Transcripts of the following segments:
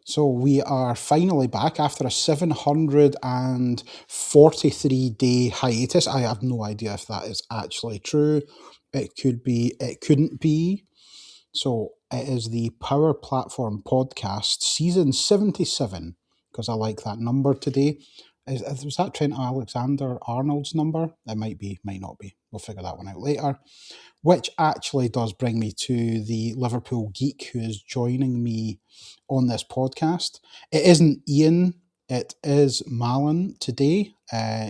So we are finally back after a 743-day hiatus. I have no idea if that is actually true. It could be, it couldn't be. So it is the Power Platform Podcast, season 77, because I like that number today. Was that Trent Alexander-Arnold's number? It might be, might not be. We'll figure that one out later. Which actually does bring me to the Liverpool geek who is joining me on this podcast. It isn't Ian, it is Malin today.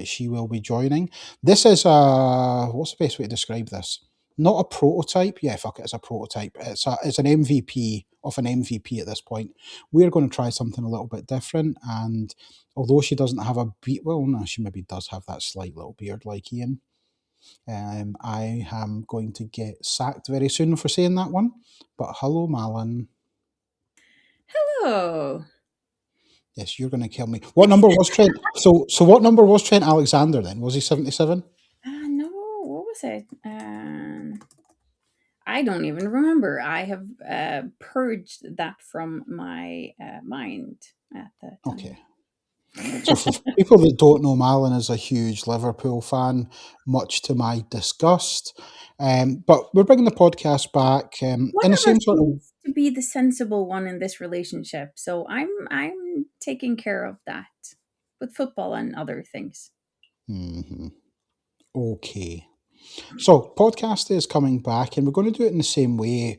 She will be joining. This is what's the best way to describe this? Not a prototype. Yeah, fuck it, it's a prototype. It's an MVP of an MVP at this point. We're going to try something a little bit different. And although she doesn't have a well, no, she maybe does have that slight little beard like Ian. I am going to get sacked very soon for saying that one. But hello, Malin. Hello. Yes, you're going to kill me. What number was Trent? So what number was Trent Alexander then? Was he 77? No, what was it? I don't even remember. I have purged that from my mind at the time. Okay. So for people that don't know, Malin is a huge Liverpool fan, much to my disgust. But we're bringing the podcast back in the same sort of... to be the sensible one in this relationship, so I'm taking care of that with football and other things. Mm-hmm. Okay. So podcast is coming back, and we're going to do it in the same way.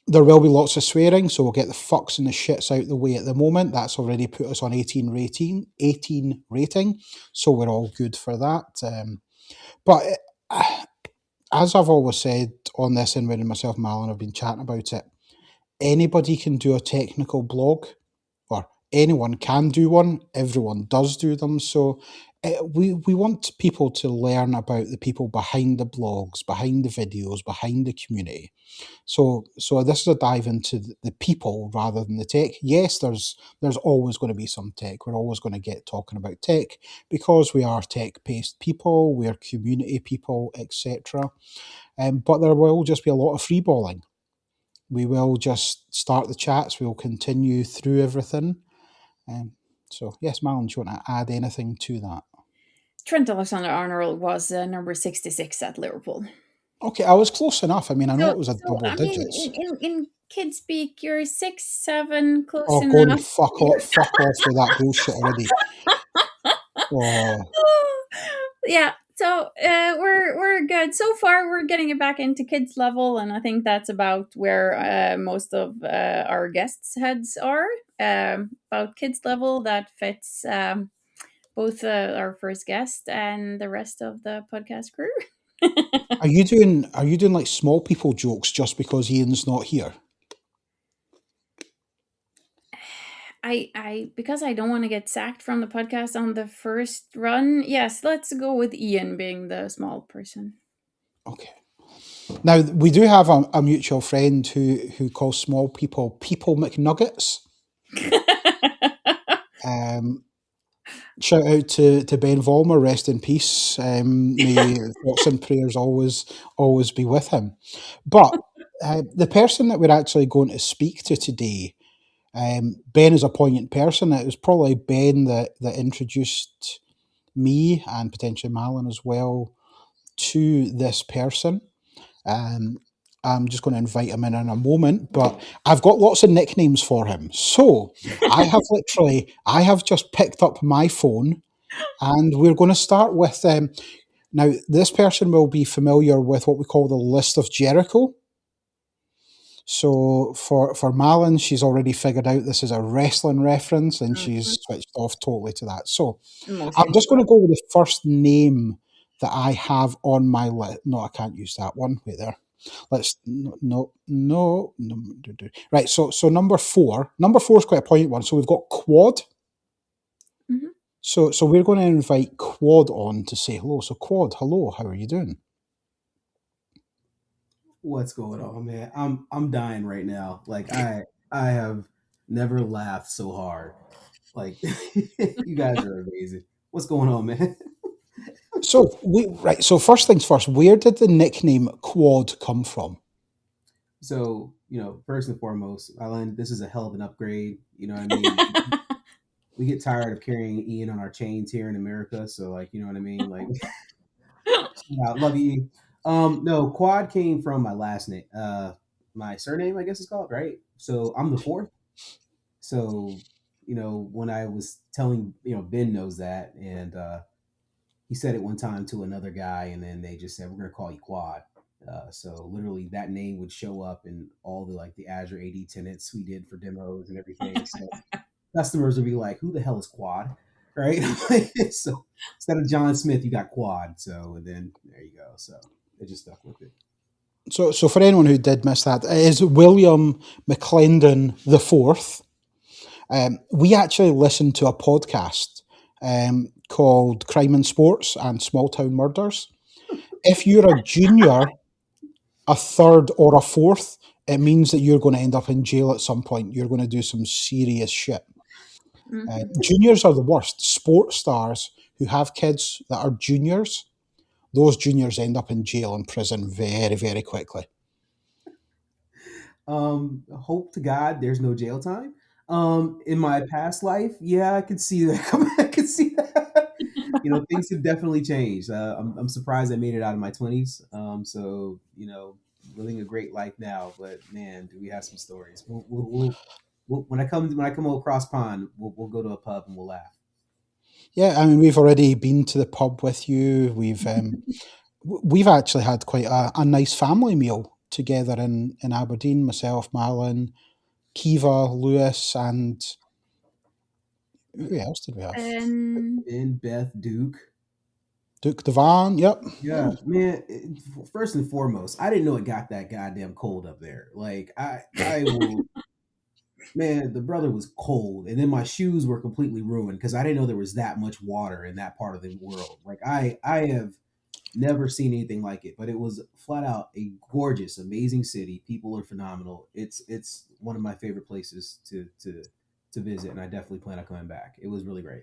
There will be lots of swearing, so we'll get the fucks and the shits out the way at the moment. That's already put us on 18 rating, so we're all good for that. But as I've always said on this, and when myself and Malin have been chatting about it, anybody can do a technical blog, or anyone can do one. Everyone does do them. So we want people to learn about the people behind the blogs, behind the videos, behind the community. So this is a dive into the people rather than the tech. Yes, there's always going to be some tech. We're always going to get talking about tech because we are tech-based people, we're community people, etc. But there will just be a lot of freeballing. We will just start the chats. We'll continue through everything. So yes, Malin, do you want to add anything to that? Trent Alexander-Arnold was number 66 at Liverpool. Okay, I was close enough. I mean, I know it was a double digits. In kid speak, you're 6, 7, close enough. Go and fuck off with that bullshit already. Yeah, so we're good. So far, we're getting it back into kids level, and I think that's about where most of our guests' heads are. About kids level, that fits both our first guest and the rest of the podcast crew. Are you doing like small people jokes just because Ian's not here? Because I don't want to get sacked from the podcast on the first run. Yes, let's go with Ian being the small person. Okay. Now we do have a mutual friend who calls small people McNuggets. Shout out to Ben Vollmer, rest in peace. May thoughts and prayers always be with him. But the person that we're actually going to speak to today, Ben is a poignant person. It was probably Ben that introduced me and potentially Malin as well to this person. I'm just going to invite him in a moment, but I've got lots of nicknames for him. So I have just picked up my phone, and we're going to start with now this person will be familiar with what we call the List of Jericho. So for Malin, she's already figured out this is a wrestling reference, and she's switched off totally to that. So I'm just going to go with the first name that I have on my list. No, I can't use that one. Wait there. Let's no. Right. So number 4 is quite a poignant one. So we've got Quad. Mm-hmm. So we're going to invite Quad on to say hello. So Quad, hello. How are you doing? What's going on, man? I'm dying right now. Like I have never laughed so hard. Like you guys are amazing. What's going on, man? So first things first, where did the nickname Quad come from? So, first and foremost, Alan, this is a hell of an upgrade. You know what I mean? We get tired of carrying Ian on our chains here in America. So, like, you know what I mean? Like, love you, Ian. No, Quad came from my last name, my surname, I guess it's called, right? So I'm the fourth. So, when I was telling, Ben knows that, and he said it one time to another guy, and then they just said, "We're gonna call you Quad." So literally, that name would show up in all the the Azure AD tenants we did for demos and everything. So customers would be like, "Who the hell is Quad?" Right? So instead of John Smith, you got Quad. So and then there you go. So they just stuck with it. So for anyone who did miss that, it is William McLendon the Fourth. We actually listened to a podcast called Crime and Sports and Small Town Murders. If you're a junior, a third, or a fourth, it means that you're going to end up in jail at some point. You're going to do some serious shit. Juniors are the worst. Sports stars who have kids that are juniors, those juniors end up in jail and prison very, very quickly. Hope to God there's no jail time. In my past life, yeah, I could see that. I could see that. Things have definitely changed. I'm surprised I made it out of my 20s. So living a great life now. But man, do we have some stories? We'll when I come across pond, we'll go to a pub and we'll laugh. Yeah, I mean, we've already been to the pub with you. We've actually had quite a nice family meal together in Aberdeen. Myself, Malin, Kiva, Lewis, and who else did we have? And Beth, Duke Devan. Yep. Yeah, man. First and foremost, I didn't know it got that goddamn cold up there. Like I will. Man, the brother was cold, and then my shoes were completely ruined because I didn't know there was that much water in that part of the world. Like I have never seen anything like it, but it was flat out a gorgeous, amazing city. People are phenomenal. It's one of my favorite places to visit, and I definitely plan on coming back. It was really great.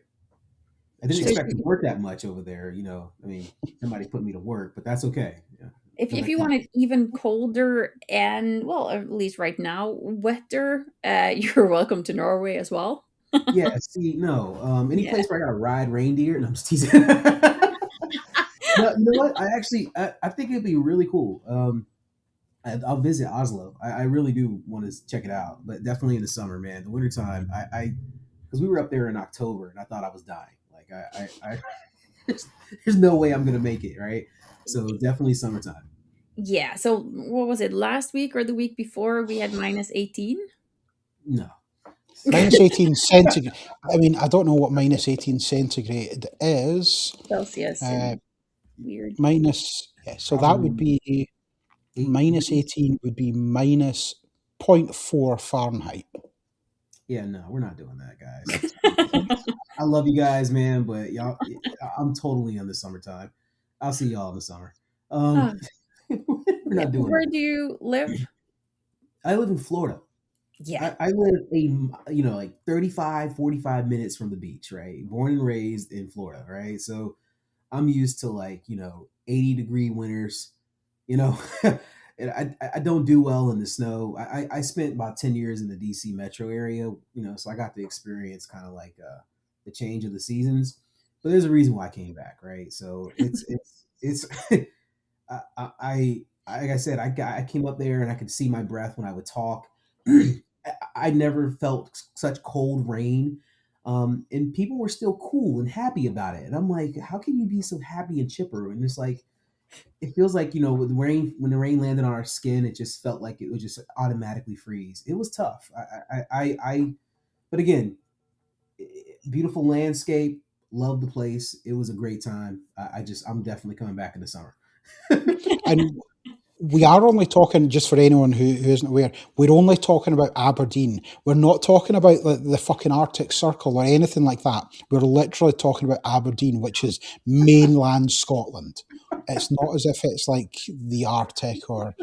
I didn't expect to work that much over there. I mean, somebody put me to work, but that's okay. Yeah. If you want it even colder and, well, at least right now, wetter, you're welcome to Norway as well. Yeah, see, no. Any place where I gotta ride reindeer? No, I'm just teasing. No, you know what? I think it'd be really cool. I'll visit Oslo. I really do want to check it out, but definitely in the summer, man. The wintertime, because we were up there in October and I thought I was dying. Like I there's no way I'm gonna make it, right? So definitely summertime. Yeah. So what was it? Last week or the week before we had -18? No. -18 centigrade. I mean, I don't know what -18 centigrade is. Celsius. Weird. So that would be -18 would be -0.4 Fahrenheit. Yeah, no, we're not doing that, guys. I love you guys, man, but y'all, I'm totally in the summertime. I'll see y'all in the summer. We're not doing. Where do you live? I live in Florida. Yeah. I live like 35, 45 minutes from the beach, right? Born and raised in Florida, right? So I'm used to 80-degree winters, and I don't do well in the snow. I spent about 10 years in the DC metro area, so I got to experience kind of the change of the seasons. But there's a reason why I came back, right? So it's I like I said, I came up there and I could see my breath when I would talk. I never felt such cold rain. And people were still cool and happy about it. And I'm like, how can you be so happy and chipper? And it's like, it feels like, when the rain landed on our skin, it just felt like it would just automatically freeze. It was tough. But again, beautiful landscape, love the place. It was a great time. I'm definitely coming back in the summer. And we are only talking, just for anyone who isn't aware, we're only talking about Aberdeen. We're not talking about the fucking Arctic Circle or anything like that. We're literally talking about Aberdeen, which is mainland Scotland. It's not as if it's like the Arctic or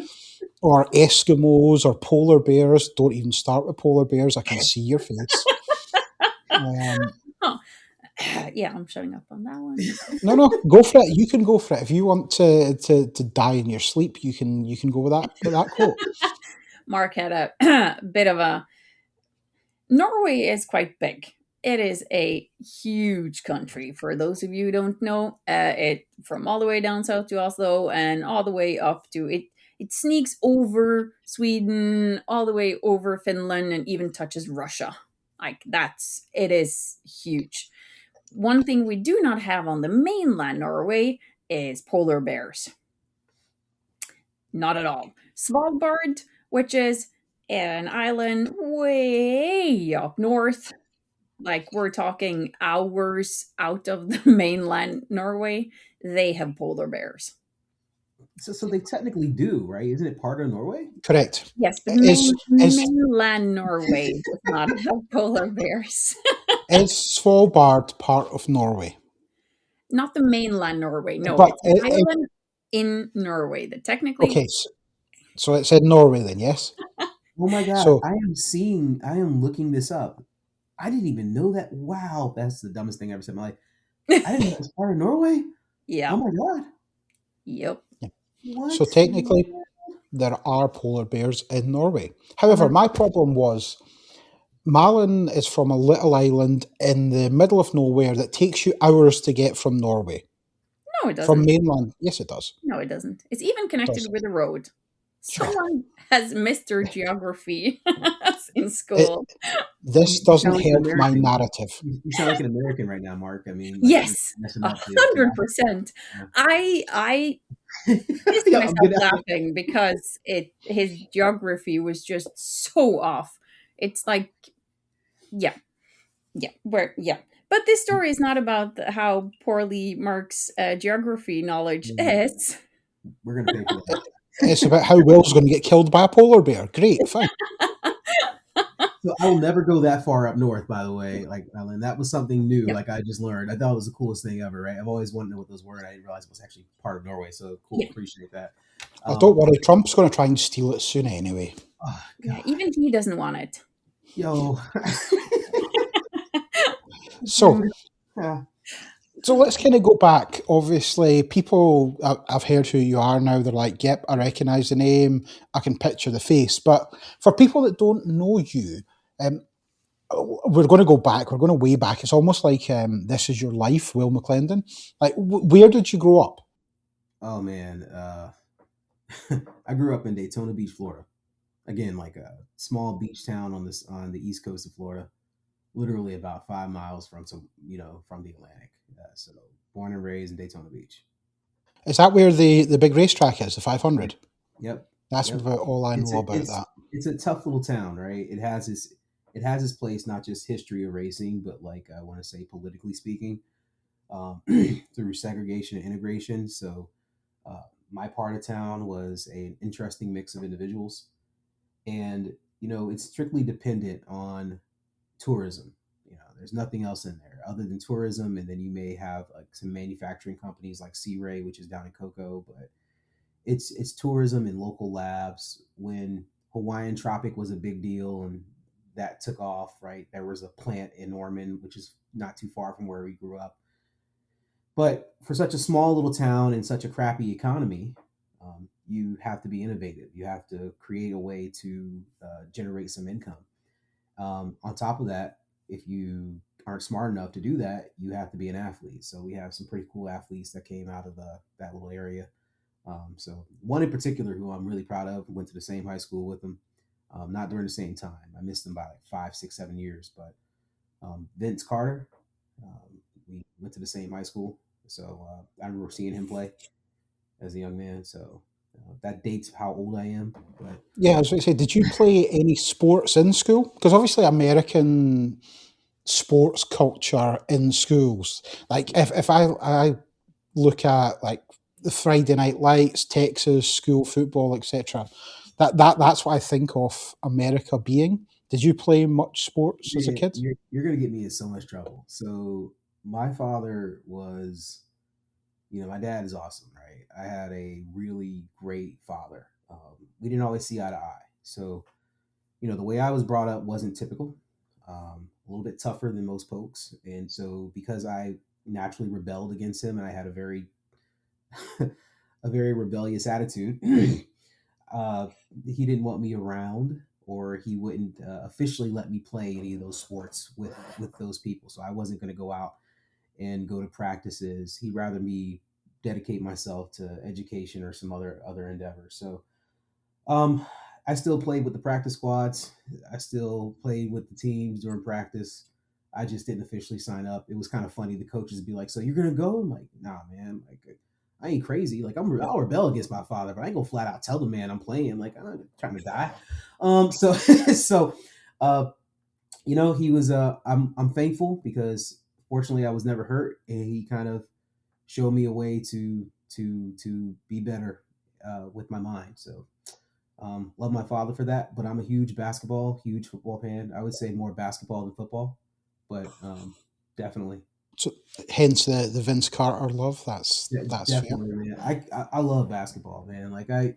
Eskimos or polar bears. Don't even start with polar bears. I can see your face. Yeah, I'm showing up on that one. No, go for it. You can go for it. If you want to die in your sleep, you can go with that quote. Mark had a bit of a. Norway is quite big. It is a huge country. For those of you who don't know, it from all the way down south to Oslo and all the way up to it. It sneaks over Sweden, all the way over Finland, and even touches Russia. Like that's it is huge. One thing we do not have on the mainland Norway is polar bears. Not at all. Svalbard, which is an island way up north, like we're talking hours out of the mainland Norway, they have polar bears. So they technically do, right? Isn't it part of Norway? Correct. Yes, but Is mainland Norway does not have polar bears. is Svalbard part of Norway? Not the mainland Norway. No, But it's an island in Norway that technically. okay, so it's in Norway then, yes. Oh my god! So I am looking this up. I didn't even know that. Wow, that's the dumbest thing I ever said in my life. I didn't know it was part of Norway. Yeah. Oh my god. Yep. What? so technically, there are polar bears in Norway. However, my problem was Malin is from a little island in the middle of nowhere that takes you hours to get from Norway. No, it From doesn't. mainland, yes, it does. No, it doesn't. It's even connected does. with a road. Sure. Someone has Mr. Geography in school. This You doesn't sound like an help my American. narrative. You sound like an American right now, Mark. I mean, like, Yes, you're messing up the 100%. I pissed Yeah, I'm myself gonna- laughing because his geography was just so off. It's like, yeah. But this story is not about how poorly Mark's geography knowledge is. We're gonna pay for that. It's about how Will's going to get killed by a polar bear. Great, fine. So I will never go that far up north, by the way. Like, Ellen, that was something new. Yep. Like, I just learned. I thought it was the coolest thing ever, right? I've always wanted to know what those were, and I didn't realize it was actually part of Norway. So cool, Yeah. appreciate that. Oh, don't worry, Trump's going to try and steal it soon anyway. Oh, Yeah, God. even he doesn't want it. Yo. So, Yeah. so let's kind of go back. Obviously, people, I've heard who you are now. They're like, yep, I recognize the name. I can picture the face. But for people that don't know you, we're going to go back. We're going to way back. It's almost like This Is Your Life, Will McLendon. Like, where did you grow up? Oh man, I grew up in Daytona Beach, Florida. Again, like a small beach town on the east coast of Florida, literally about 5 miles from from the Atlantic. So born and raised in Daytona Beach. Is that where the big racetrack is, the 500? Yep. That's Yep. about all I know about that. It's a tough little town, right? It has its place, not just history of racing, but like I want to say politically speaking, through segregation and integration. So my part of town was an interesting mix of individuals, and it's strictly dependent on tourism. There's nothing else in there other than tourism, and then you may have like some manufacturing companies like Sea Ray, which is down in Cocoa, but it's tourism and local labs. When Hawaiian Tropic was a big deal and that took off, right? There was a plant in Norman, which is not too far from where we grew up. But for such a small little town and such a crappy economy, you have to be innovative. You have to create a way to generate some income. On top of that, if you aren't smart enough to do that, you have to be an athlete. So we have some pretty cool athletes that came out of that little area. So one in particular who I'm really proud of, went to the same high school with him, not during the same time. I missed him by like 5, 6, 7 years. But Vince Carter, we went to the same high school. So I remember seeing him play as a young man. So that dates how old I am. But Yeah, I was going to say, did you play any sports in school? Because obviously American sports culture in schools, like if I look at like the Friday Night Lights, Texas school football, etc., that's what I think of America being. Did you play much sports as a kid? You're going to get me in so much trouble. So my father was, my dad is awesome, right? I had a really great father. We didn't always see eye to eye. So, the way I was brought up wasn't typical, a little bit tougher than most folks. And so because I naturally rebelled against him and I had a very, a very rebellious attitude, he didn't want me around, or he wouldn't officially let me play any of those sports with those people. So I wasn't going to go out and go to practices. He'd rather me dedicate myself to education or some other endeavors. So um, I still played with the practice squads. I still played with the teams during practice. I just didn't officially sign up. It was kind of funny. The coaches would be like, "So you're gonna go?" I'm like, "Nah, man. Like, I ain't crazy. Like, I'll rebel against my father, but I ain't gonna flat out tell the man I'm playing. Like, I'm not trying to die." So so, uh, he was. I'm thankful because fortunately I was never hurt, and he kind of showed me a way to be better with my mind. So love my father for that, but I'm a huge football fan. I would say more basketball than football, but definitely, So hence the Vince Carter love. That's fair. definitely, man. I love basketball, man. Like I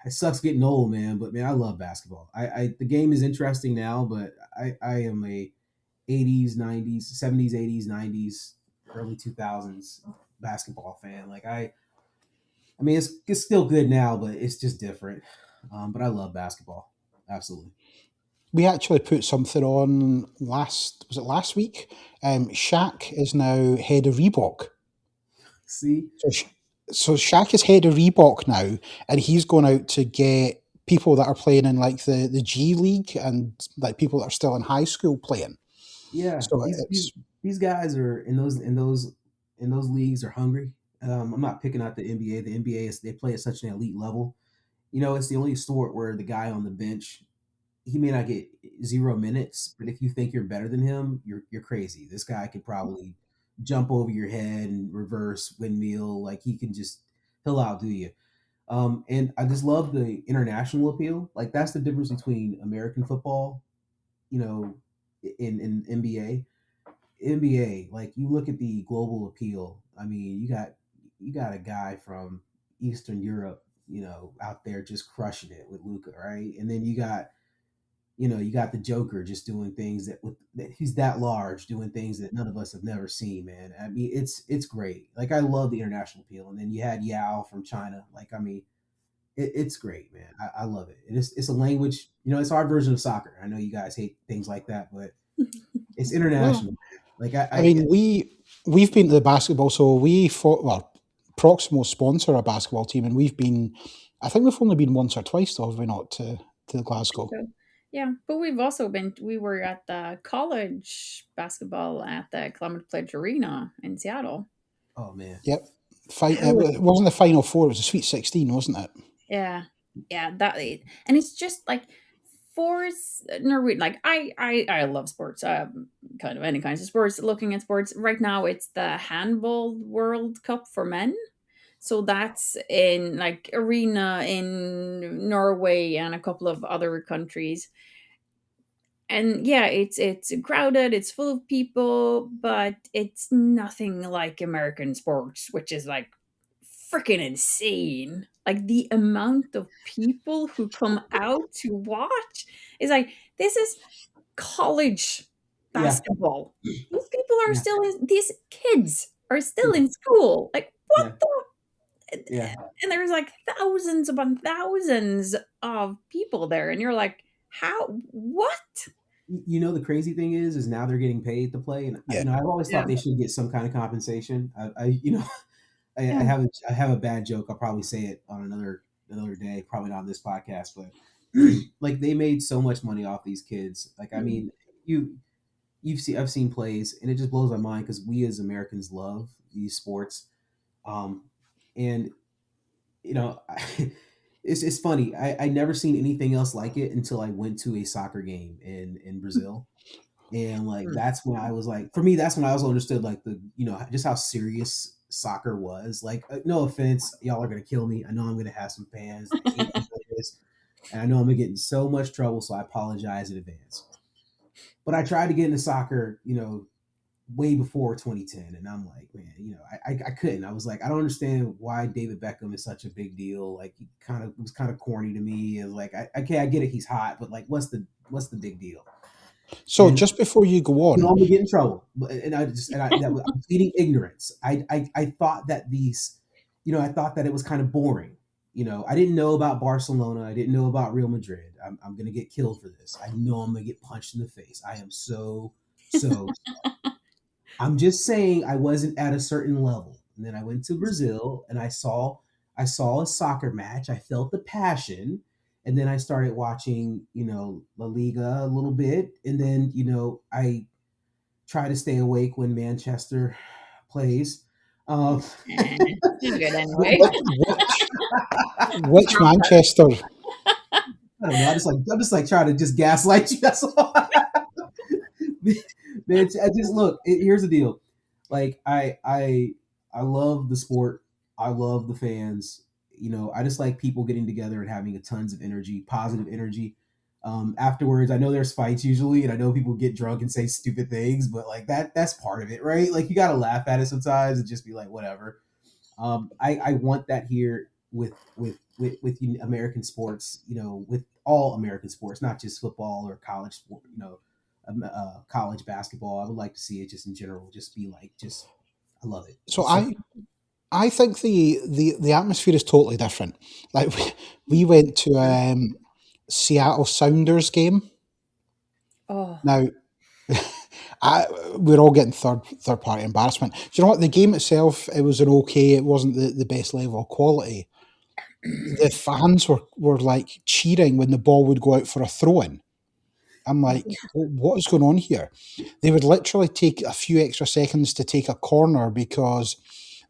it sucks getting old, man, but man, I love basketball. The game is interesting now, but I am a 80s, 90s, 70s, 80s, 90s, early 2000s basketball fan. Like I mean, it's still good now, but it's just different. But I love basketball. Absolutely. We actually put something on last week? Shaq is now head of Reebok. See? So Shaq is head of Reebok now, and he's going out to get people that are playing in like the G League and like people that are still in high school playing. Yeah. So These these it's these guys are in those leagues are hungry. I'm not picking out the NBA. The NBA is they play at such an elite level. It's the only sport where the guy on the bench, he may not get 0 minutes, but if you think you're better than him, you're crazy. This guy could probably jump over your head and reverse windmill. Like he'll outdo you. And I just love the international appeal. Like that's the difference between American football, you know, in NBA. NBA, like you look at the global appeal. I mean, you got a guy from Eastern Europe, out there just crushing it with Luca, right? And then you got the Joker just doing things that he's that large, doing things that none of us have never seen, man. I mean, it's great. Like I love the international appeal. And then you had Yao from China. Like I mean, it's great, man. I love it. It's a language. It's our version of soccer. I know you guys hate things like that, but it's well, international, man. Like I mean, we've been to the basketball, so we fought. Well, Proximo sponsor a basketball team, and we've been. I think we've only been once or twice, though, have we not, to Glasgow? So, yeah, but we've also we were at the college basketball at the Climate Pledge Arena in Seattle. oh man, Yep. That was, It wasn't the Final Four; it was the Sweet 16, wasn't it? yeah, yeah, and it's just like force Norwegian. Like I love sports, kind of any kinds of sports. Looking at sports right now, it's the handball World Cup for men. So that's in like arena in Norway and a couple of other countries. And yeah, it's crowded, it's full of people, but it's nothing like American sports, which is like freaking insane. Like the amount of people who come out to watch is like this is college yeah, basketball. These people are yeah, still these kids are still yeah, in school. Like what yeah, the, yeah. and there's like thousands upon thousands of people there, and you're like, how, what? The crazy thing is now they're getting paid to play, and Yeah. I've always Yeah, thought they should get some kind of compensation. I yeah. have a bad joke. I'll probably say it on another day, probably not on this podcast, but like they made so much money off these kids. Like I Mm. mean, I've seen plays, and it just blows my mind because we as Americans love these sports. Um, and it's funny. I never seen anything else like it until I went to a soccer game in Brazil. And like Mm. that's when I was like, for me, that's when I also understood like just how serious soccer was. Like, no offense, y'all are gonna kill me. I know I'm gonna have some fans that hate me for this, and I know I'm gonna get in so much trouble, so I apologize in advance. But I tried to get into soccer, way before 2010, and I'm like, man, I couldn't. I was like, I don't understand why David Beckham is such a big deal. Like, he was kind of corny to me. And like, okay, I get it, he's hot, but like, what's the big deal? So And just before you go I'm on, gonna get in trouble. I'm pleading ignorance. I thought that I thought that it was kind of boring. I didn't know about Barcelona. I didn't know about Real Madrid. I'm gonna get killed for this. I know I'm gonna get punched in the face. I am so. I'm just saying I wasn't at a certain level. And then I went to Brazil and I saw a soccer match. I felt the passion. And then I started watching, La Liga a little bit. And then, I try to stay awake when Manchester plays. Um, She's good anyway. Which Manchester? I don't know. I'm just like trying to just gaslight you. That's all. Man, I just look. Here's the deal. Like I love the sport. I love the fans. I just like people getting together and having a tons of energy, positive energy. Afterwards, I know there's fights usually, and I know people get drunk and say stupid things, but like that's part of it, right? Like you got to laugh at it sometimes and just be like, whatever. I want that here with American sports, with all American sports, not just football or college sport, college basketball. I would like to see it just in general, just be like, just I love it. So It's so I think the atmosphere is totally different. Like we went to Seattle Sounders game. Oh, Now we're all getting third party embarrassment. Do you know what? The game itself, it was an okay. It wasn't the best level of quality. The fans were like cheering when the ball would go out for a throw in. I'm like, what is going on here? They would literally take a few extra seconds to take a corner because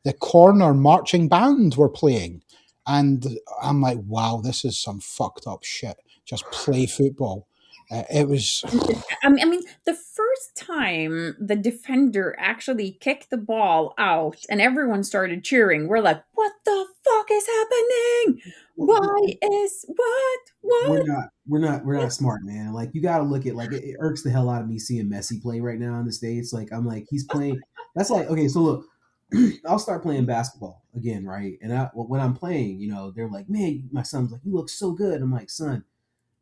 the corner marching band were playing. And I'm like, wow, this is some fucked up shit. Just play football. It was, I mean, the first time the defender actually kicked the ball out and everyone started cheering, we're like, "What the fuck is happening? Why is what? we're What?" not we're not smart, man. Like you got to look at, like, it irks the hell out of me seeing Messi play right now in the States. Like I'm like, he's playing. That's like, okay, so look, I'll start playing basketball again, right? And when I'm playing, they're like, man, my son's like, you look so good. I'm like, son,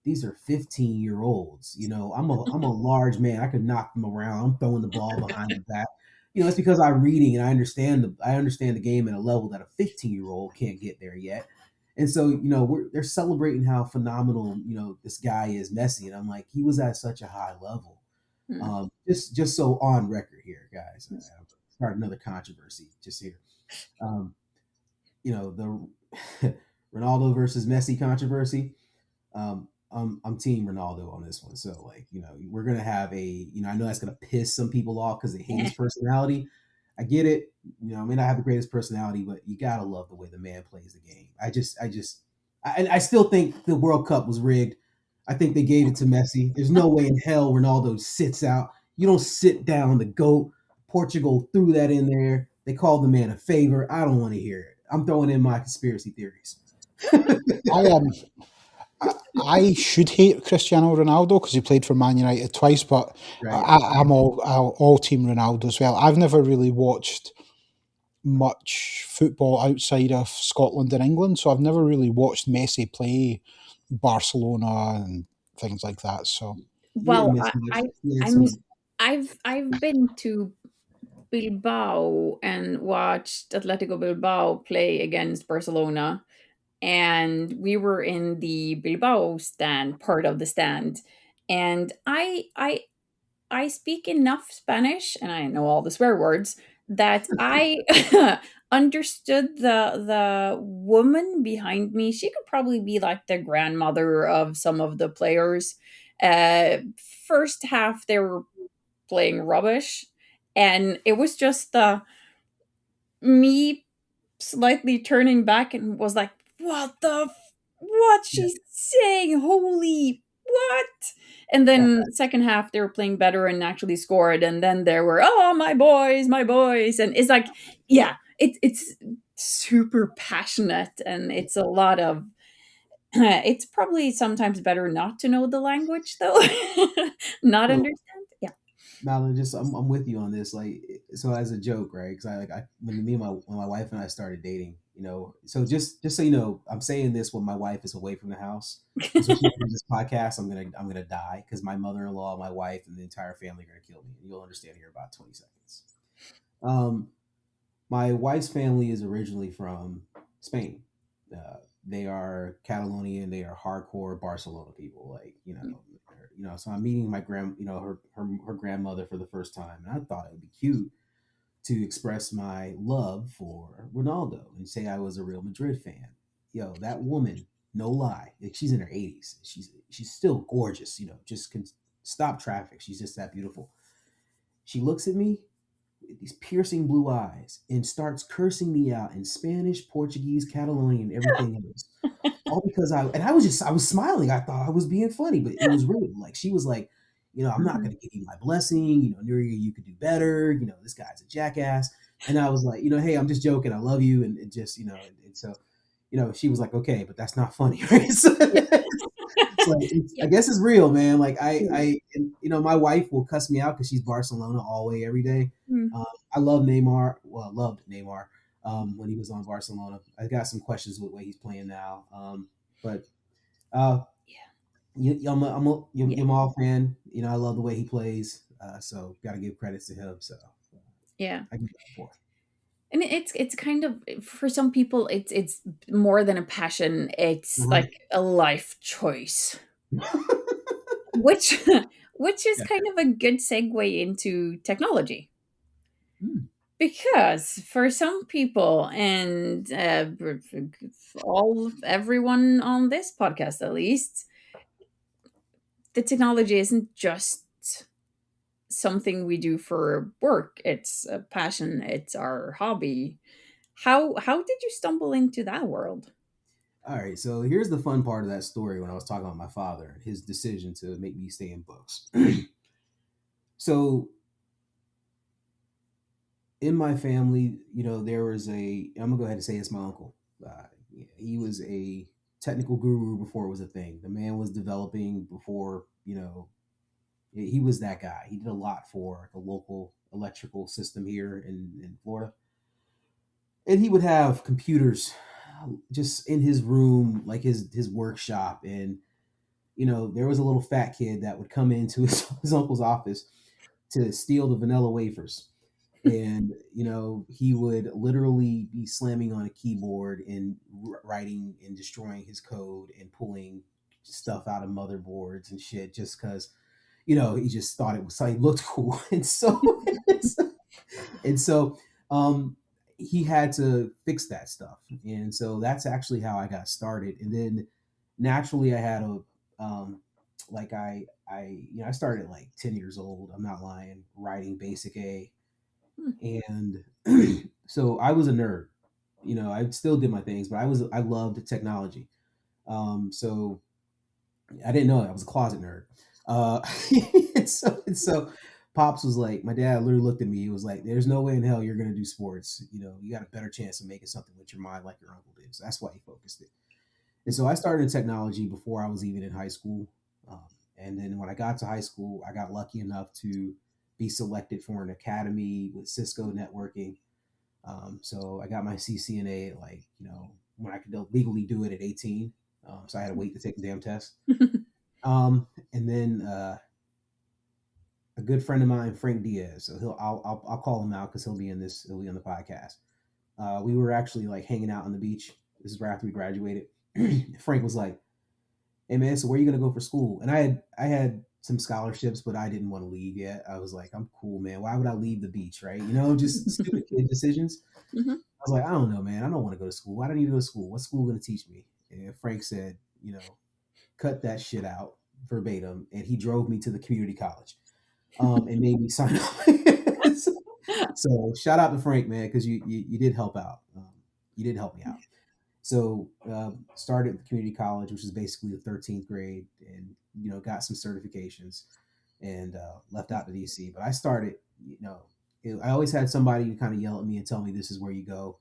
these are 15-year-olds. I'm a large man. I could knock them around. I'm throwing the ball behind the back. It's because I'm reading and I understand the game at a level that a 15-year-old can't get there yet. And so, they're celebrating how phenomenal, this guy is, Messi. And I'm like, he was at such a high level. Hmm. Just so on record here, guys. Start another controversy just here. Um, the Ronaldo versus Messi controversy. I'm team Ronaldo on this one. So like, we're gonna have I know that's gonna piss some people off because they hate his personality. I get it. I may not have the greatest personality, but you gotta love the way the man plays the game. I still think the World Cup was rigged. I think they gave it to Messi. There's no way in hell Ronaldo sits out. You don't sit down the GOAT. Portugal threw that in there. They called the man a favor. I don't want to hear it. I'm throwing in my conspiracy theories. I am. I should hate Cristiano Ronaldo because he played for Man United twice, but Right. I'm all team Ronaldo as well. I've never really watched much football outside of Scotland and England, so I've never really watched Messi play Barcelona and things like that. So You didn't Well, miss I, much. I He had I'm some. I've been to Bilbao and watched Atletico Bilbao play against Barcelona, and we were in the Bilbao stand, part of the stand, and I speak enough Spanish and I know all the swear words that I understood the woman behind me. She could probably be like the grandmother of some of the players. Uh, First half they were playing rubbish, and it was just me slightly turning back and was like, what Yeah, she's saying? Holy what?" And yeah. then second half they were playing better and actually scored. And then there were, "Oh, my boys," and it's like, yeah, it's super passionate and it's a lot of. It's probably sometimes better not to know the language though, not So understand. Yeah. Malin, just I'm with you on this. Like, so as a joke, right? Because when my wife and I started dating, so just so you know, I'm saying this when my wife is away from the house. Because when she hears this podcast, I'm gonna die because my mother-in-law, my wife, and the entire family are gonna kill me. And you'll understand here in about 20 seconds. Um, my wife's family is originally from Spain. they are Catalonian, they are hardcore Barcelona people, like So I'm meeting my her grandmother for the first time, and I thought it would be cute to express my love for Ronaldo and say I was a Real Madrid fan. Yo, that woman, no lie, like she's in her 80s. She's still gorgeous. Just can stop traffic. She's just that beautiful. She looks at me with these piercing blue eyes and starts cursing me out in Spanish, Portuguese, Catalonian, everything else. All because I was smiling. I thought I was being funny, but it was real. Like she was like, I'm not going to give you my blessing. Nuria, you could do better. This guy's a jackass. And I was like, hey, I'm just joking. I love you. And just, and so, she was like, okay, but that's not funny. Right? So, I guess it's real, man. Like my wife will cuss me out because she's Barcelona all the way every day. I love Neymar. Well, I loved Neymar when he was on Barcelona. I got some questions with the way he's playing now. But I'm a Yamal fan. I love the way he plays. So got to give credits to him. So Yeah. I give it a 4. And it's kind of, for some people it's more than a passion, it's like a life choice. which is kind of a good segue into technology. Because for some people, and everyone on this podcast at least, the technology isn't just something we do for work. It's a passion, it's our hobby. How did you stumble into that world? All right, so here's the fun part of that story when I was talking about my father, his decision to make me stay in books. So in my family, there was I'm gonna go ahead and say it's my uncle. He was a technical guru before it was a thing. The man was developing before, he was that guy. He did a lot for the local electrical system here in Florida. And he would have computers just in his room, like his workshop. And, there was a little fat kid that would come into his uncle's office to steal the vanilla wafers. And, he would literally be slamming on a keyboard and writing and destroying his code and pulling stuff out of motherboards and shit just because, he just thought it was like looked cool. And so he had to fix that stuff. And so that's actually how I got started. And then naturally I had I started at like 10 years old. I'm not lying, writing basic A. And so I was a nerd. I still did my things, but I loved technology. So I didn't know that. I was a closet nerd. And so Pops was like, my dad literally looked at me. He was like, there's no way in hell you're going to do sports. You got a better chance of making something with your mind like your uncle did. So that's why he focused it. And so I started in technology before I was even in high school. And then when I got to high school, I got lucky enough to be selected for an academy with Cisco networking. So I got my CCNA, when I could legally do it at 18. So I had to wait to take the damn test. And then a good friend of mine, Frank Diaz. So I'll call him out because he'll be on the podcast. We were actually like hanging out on the beach. This is right after we graduated. Frank was like, "Hey man, so where are you gonna go for school?" And I had some scholarships, but I didn't want to leave yet. I was like, "I'm cool, man. Why would I leave the beach, right? Just stupid kid decisions." I was like, "I don't know, man. I don't want to go to school. Why do I need to go to school? What's school gonna teach me?" And Frank said, "Cut that shit out," verbatim, and he drove me to the community college, and made me sign up. So shout out to Frank, man, because you did help out. You did help me out. So started at the community college, which is basically the 13th grade, and got some certifications, and left out to DC. But I started, I always had somebody to kind of yell at me and tell me this is where you go.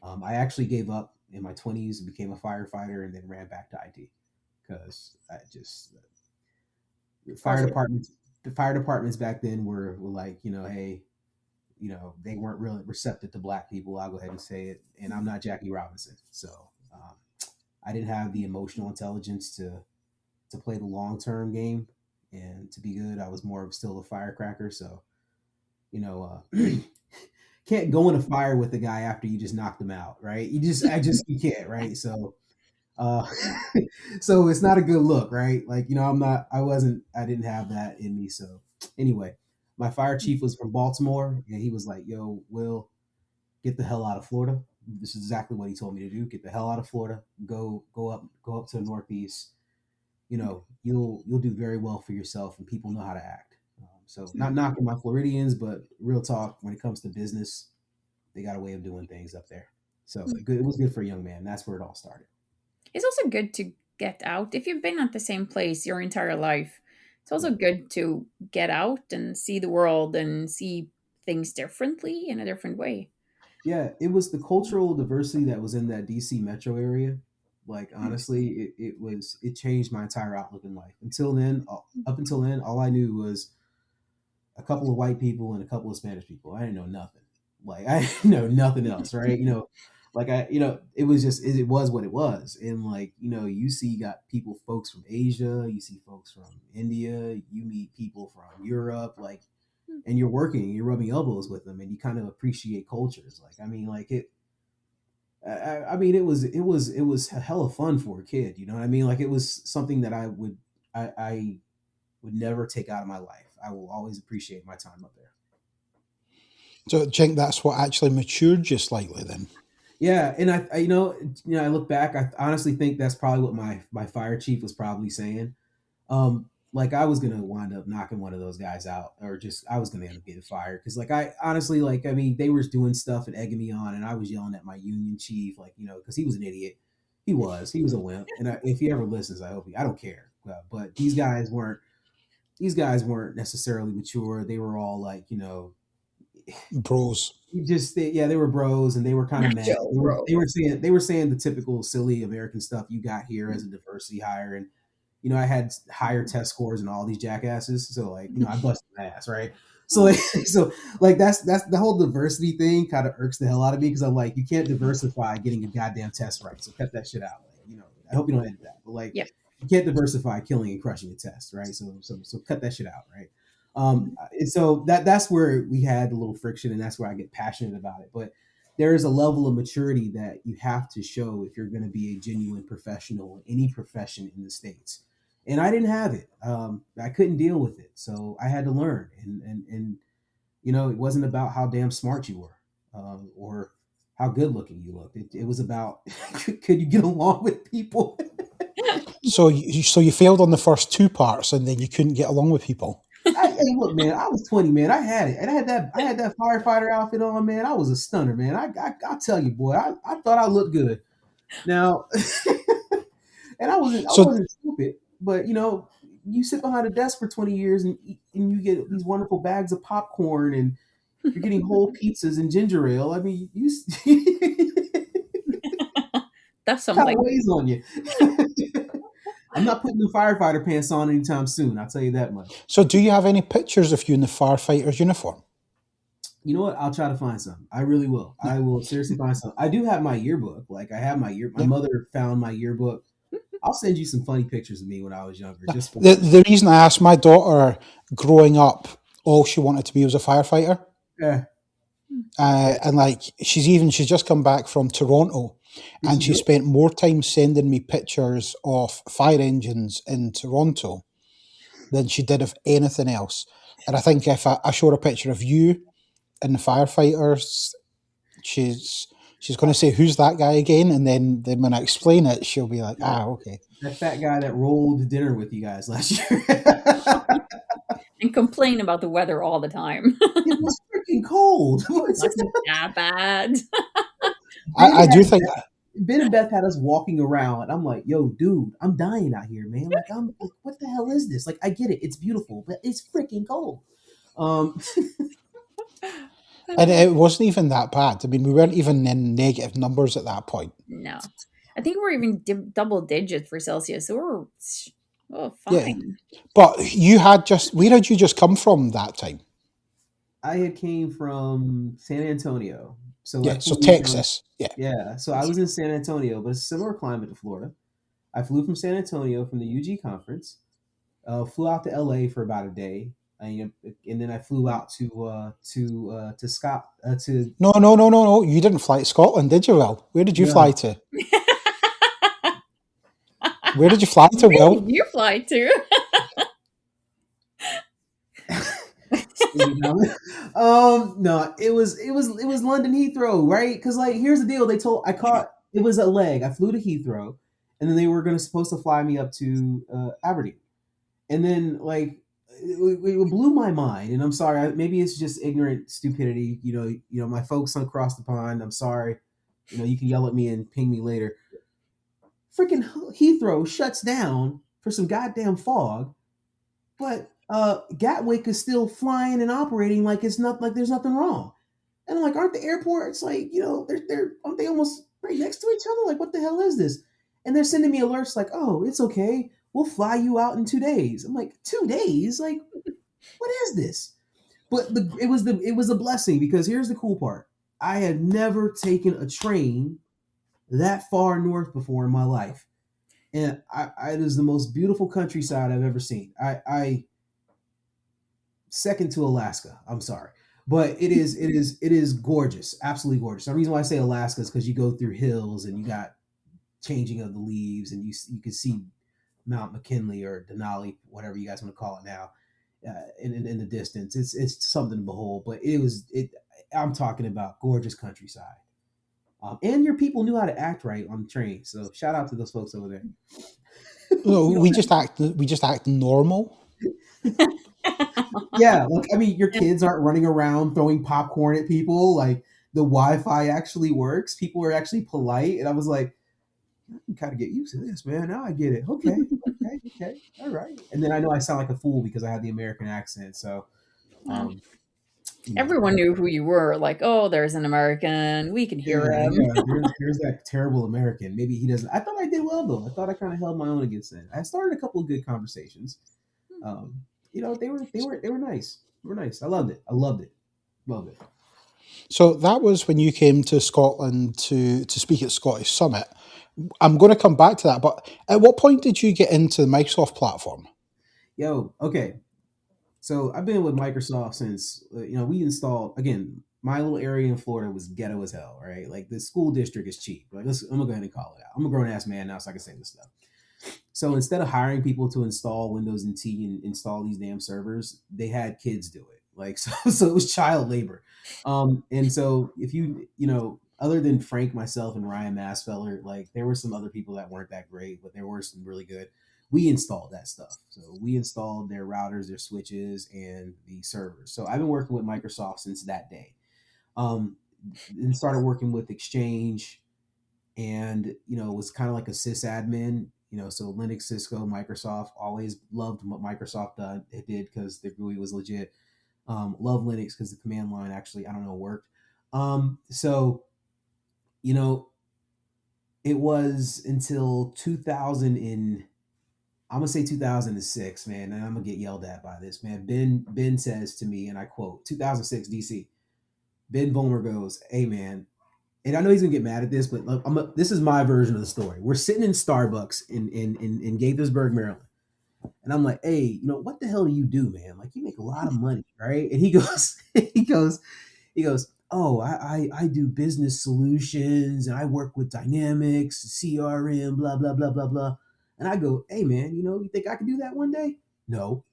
I actually gave up in my 20s and became a firefighter, and then ran back to IT because I just the fire departments back then were like, hey, they weren't really receptive to Black people. I'll go ahead and say it. And I'm not Jackie Robinson. So I didn't have the emotional intelligence to play the long-term game and to be good. I was more of still a firecracker. So, can't go in a fire with a guy after you just knocked him out, right? You can't, right? So Uh, so it's not a good look, right? Like, I didn't have that in me. So anyway, my fire chief was from Baltimore, and he was like, "Yo, Will, get the hell out of Florida." This is exactly what he told me to do. Get the hell out of Florida. Go up to the Northeast. You'll do very well for yourself, and people know how to act. So not knocking my Floridians, but real talk, when it comes to business, they got a way of doing things up there. So it was good for a young man. That's where it all started. It's also good to get out. If you've been at the same place your entire life, it's also Yeah. good to get out and see the world and see things differently in a different way. Yeah, it was the cultural diversity that was in that DC metro area. Like honestly, it changed my entire outlook in life. Up until then, all I knew was a couple of white people and a couple of Spanish people. I didn't know nothing. Like I didn't know nothing else, right? It was just it was what it was. And you see, you got folks from Asia, you see folks from India, you meet people from Europe, and you're rubbing elbows with them, and you kind of appreciate cultures. It was a hell of fun for a kid. You know what I mean? Like it was something that I would never take out of my life. I will always appreciate my time up there. So do you think that's what actually matured you slightly then? Yeah, and I look back. I honestly think that's probably what my fire chief was probably saying. Like I was gonna wind up knocking one of those guys out, or just I was gonna end up getting fired because, I honestly, they were doing stuff and egging me on, and I was yelling at my union chief, because he was an idiot. He was a wimp, and if he ever listens, I don't care. But these guys weren't necessarily mature. They were all Bros. they were bros, and they were kind of mad. Macho bro. They were saying the typical silly American stuff you got here as a diversity hire, and I had higher test scores than all these jackasses, so I busted my ass, right? So that's the whole diversity thing kind of irks the hell out of me, because I'm like, you can't diversify getting a goddamn test right, so cut that shit out. I hope you don't edit that, but Yeah. you can't diversify killing and crushing a test, right? So cut that shit out, right? And so that's where we had a little friction, and that's where I get passionate about it. But there is a level of maturity that you have to show if you're going to be a genuine professional in any profession in the States. And I didn't have it. I couldn't deal with it, so I had to learn. And it wasn't about how damn smart you were, or how good looking you looked. It was about could you get along with people. So you failed on the first two parts, and then you couldn't get along with people. Hey, look, man, I was 20, man. I had it, and I had that firefighter outfit on, man. I was a stunner, man. I tell you, boy, I thought I looked good. Now, and I wasn't stupid, but you sit behind a desk for 20 years, and you get these wonderful bags of popcorn, and you're getting whole pizzas and ginger ale. I mean, That's kind something. of weighs on you. I'm not putting the firefighter pants on anytime soon. I'll tell you that much. So do you have any pictures of you in the firefighter's uniform? You know what? I'll try to find some. I really will. I will seriously find some. I do have my yearbook. My mother found my yearbook. I'll send you some funny pictures of me when I was younger. Just the reason I asked, my daughter, growing up, all she wanted to be was a firefighter. Yeah. And she's just come back from Toronto, and she spent more time sending me pictures of fire engines in Toronto than she did of anything else. And I think if I show her a picture of you and the firefighters, she's going to say, "Who's that guy again?" And then when I explain it, she'll be like, okay. That fat guy that rolled dinner with you guys last year. And complain about the weather all the time. It was freaking cold. It wasn't that bad. I do think that. Ben and Beth had us walking around. I'm like, yo, dude, I'm dying out here, man. I'm like, what the hell is this? I get it. It's beautiful, but it's freaking cold. And it wasn't even that bad. I mean, we weren't even in negative numbers at that point. No. I think we're even double digits for Celsius. So we're fine. Yeah. But where had you just come from that time? I had came from San Antonio. So Texas. Yeah. So I was in San Antonio, but it's a similar climate to Florida. I flew from San Antonio from the UG conference, flew out to LA for about a day, and then I flew out to Scott to. No. You didn't fly to Scotland, did you? Will? Where did you fly to? Where did you fly to, Where did Will? you fly to? No, it was London Heathrow, right? Because like here's the deal. I caught it was a leg. I flew to Heathrow, and then they were supposed to fly me up to Aberdeen, and then like it blew my mind. And I'm sorry, maybe it's just ignorant stupidity. My folks across the pond. I'm sorry. You can yell at me and ping me later. Freaking Heathrow shuts down for some goddamn fog, but Gatwick is still flying and operating like it's not like there's nothing wrong. And I'm like, aren't the airports like they're aren't they almost right next to each other? Like, what the hell is this? And they're sending me alerts like, oh, it's okay, we'll fly you out in 2 days. I'm like, 2 days? Like, what is this? But it was a blessing because here's the cool part: I had never taken a train that far north before in my life, and it is the most beautiful countryside I've ever seen. I second to Alaska. I'm sorry, but it is gorgeous, absolutely gorgeous. The reason why I say Alaska is because you go through hills and you got changing of the leaves, and you can see Mount McKinley or Denali, whatever you guys want to call it now, in the distance. It's something to behold. But I'm talking about gorgeous countryside. And your people knew how to act right on the train. So shout out to those folks over there. No, we just act normal. Yeah, like I mean, your kids aren't running around throwing popcorn at people. Like the Wi-Fi actually works. People are actually polite, and I was like, I can kind of get used to this, man. Now I get it. Okay, all right. And then I know I sound like a fool because I have the American accent. So, um, Everyone knew who you were. Like, oh, there's an American. We can hear him. yeah. There's that terrible American. Maybe he doesn't. I thought I did well though. I thought I kind of held my own against it. I started a couple of good conversations. Um, they were nice. They were nice. I loved it. Loved it. So that was when you came to Scotland to speak at Scottish Summit. I'm going to come back to that, but at what point did you get into the Microsoft platform? Yo, okay. So I've been with Microsoft since we installed again. My little area in Florida was ghetto as hell, right? Like the school district is cheap. Like I'm gonna go ahead and call it out. I'm a grown ass man now, so I can say this stuff. So instead of hiring people to install Windows NT and install these damn servers, they had kids do it. Like so it was child labor. And so if other than Frank, myself, and Ryan Masfeller, like there were some other people that weren't that great, but there were some really good. We installed that stuff. So we installed their routers, their switches, and the servers. So I've been working with Microsoft since that day. Um, and started working with Exchange, and was kind of like a sysadmin. So Linux, Cisco, Microsoft. Always loved what Microsoft it did because the GUI was legit. Love Linux because the command line actually, I don't know, worked. So you know it was until 2000 in I'm gonna say 2006, man, and I'm gonna get yelled at by this, man. Ben says to me, and I quote, 2006 DC. Ben Vollmer goes, "Hey, man," and I know he's gonna get mad at this, but look, this is my version of the story. We're sitting in Starbucks in Gaithersburg, Maryland, and I'm like, "Hey, what the hell do you do, man? Like, you make a lot of money, right?" And he goes, he goes, "Oh, I do business solutions, and I work with Dynamics, CRM, blah blah blah blah blah." And I go, "Hey, man, you think I could do that one day?" "No,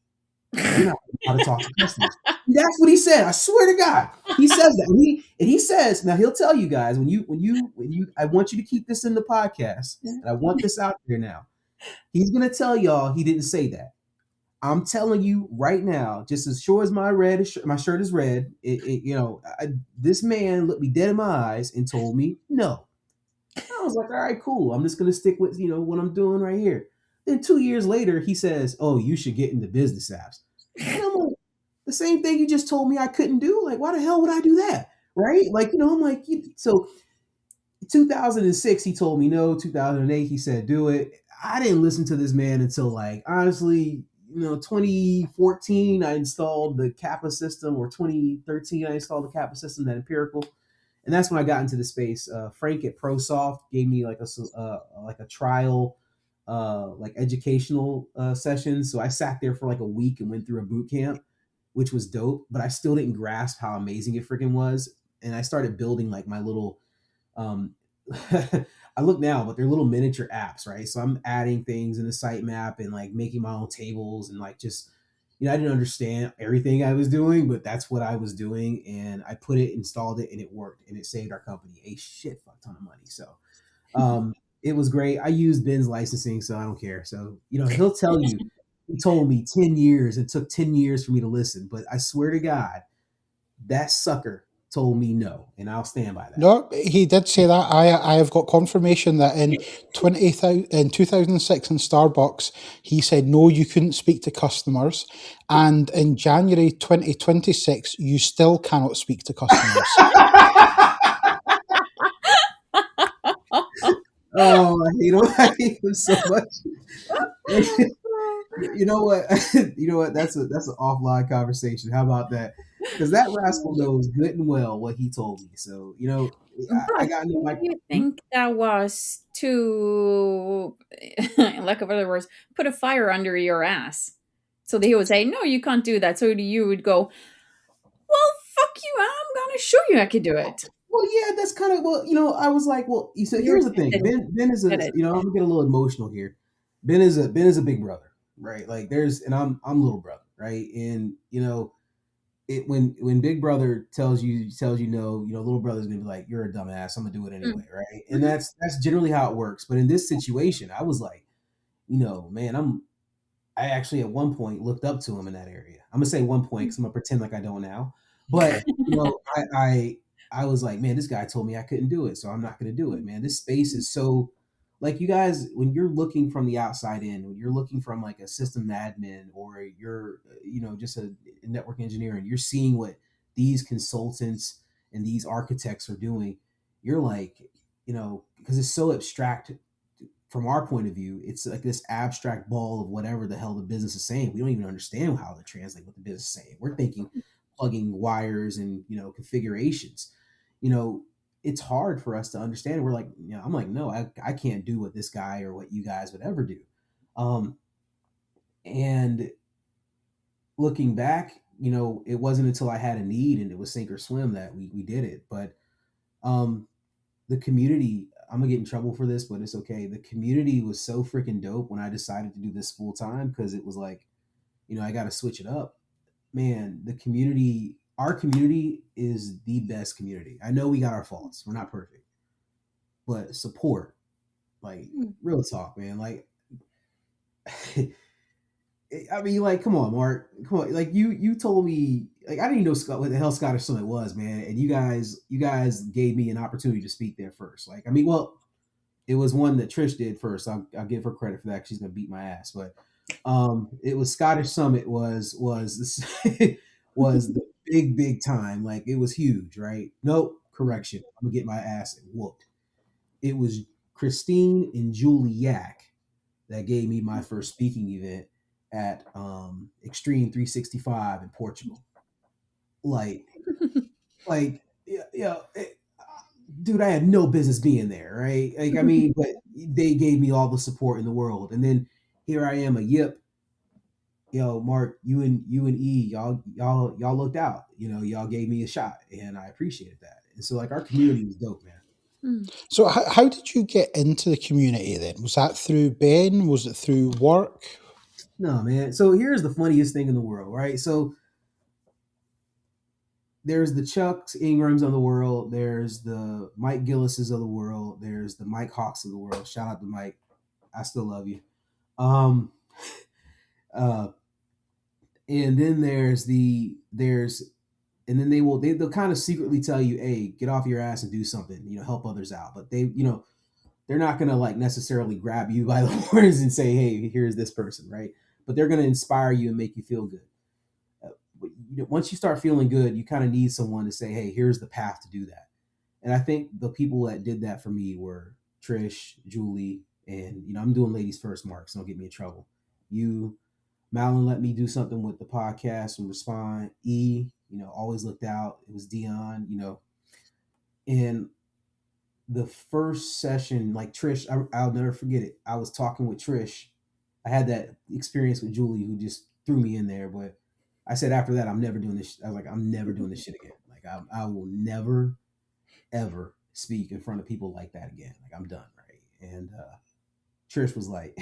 you're not how to talk to customers." That's what he said. I swear to God, he says that. And he says, now he'll tell you guys I want you to keep this in the podcast, and I want this out there now. He's gonna tell y'all he didn't say that. I'm telling you right now, just as sure as my shirt is red. This man looked me dead in my eyes and told me no. I was like, all right, cool. I'm just gonna stick with what I'm doing right here. Then 2 years later, he says, "Oh, you should get into business apps." And I'm like, the same thing you just told me I couldn't do. Like, why the hell would I do that? Right? Like, I'm like, so 2006, he told me no. 2008, he said do it. I didn't listen to this man until like honestly, 2014. I installed the Kappa system, or 2013, I installed the Kappa system, that empirical, and that's when I got into the space. Frank at ProSoft gave me like a trial, like educational session. So I sat there for like a week and went through a boot camp, which was dope. But I still didn't grasp how amazing it freaking was, and I started building like my little. Um, I look now, but they're little miniature apps, right? So I'm adding things in the sitemap and like making my own tables and like just, I didn't understand everything I was doing, but that's what I was doing. And I put it, installed it, and it worked, and it saved our company a shit fuck ton of money. So it was great. I used Ben's licensing, so I don't care. So, he'll tell you, he told me 10 years. It took 10 years for me to listen, but I swear to God, that sucker told me no, and I'll stand by that. No, he did say that. I have got confirmation that in 2006 in Starbucks, he said no, you couldn't speak to customers, and in January 2026, you still cannot speak to customers. Oh, I hate him so much. You know what? You know what? That's an offline conversation. How about that? Because that rascal knows good and well what he told me. So I But got into my. do you think that was to, lack of other words, put a fire under your ass? So he would say, "No, you can't do that." So you would go, "Well, fuck you! I'm gonna show you I can do it." Well, yeah, that's kind of I was like, well, so You're here's the thing. didn't Ben is get it. I'm gonna get a little emotional here. Ben is a big brother, right? Like and I'm little brother, right? And it when Big Brother tells you no, little brother's gonna be like, you're a dumbass. I'm gonna do it anyway, right? And Mhm. that's generally how it works. But in this situation, I was like, man, I actually at one point looked up to him in that area. I'm gonna say one point because I'm gonna pretend like I don't now. But I was like, man, this guy told me I couldn't do it, so I'm not gonna do it, man. This space is so like you guys when you're looking from the outside in, when you're looking from like a system admin or you're just a network engineer and you're seeing what these consultants and these architects are doing, you're like, because it's so abstract from our point of view, it's like this abstract ball of whatever the hell the business is saying. We don't even understand how to translate what the business is saying. We're thinking plugging wires and configurations. You know, it's hard for us to understand. We're like, I'm like, no, I can't do what this guy or what you guys would ever do. And looking back, it wasn't until I had a need and it was sink or swim that we did it. But the community, I'm gonna get in trouble for this, but it's okay. The community was so freaking dope when I decided to do this full time because it was like, I got to switch it up. Man, our community is the best community. I know we got our faults. We're not perfect, but support, like real talk, man. Like, I mean, like, come on, Mark, come on. Like, you told me, like, I didn't even know what the hell Scottish Summit was, man. And you guys gave me an opportunity to speak there first. Like, I mean, well, it was one that Trish did first. I'll give her credit for that. She's gonna beat my ass, but it was Scottish Summit was this was the big time. Like it was huge, right? Nope, correction. I'm gonna get my ass whooped. It was Christine and Julie Yak that gave me my first speaking event at Extreme 365 in Portugal. Like, yeah, dude, I had no business being there, right? Like, I mean, but they gave me all the support in the world, and then here I am, a yip. Mark, you and E, y'all looked out. Y'all gave me a shot, and I appreciated that. And so, like, our community was dope, man. So, how did you get into the community then? Was that through Ben? Was it through work? No, man. So here's the funniest thing in the world, right? So there's the Chucks Ingrams of the world. There's the Mike Gillises of the world. There's the Mike Hawks of the world. Shout out to Mike. I still love you. Um, uh, and then and then they'll kind of secretly tell you, hey, get off your ass and do something, help others out. But they're not gonna like necessarily grab you by the horns and say, hey, here's this person, right? But they're gonna inspire you and make you feel good. But, once you start feeling good, you kind of need someone to say, hey, here's the path to do that. And I think the people that did that for me were Trish, Julie, and I'm doing ladies first, Mark, so don't get me in trouble. You, Malin let me do something with the podcast and respond. E, always looked out. It was Dion, and the first session, like Trish, I'll never forget it. I was talking with Trish. I had that experience with Julie, who just threw me in there. But I said after that, I'm never doing this. I was like, I'm never doing this shit again. Like I will never, ever speak in front of people like that again. Like I'm done, and Trish was like,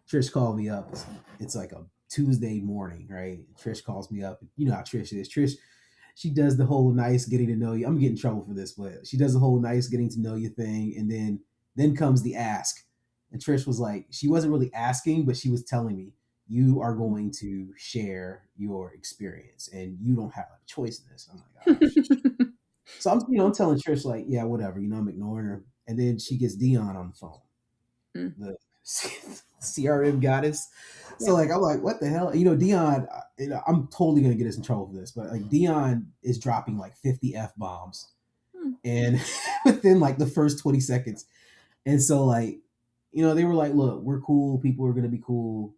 Trish called me up. It's like a Tuesday morning, right? Trish calls me up. You know how Trish is. Trish, she does the whole nice getting to know you. I'm getting in trouble for this, but she does the whole nice getting to know you thing, and then comes the ask. And Trish was like, she wasn't really asking, but she was telling me, you are going to share your experience, and you don't have a choice in this. I'm like, oh shit. So I'm telling Trish like, yeah, whatever. I'm ignoring her, and then she gets Dion on the phone, Mm. the CRM goddess. So Yeah. like I'm like, what the hell? Dion. I'm totally gonna get us in trouble for this, but like Dion is dropping like 50 f bombs, Hmm. and within like the first 20 seconds, and so like, they were like, look, we're cool. People are gonna be cool.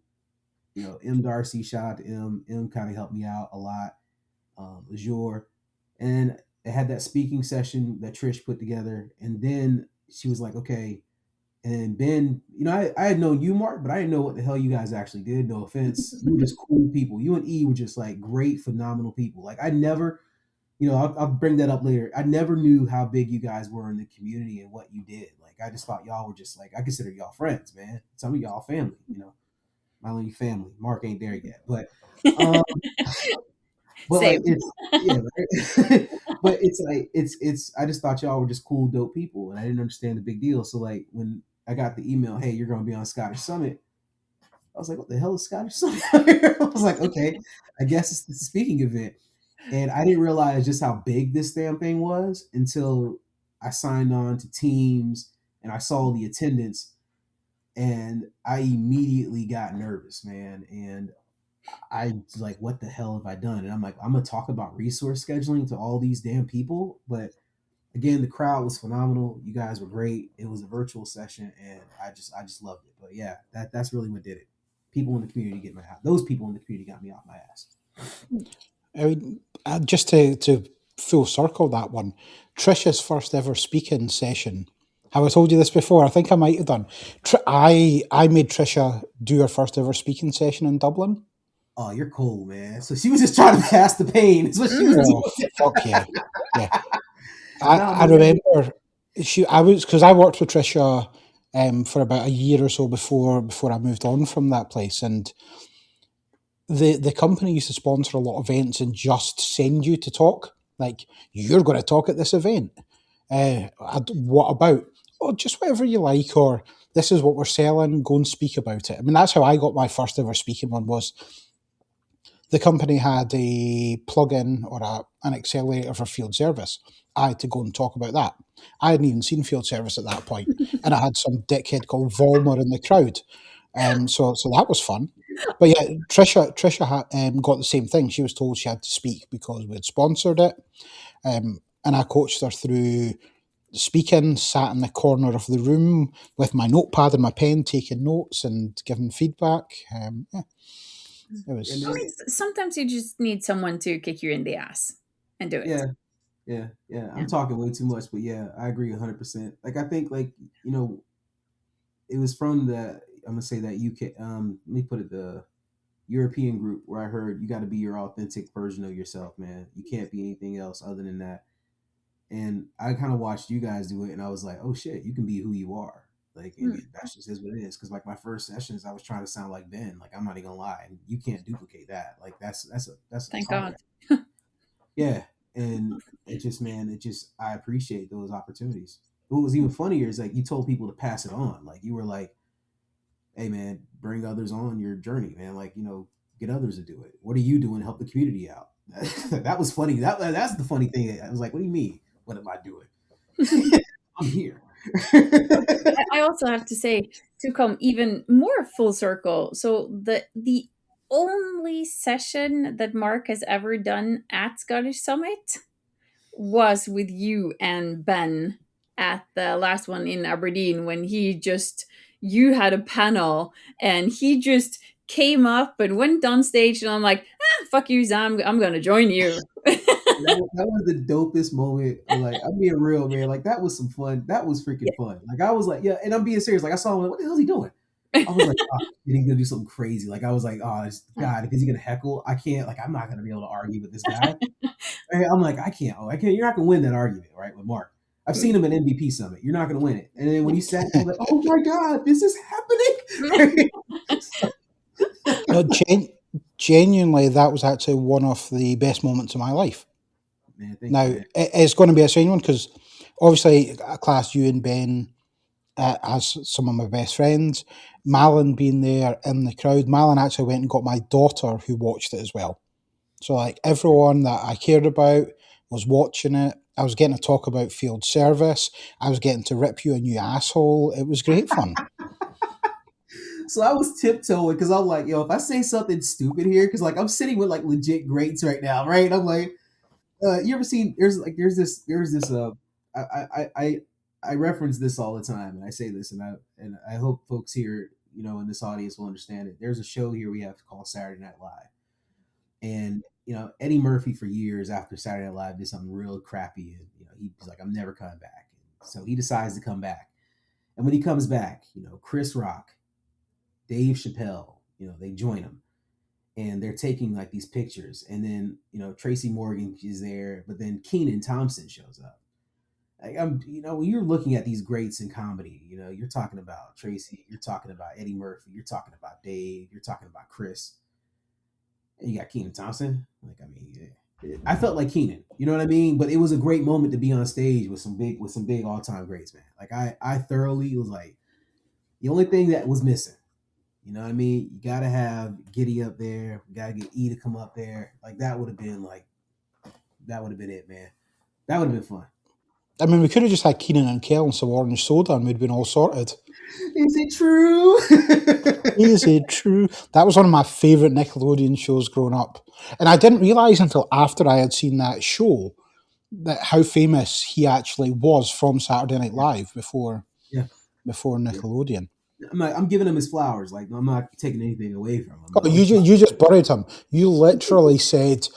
M Darcy, shout out to M. M kind of helped me out a lot. Azure, and they had that speaking session that Trish put together, and then she was like, okay. And Ben, I had known you, Mark, but I didn't know what the hell you guys actually did. No offense. You were just cool people. You and E were just like great, phenomenal people. Like I never, I'll bring that up later. I never knew how big you guys were in the community and what you did. Like I just thought y'all were just like, I consider y'all friends, man. Some of y'all family, my only family. Mark ain't there yet, um, but like Same. it's yeah, right? But it's like it's I just thought y'all were just cool, dope people, and I didn't understand the big deal. So like when I got the email, hey, you're gonna be on Scottish Summit, I was like, what the hell is Scottish Summit? I was like, okay, I guess it's the speaking event. And I didn't realize just how big this damn thing was until I signed on to Teams and I saw the attendance, and I immediately got nervous, man. And I was like, what the hell have I done? And I'm like, I'm gonna talk about resource scheduling to all these damn people. But again, the crowd was phenomenal. You guys were great. It was a virtual session, and I just loved it. But yeah, that's really what did it. People in the community get my ass. Those people in the community got me off my ass. I mean, just to full circle that one, Trisha's first ever speaking session. Have I told you this before? I think I might have done. I made Trisha do her first ever speaking session in Dublin. Oh, you're cool, man. So she was just trying to pass the pain. Is what she was Oh, doing. fuck yeah. Yeah. No, I man. remember because I worked with Trisha for about a year or so before I moved on from that place, and the company used to sponsor a lot of events and just send you to talk. Like, you're going to talk at this event. What about? Oh, just whatever you like, or this is what we're selling. Go and speak about it. I mean, that's how I got my first ever speaking one. Was the company had a plug-in or an accelerator for field service. I had to go and talk about that. I hadn't even seen field service at that point, and I had some dickhead called Volmer in the crowd. So that was fun. But yeah, Trisha got the same thing. She was told she had to speak because we'd sponsored it, and I coached her through speaking. Sat in the corner of the room with my notepad and my pen, taking notes and giving feedback. Yeah, it was. And I then, mean, sometimes you just need someone to kick you in the ass and do it. yeah, yeah. I'm Yeah. talking way too much, but yeah, I agree 100%. Like I think like it was from the I'm gonna say that UK. Let me put it the European group where I heard you got to be your authentic version of yourself, man. You can't be anything else other than that. And I kind of watched you guys do it, and I was like, oh shit, you can be who you are. Like, and Mm. that's just is what it is. Because like my first sessions, I was trying to sound like Ben. Like I'm not even gonna lie, and you can't duplicate that. Like that's a Thank target. God. Yeah, and it just I appreciate those opportunities. What was even funnier is like you told people to pass it on. Like you were like, hey man, bring others on your journey, man. Like get others to do it. What are you doing to help the community out? That was funny. That's the funny thing. I was like, what do you mean? What am I doing? I'm here. I also have to say, to come even more full circle. So the only session that Mark has ever done at Scottish Summit was with you and Ben at the last one in Aberdeen, when you had a panel and he just came up and went on stage, and I'm like, fuck you, Sam, I'm gonna join you. That was the dopest moment. Like I'm being real, man. Like that was some fun. That was freaking fun. Like I was like, yeah, and I'm being serious. Like I saw him, like, what the hell is he doing? I was like, oh, he's gonna do something crazy. Like I was like, oh God, is he gonna heckle? I can't. Like I'm not gonna be able to argue with this guy. I'm like, I can't. You're not gonna win that argument, right, with Mark. I've seen him at MVP Summit. You're not going to win it. And then when he sat there, I'm like, oh my God, this is happening. No, genuinely, that was actually one of the best moments of my life. Man, thank Now, you, man. it's going to be a strange one because obviously, a class you and Ben as some of my best friends, Malin being there in the crowd. Malin actually went and got my daughter who watched it as well. So, like, everyone that I cared about was watching it. I was getting to talk about field service. I was getting to rip you a new asshole. It was great fun. So I was tiptoeing because I'm like, yo, if I say something stupid here, because like I'm sitting with like legit greats right now, right? I'm like, you ever seen? There's this. I reference this all the time, and I say this, and I hope folks here, in this audience will understand it. There's a show here we have called Saturday Night Live, and Eddie Murphy for years after Saturday Night Live did something real crappy, and he's like, I'm never coming back. So he decides to come back, and when he comes back, Chris Rock, Dave Chappelle, they join him, and they're taking like these pictures, and then Tracy Morgan is there, but then Kenan Thompson shows up. Like, when you're looking at these greats in comedy, you're talking about Tracy, you're talking about Eddie Murphy, you're talking about Dave, you're talking about Chris, and you got Kenan Thompson. Like, I mean, yeah. I felt like Kenan, you know what I mean? But it was a great moment to be on stage with some big all time greats, man. Like I thoroughly was like, the only thing that was missing. You know what I mean? You gotta have Giddy up there. You gotta get E to come up there. Like that would have been it, man. That would have been fun. I mean, we could have just had Keenan and Kel and some orange soda and we'd been all sorted. Is it true? Is it true? That was one of my favourite Nickelodeon shows growing up. And I didn't realise until after I had seen that show that how famous he actually was from Saturday Night Live before Nickelodeon. I'm giving him his flowers. Like, I'm not taking anything away from him. Oh, you just buried him. You literally said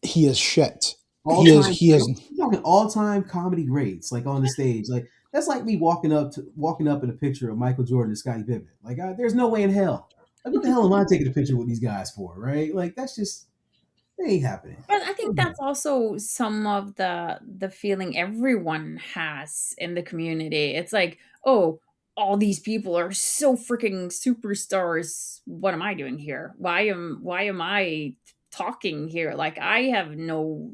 he is shit. He is. I'm talking all-time comedy greats, like on the stage. Like that's like me walking up in a picture of Michael Jordan and Scottie Pippen. Like, there's no way in hell. Like, what the hell am I taking a picture with these guys for? Right? Like, that's just that ain't happening. But I think that's also some of the feeling everyone has in the community. It's like, oh, all these people are so freaking superstars. What am I doing here? Why am I talking here? Like, I have no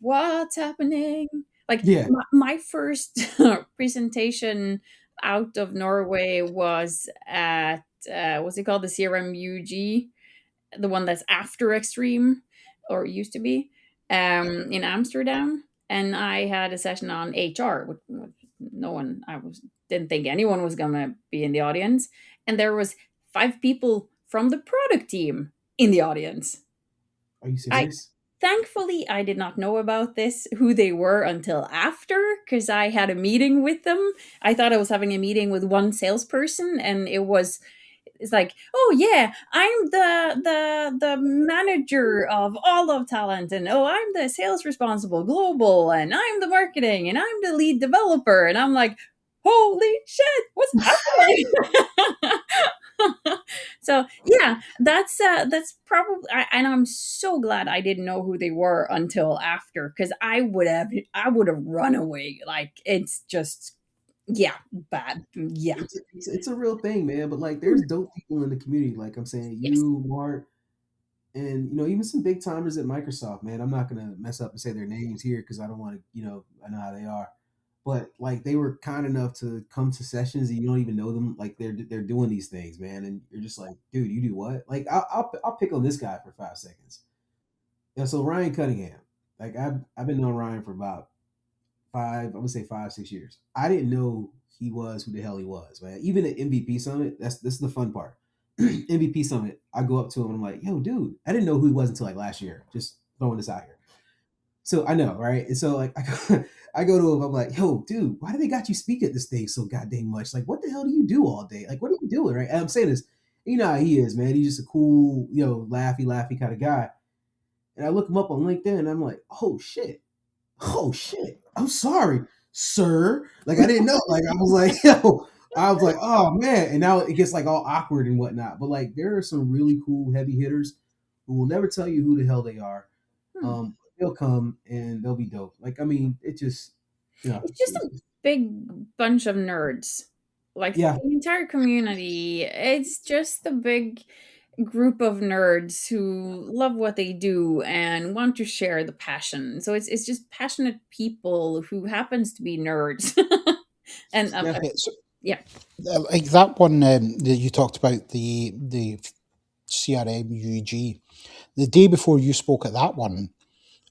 what's happening. Like, my first presentation out of Norway was at what's it called, the CRMUG, the one that's after Extreme, or used to be, in Amsterdam. And I had a session on HR with no one. Didn't think anyone was gonna be in the audience, and there was 5 people from the product team in the audience. Are you serious? Thankfully, I did not know about who they were, until after, because I had a meeting with them. I thought I was having a meeting with one salesperson, and it's like, oh yeah, I'm the manager of all of talent, and oh, I'm the sales responsible global, and I'm the marketing, and I'm the lead developer, and I'm like, holy shit, what's happening? So yeah, that's probably, and I'm so glad I didn't know who they were until after, because I would have run away. Like, it's just, yeah, bad. Yeah, it's a real thing, man. But like, there's dope people in the community. Like I'm saying, you, Mark, and even some big timers at Microsoft, man. I'm not gonna mess up and say their names here because I don't want to. I know how they are. But like, they were kind enough to come to sessions and you don't even know them. Like, they're doing these things, man, and you're just like, dude, you do what? Like, I'll pick on this guy for 5 seconds. Yeah, so Ryan Cunningham, like I've been knowing Ryan for about 5, 6 years. I didn't know he was who the hell he was, man. Even at MVP Summit, this is the fun part. MVP Summit, I go up to him and I'm like, yo, dude, I didn't know who he was until like last year. Just throwing this out here. So I know, right? And so like I go to him, I'm like, yo, dude, why do they got you speak at this thing so goddamn much? Like, what the hell do you do all day? Like, what are you doing, right? And I'm saying this, you know how he is, man. He's just a cool, laughy kind of guy. And I look him up on LinkedIn and I'm like, oh shit. I'm sorry, sir. Like, I didn't know. Like, I was like, yo, oh man. And now it gets like all awkward and whatnot. But like, there are some really cool heavy hitters who will never tell you who the hell they are. they'll come and they'll be dope. Like I mean, it just It's just a big bunch of nerds. Like yeah, the entire community, it's just a big group of nerds who love what they do and want to share the passion. So it's just passionate people who happens to be nerds. And yeah, It's yeah. like that one that you talked about, the CRM UG. The day before you spoke at that one,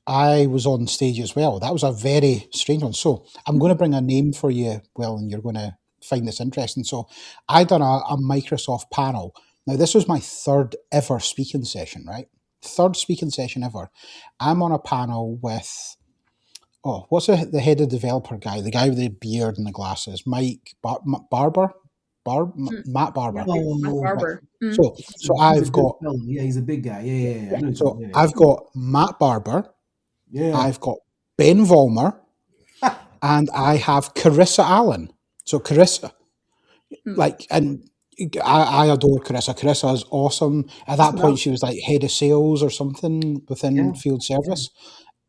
I was on stage as well. That was a very strange one. So I'm going to bring a name for you, Will, and you're going to find this interesting. So I done a Microsoft panel. Now this was my third ever speaking session, right? Third speaking session ever. I'm on a panel with what's the head of developer guy, the guy with the beard and the glasses, Mike Barber, Mm. Matt Barber. Matt oh, Right. Barber. Mm. So he's a I've good got fellow. Yeah, he's a big guy. Yeah, yeah, yeah. I know what you're so talking. I've got Matt Barber, Yeah, I've got Ben Vollmer, yeah. and I have Carissa Allen. So Carissa, Mm. like, and I adore Carissa. Carissa is awesome. At That's that what point, she was like head of sales or something within yeah, field yeah, service,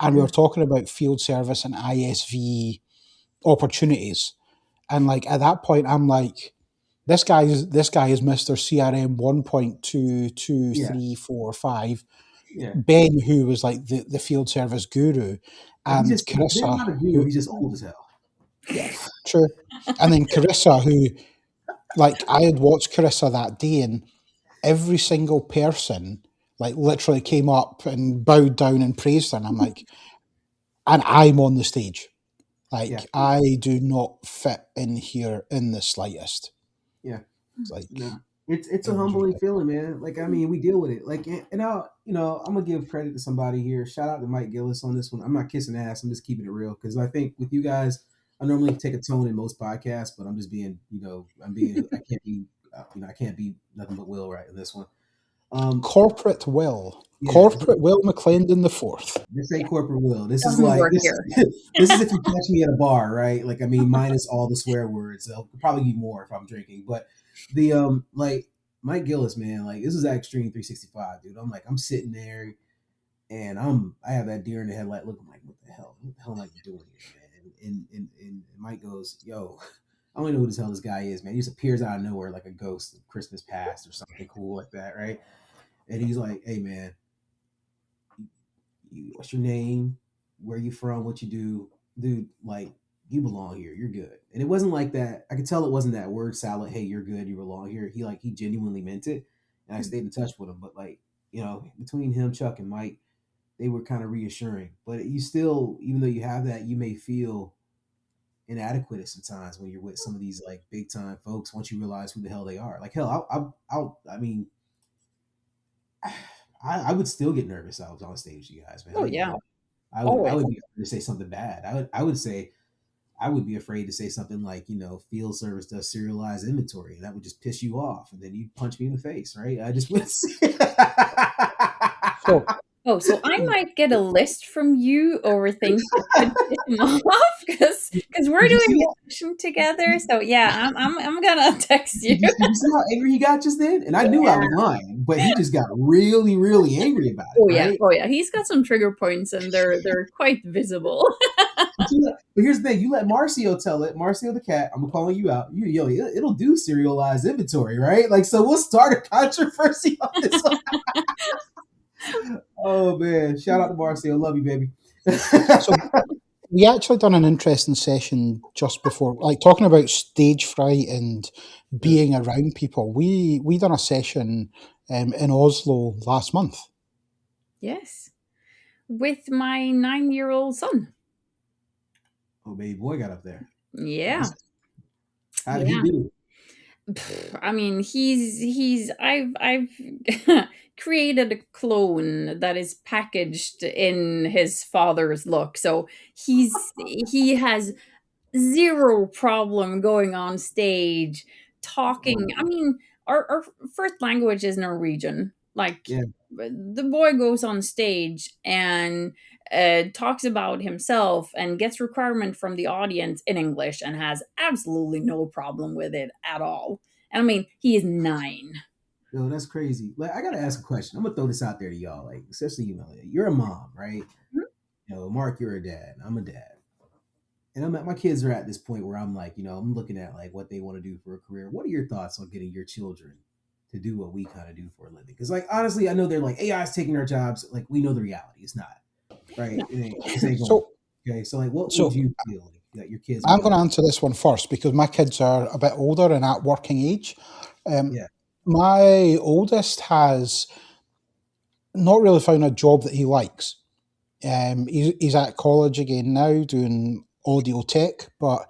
and we yeah. were talking about field service and ISV opportunities. And like at that point, I'm like, this guy is Mr. CRM 1.22345. Yeah. Ben, who was like the field service guru, Like he's and just Ben's Carissa, not a guru. who He's just old as hell. yeah, true. And then Carissa, who like I had watched Carissa that day, and every single person like literally came up and bowed down and praised her. And I'm like, and I'm on the stage. Yeah, Like I do not fit in here in the slightest. yeah. It's like No, it's it a was humbling ridiculous. feeling, man. Like I mean, we deal with it. Like, and I'll, I'm gonna give credit to somebody here. Shout out to Mike Gillis on this one. I'm not kissing ass. I'm just keeping it real because I think with you guys, I normally take a tone in most podcasts, but I'm just being, I can't be, I can't be nothing but Will right in this one. Corporate Yeah, Will McLendon the fourth. this ain't corporate Will. This is Doesn't like work this. here. This is if you catch me at a bar, right? Like I mean, minus all the swear words. There'll probably be more if I'm drinking. But the like Mike Gillis, man, like this is at Extreme 365, dude. I'm sitting there and I have that deer in the headlight look. I'm like, what the hell? What the hell am I doing here, man? And Mike goes, yo, I don't even know who the hell this guy is, man. He just appears out of nowhere like a ghost of Christmas past or something cool like that, right? And he's like, hey, man, what's your name? Where you from? What you do? Dude, like, you belong here. You're good. And it wasn't like that. I could tell it wasn't that word salad. Hey, you're good. You belong here. He genuinely meant it. And I stayed in touch with him. But like, between him, Chuck, and Mike, they were kind of reassuring. But you still, even though you have that, you may feel inadequate at sometimes when you're with some of these like big time folks. Once you realize who the hell they are, like hell, I mean, I would still get nervous. I was on stage, with you guys, man. Oh yeah. I Always. would be afraid to say something bad. I would say I would be afraid to say something like, field service does serialized inventory, and that would just piss you off, and then you'd punch me in the face, right? I just wouldn't say. So So I might get a list from you over things that could piss him off because we're Did you see doing that? a session together. So yeah, I'm gonna text you. Did you see how angry he got just then? And I knew I was lying, but he just got really, really angry about it, Oh yeah, right? oh yeah. He's got some trigger points, and they're quite visible. But here's the thing: you let Marcio tell it. Marcio the cat. I'm calling you out. It'll do serialized inventory, right? Like, so we'll start a controversy on this one. Oh man! Shout out to Marcio. Love you, baby. so we actually done an interesting session just before, like talking about stage fright and being around people. We done a session in Oslo last month. Yes, with my 9-year-old son. Oh, baby boy got up there. Yeah, How did he do? I mean, I've created a clone that is packaged in his father's look. So he has zero problem going on stage talking. I mean, our first language is Norwegian. Like Yeah. the boy goes on stage and talks about himself and gets requirement from the audience in English and has absolutely no problem with it at all. And I mean, he is 9. Yo, that's crazy. Like, I gotta ask a question. I'm gonna throw this out there to y'all. Like, especially you're a mom, right? Mark, you're a dad. I'm a dad. And my kids are at this point where I'm like, I'm looking at like what they want to do for a career. What are your thoughts on getting your children to do what we kind of do for a living? Because like honestly, I know they're like AI is taking our jobs. Like we know the reality. It's not right. No. It ain't going. So, Okay, so like, what would so you feel like that your kids would I'm go? going to answer this one first because my kids are a bit older and at working age. Um, Yeah, my oldest has not really found a job that he likes. He's at college again now doing audio tech, but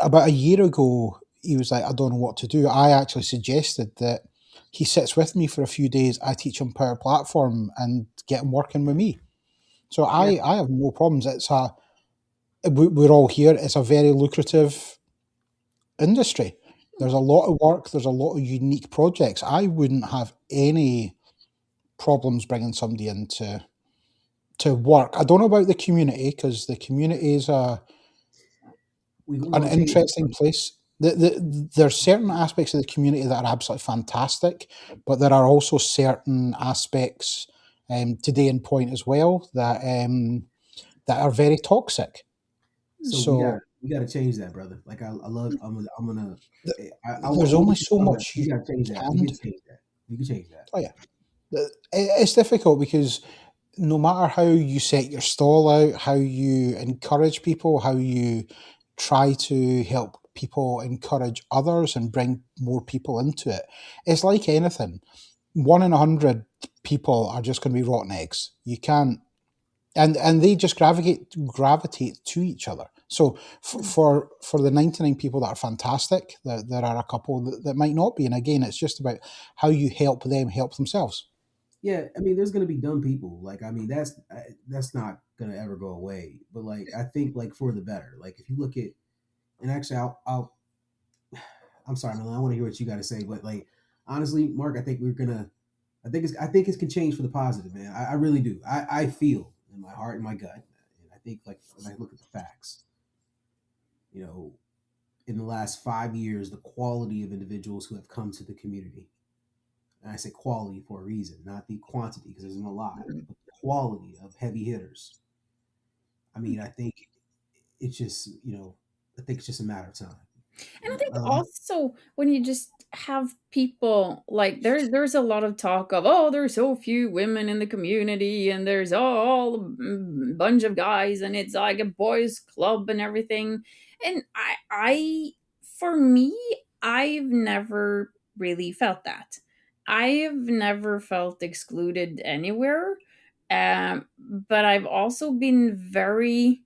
about a year ago, he was like, I don't know what to do. I actually suggested that he sits with me for a few days. I teach him Power Platform and get him working with me. So yeah. I have no problems. We're all here. It's a very lucrative industry. There's a lot of work. There's a lot of unique projects. I wouldn't have any problems bringing somebody into to work. I don't know about the community because the community is We're an gonna change that, interesting brother. place. There's certain aspects of the community that are absolutely fantastic, but there are also certain aspects, today in point as well, that are very toxic. So So we gotta change that, brother. Like I love. I'm gonna. th- I want. there's I only want you to so know that much we you gotta change that. We can can do. change that. We can change that. Oh yeah, it's difficult because no matter how you set your stall out, how you encourage people, how you try to help people encourage others and bring more people into it, it's like anything. 1 in 100 people are just going to be rotten eggs. You can't, and they just gravitate to each other. So for the 99 people that are fantastic, there are a couple that might not be. And again, it's just about how you help them help themselves. Yeah, I mean, there's gonna be dumb people. Like, I mean, that's not gonna ever go away. But like, I think like for the better. Like, if you look at, and actually, I'm sorry, Malin, I want to hear what you got to say. But like, honestly, Mark, I think we're gonna. I think it can change for the positive, man. I really do. I feel in my heart and my gut, and I think like when I look at the facts, you know, in the last 5 years, the quality of individuals who have come to the community, and I say quality for a reason, not the quantity, because there's a lot, but the quality of heavy hitters. I mean, I think it's just, I think it's just a matter of time. And I think Um, also when you just have people like there's a lot of talk of, oh, there's so few women in the community and there's all a bunch of guys and it's like a boys club and everything. And I for me, I've never really felt that. I've never felt excluded anywhere. But I've also been very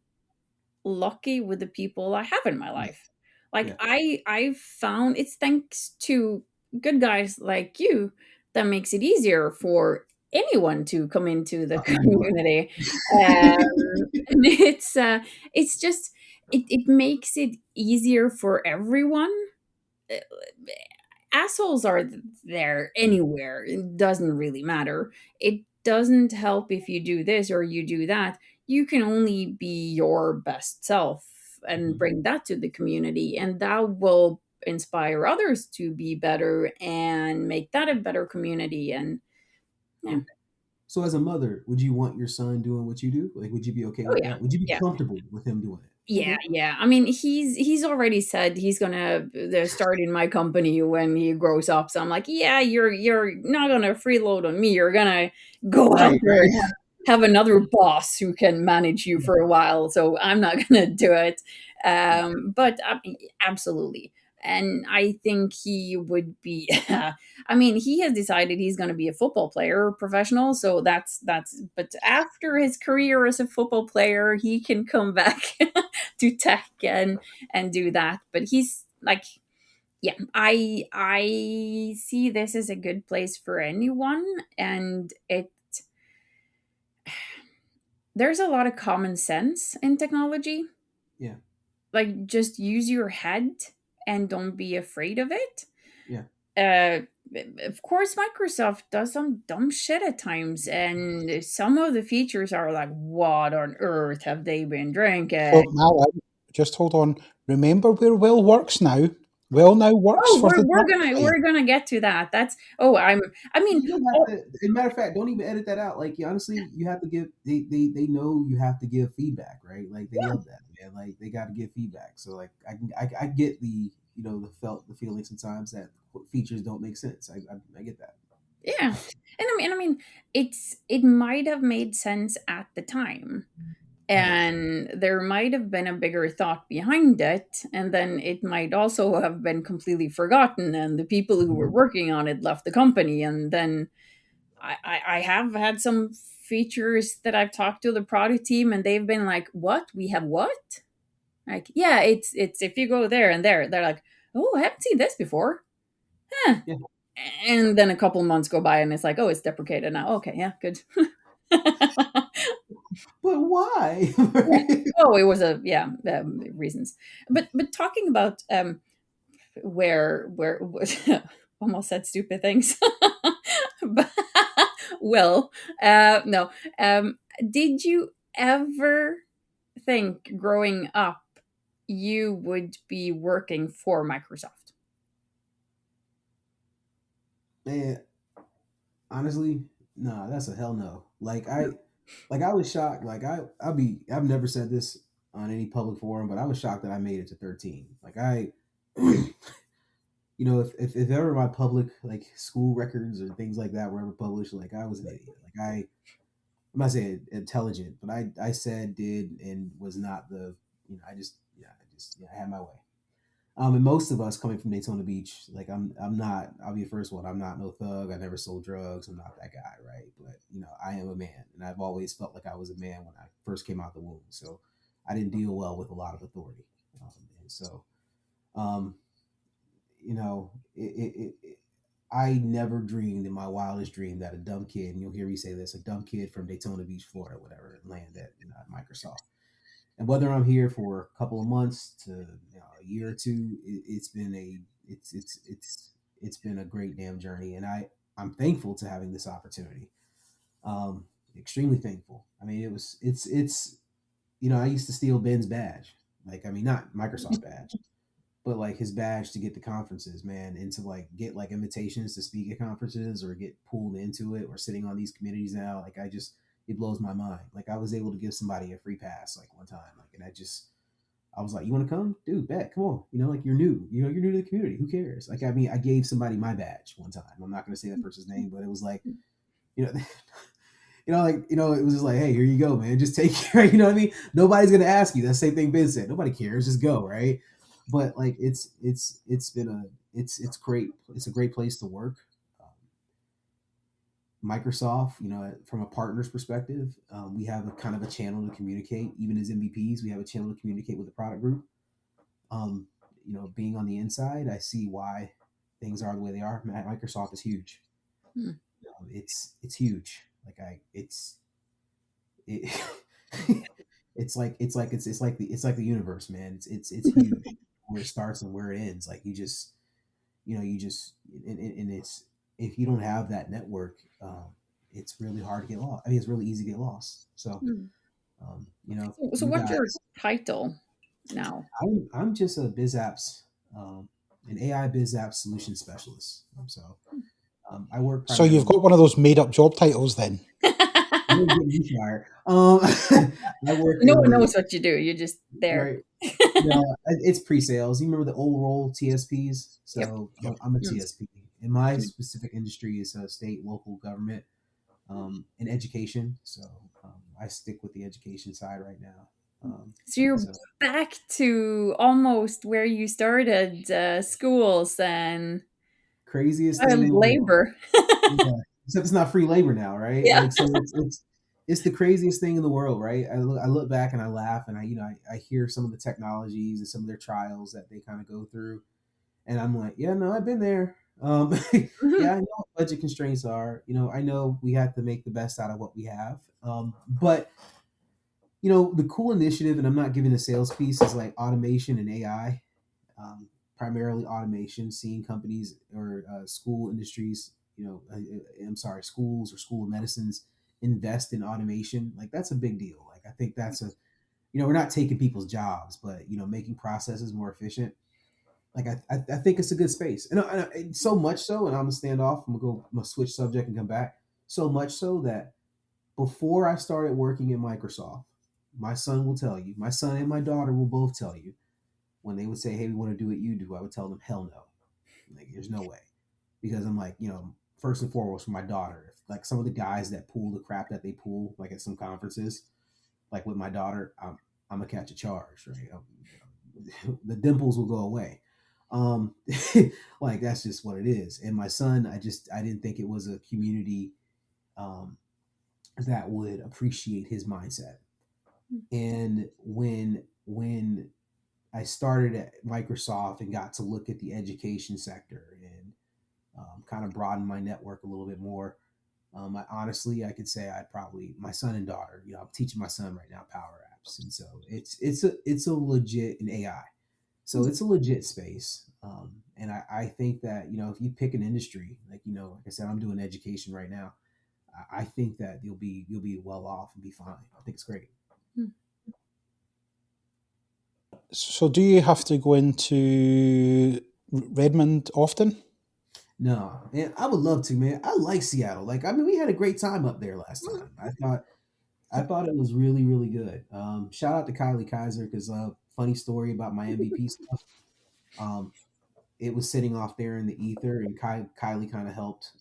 lucky with the people I have in my yeah, life. Like yeah, I've found it's thanks to good guys like you that makes it easier for anyone to come into the I know, right? community. And it's just it makes it easier for everyone. Uh, Assholes are there anywhere. It doesn't really matter. It doesn't help if you do this or you do that. You can only be your best self and Mhm. bring that to the community, and that will inspire others to be better and make that a better community. And yeah, Yeah. So, as a mother, would you want your son doing what you do? Like, would you be okay oh with yeah, that? Would you be yeah. comfortable with him doing it? Yeah, Okay. yeah. I mean, he's already said he's gonna start in my company when he grows up. So I'm like, yeah, you're not gonna freeload on me. You're gonna go out Right, there right. and have another boss who can manage you Yeah, for a while. So I'm not gonna do it. yeah, But absolutely, and I think he would be. I mean, he has decided he's going to be a football player, professional. So that's. But after his career as a football player, he can come back to tech and do that. But he's like, yeah, I see this as a good place for anyone, and there's a lot of common sense in technology. yeah, Like, just use your head and don't be afraid of it. yeah. uh of course Microsoft does some dumb shit at times, and some of the features are like, what on earth have they been drinking? So, Malin, just hold on. Remember where Will works now. Well, now works Oh, for the we're gonna get to that. That's oh, I mean, You don't have oh, to. As a matter of fact, don't even edit that out. Like, honestly, you have to give. They know you have to give feedback, right? Like, they love that, man. Like, they got to give feedback. So, like, I get the the feeling sometimes that features don't make sense. I get that. yeah, and I mean, it might have made sense at the time, Right. and there might have been a bigger thought behind it, and then it might also have been completely forgotten, and the people who were Mhm. working on it left the company, and then I have had some features that I've talked to the product team, and they've been like, "What? We have what?" Like, yeah, it's if you go there and there, they're like, "Oh, I haven't seen this before." Huh. Yeah. And then a couple months go by, and it's like, "Oh, it's deprecated now." Okay, yeah, good. But why? Yeah. Oh, it was a yeah reasons. But talking about where almost said stupid things. But, well, no. Did you ever think growing up you would be working for Microsoft? Man, honestly, nah, that's a hell no. Like I was shocked. I've never said this on any public forum, but I was shocked that I made it to 13. Like I, if ever my public like school records or things like that were ever published, like I was an idiot. I'm not saying intelligent, but I said, did, and was not the, I had my way. And most of us coming from Daytona Beach, like I'm not. I'll be the first one. I'm not no thug. I never sold drugs. I'm not that guy, right? But I am a man, and I've always felt like I was a man when I first came out the womb. So I didn't deal well with a lot of authority, and so um, I never dreamed in my wildest dream that a dumb kid, and you'll hear me say this, a dumb kid from Daytona Beach, Florida, whatever, land at Microsoft. And whether I'm here for a couple of months to a year or two, it's been a great damn journey, and I'm thankful to having this opportunity. Um, Extremely thankful. I mean, it's I used to steal Ben's badge, like I mean not Microsoft badge, but like his badge to get to conferences, man, and to like get like invitations to speak at conferences or get pulled into it or sitting on these committees now. Like it blows my mind. Like I was able to give somebody a free pass like one time, like, and I was like, you want to come, dude? Bet, come on. Like you're new. You're new to the community. Who cares? Like I mean, I gave somebody my badge one time. I'm not going to say that person's name, but it was like, you know. It was just like, hey, here you go, man. Just take it, right? You know what I mean? Nobody's gonna ask you. That same thing Ben said. Nobody cares. Just go, right? But like, it's great. It's a great place to work. Um, Microsoft, from a partner's perspective, we have a kind of a channel to communicate. Even as MVPs, we have a channel to communicate with the product group. Um, Being on the inside, I see why things are the way they are. Microsoft is huge. Hmm. It's huge. Like it, it's like the universe, man. It's huge where it starts and where it ends. Like you just and it's if you don't have that network, it's really hard to get lost. I mean, it's really easy to get lost. So, Hmm. So you what's your guys, title now? I'm just a biz apps, an AI biz apps solution specialist. So, I work So you've primarily. got one of those made up job titles then. You ain't getting me fired. I work No in one the knows what you do. You're just there. right. No, it's pre-sales. You remember the old role TSPs? Yep. So Yep. I'm a Yes. TSP. And my specific industry is state, local government, and education. So I stick with the education side right now. So you're So back to almost where you started, schools and craziest thing in child the world. labor. Yeah. Except it's not free labor now, right? Yeah. Like so it's the craziest thing in the world, right? I look back and I laugh and I hear some of the technologies and some of their trials that they kind of go through. And I'm like, yeah, no, I've been there. Mhm. Yeah, I know what budget constraints are. I know we have to make the best out of what we have. But the cool initiative, and I'm not giving a sales piece, is like automation and AI. Primarily automation, seeing companies or school industries, I'm sorry, schools or school of medicines invest in automation. Like that's a big deal. Like I think that's we're not taking people's jobs, but making processes more efficient. like I think it's a good space, and so much so, and I'm gonna stand off. I'm gonna switch subject and come back. So much so that before I started working at Microsoft, my son will tell you, my son and my daughter will both tell you, when they would say, "Hey, we want to do what you do," I would tell them, "Hell no, like there's no way," because I'm like, first and foremost for my daughter, like some of the guys that pull the crap that they pull, like at some conferences, like with my daughter, I'm gonna catch a charge, right? The dimples will go away. Um, like that's just what it is. And my son, I didn't think it was a community um, that would appreciate his mindset. And when I started at Microsoft and got to look at the education sector and kind of broaden my network a little bit more, I could say I probably my son and daughter. I'm teaching my son right now Power Apps, and so it's a legit an AI. So it's a legit space. And I think that, if you pick an industry, like I said, I'm doing education right now. I think that you'll be well off and be fine. I think it's great. So do you have to go into Redmond often? No, and I would love to, man. I like Seattle. We had a great time up there last time. I thought it was really, really good. Shout out to Kylie Kaiser because funny story about my MVP stuff. It was sitting off there in the ether, and Kylie kind of helped.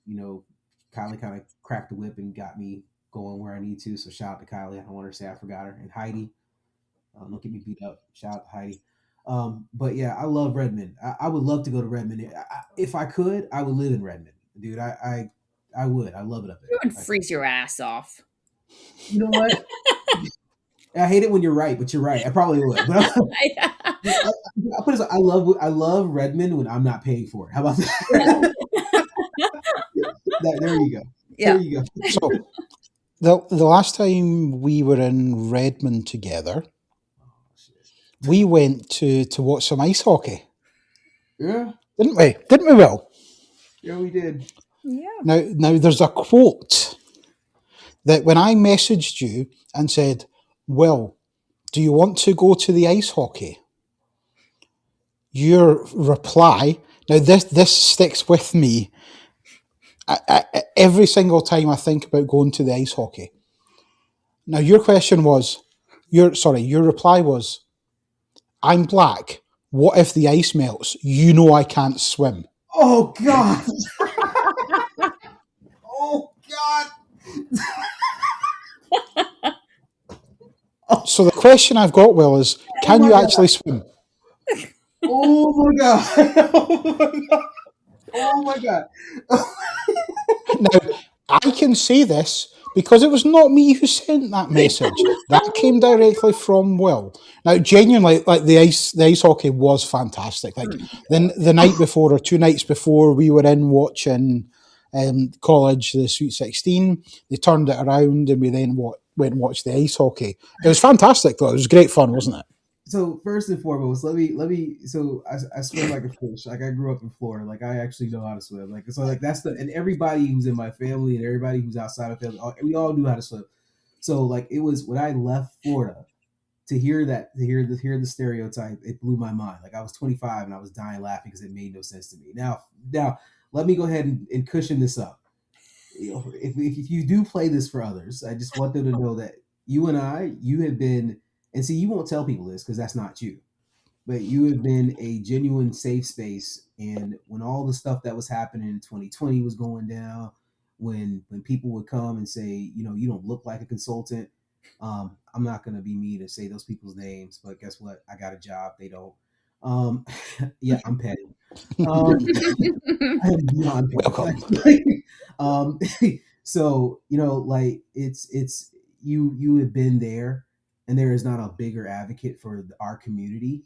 Kylie kind of cracked the whip and got me going where I need to. So shout out to Kylie. I don't want her to say I forgot her. And Heidi, don't get me beat up. Shout out to Heidi. But yeah, I love Redmond. I would love to go to Redmond. If I could, I would live in Redmond, dude. I would. I love it up there. You would freeze your ass off. You know what? I hate it when you're right, but you're right. I probably would. But I love Redmond when I'm not paying for it. How about that? There you go. Yeah. There you go. So the last time we were in Redmond together, we went to watch some ice hockey. Yeah. Didn't we? Didn't we, Will? Yeah, we did. Yeah. Now there's a quote that when I messaged you and said, "Will, do you want to go to the ice hockey?" Your reply, now this sticks with me every single time I think about going to the ice hockey. Now your reply was, "I'm black. What if the ice melts? You know I can't swim." Oh God. Oh God. So the question I've got, Will, is can you actually swim? Oh my God. Oh my God. Now, I can say this because it was not me who sent that message. That came directly from Will. Now, genuinely, like the ice hockey was fantastic. Like the night before or 2 nights before, we were in watching college, the Sweet 16. They turned it around, and we then went and watched the ice hockey. It was fantastic, though. It was great fun, wasn't it? So first and foremost, let me. So I swim like a fish. Like I grew up in Florida. Like I actually know how to swim. That's and everybody who's in my family and everybody who's outside of family, we all knew how to swim. So it was when I left Florida to hear the stereotype, it blew my mind. Like I was 25 and I was dying laughing because it made no sense to me. Now let me go ahead and cushion this up. If you do play this for others, I just want them to know that you have been. And see, you won't tell people this because that's not you, but you have been a genuine safe space. And when all the stuff that was happening in 2020 was going down, when people would come and say, you don't look like a consultant, I'm not going to be me to say those people's names, but guess what? I got a job. They don't. Yeah, I'm petty. I am beyond petty. So, it's you have been there. And there is not a bigger advocate for our community,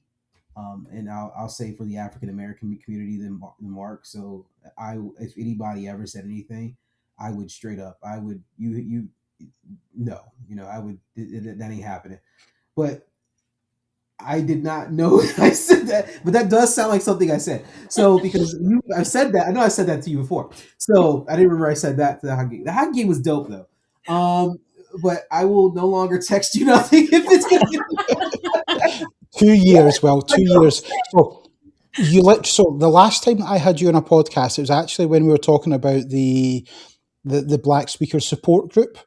and I'll say for the African American community than Mark. So if anybody ever said anything, I would straight up, I would I would that ain't happening. But I did not know I said that, but that does sound like something I said. So because I've said that, I know I said that to you before. So I didn't remember I said that to the hockey game. The hockey game was dope though. But I will no longer text you nothing if it's going to be 2 years. Well, 2 years. So So the last time I had you on a podcast, it was actually when we were talking about the Black Speakers support group,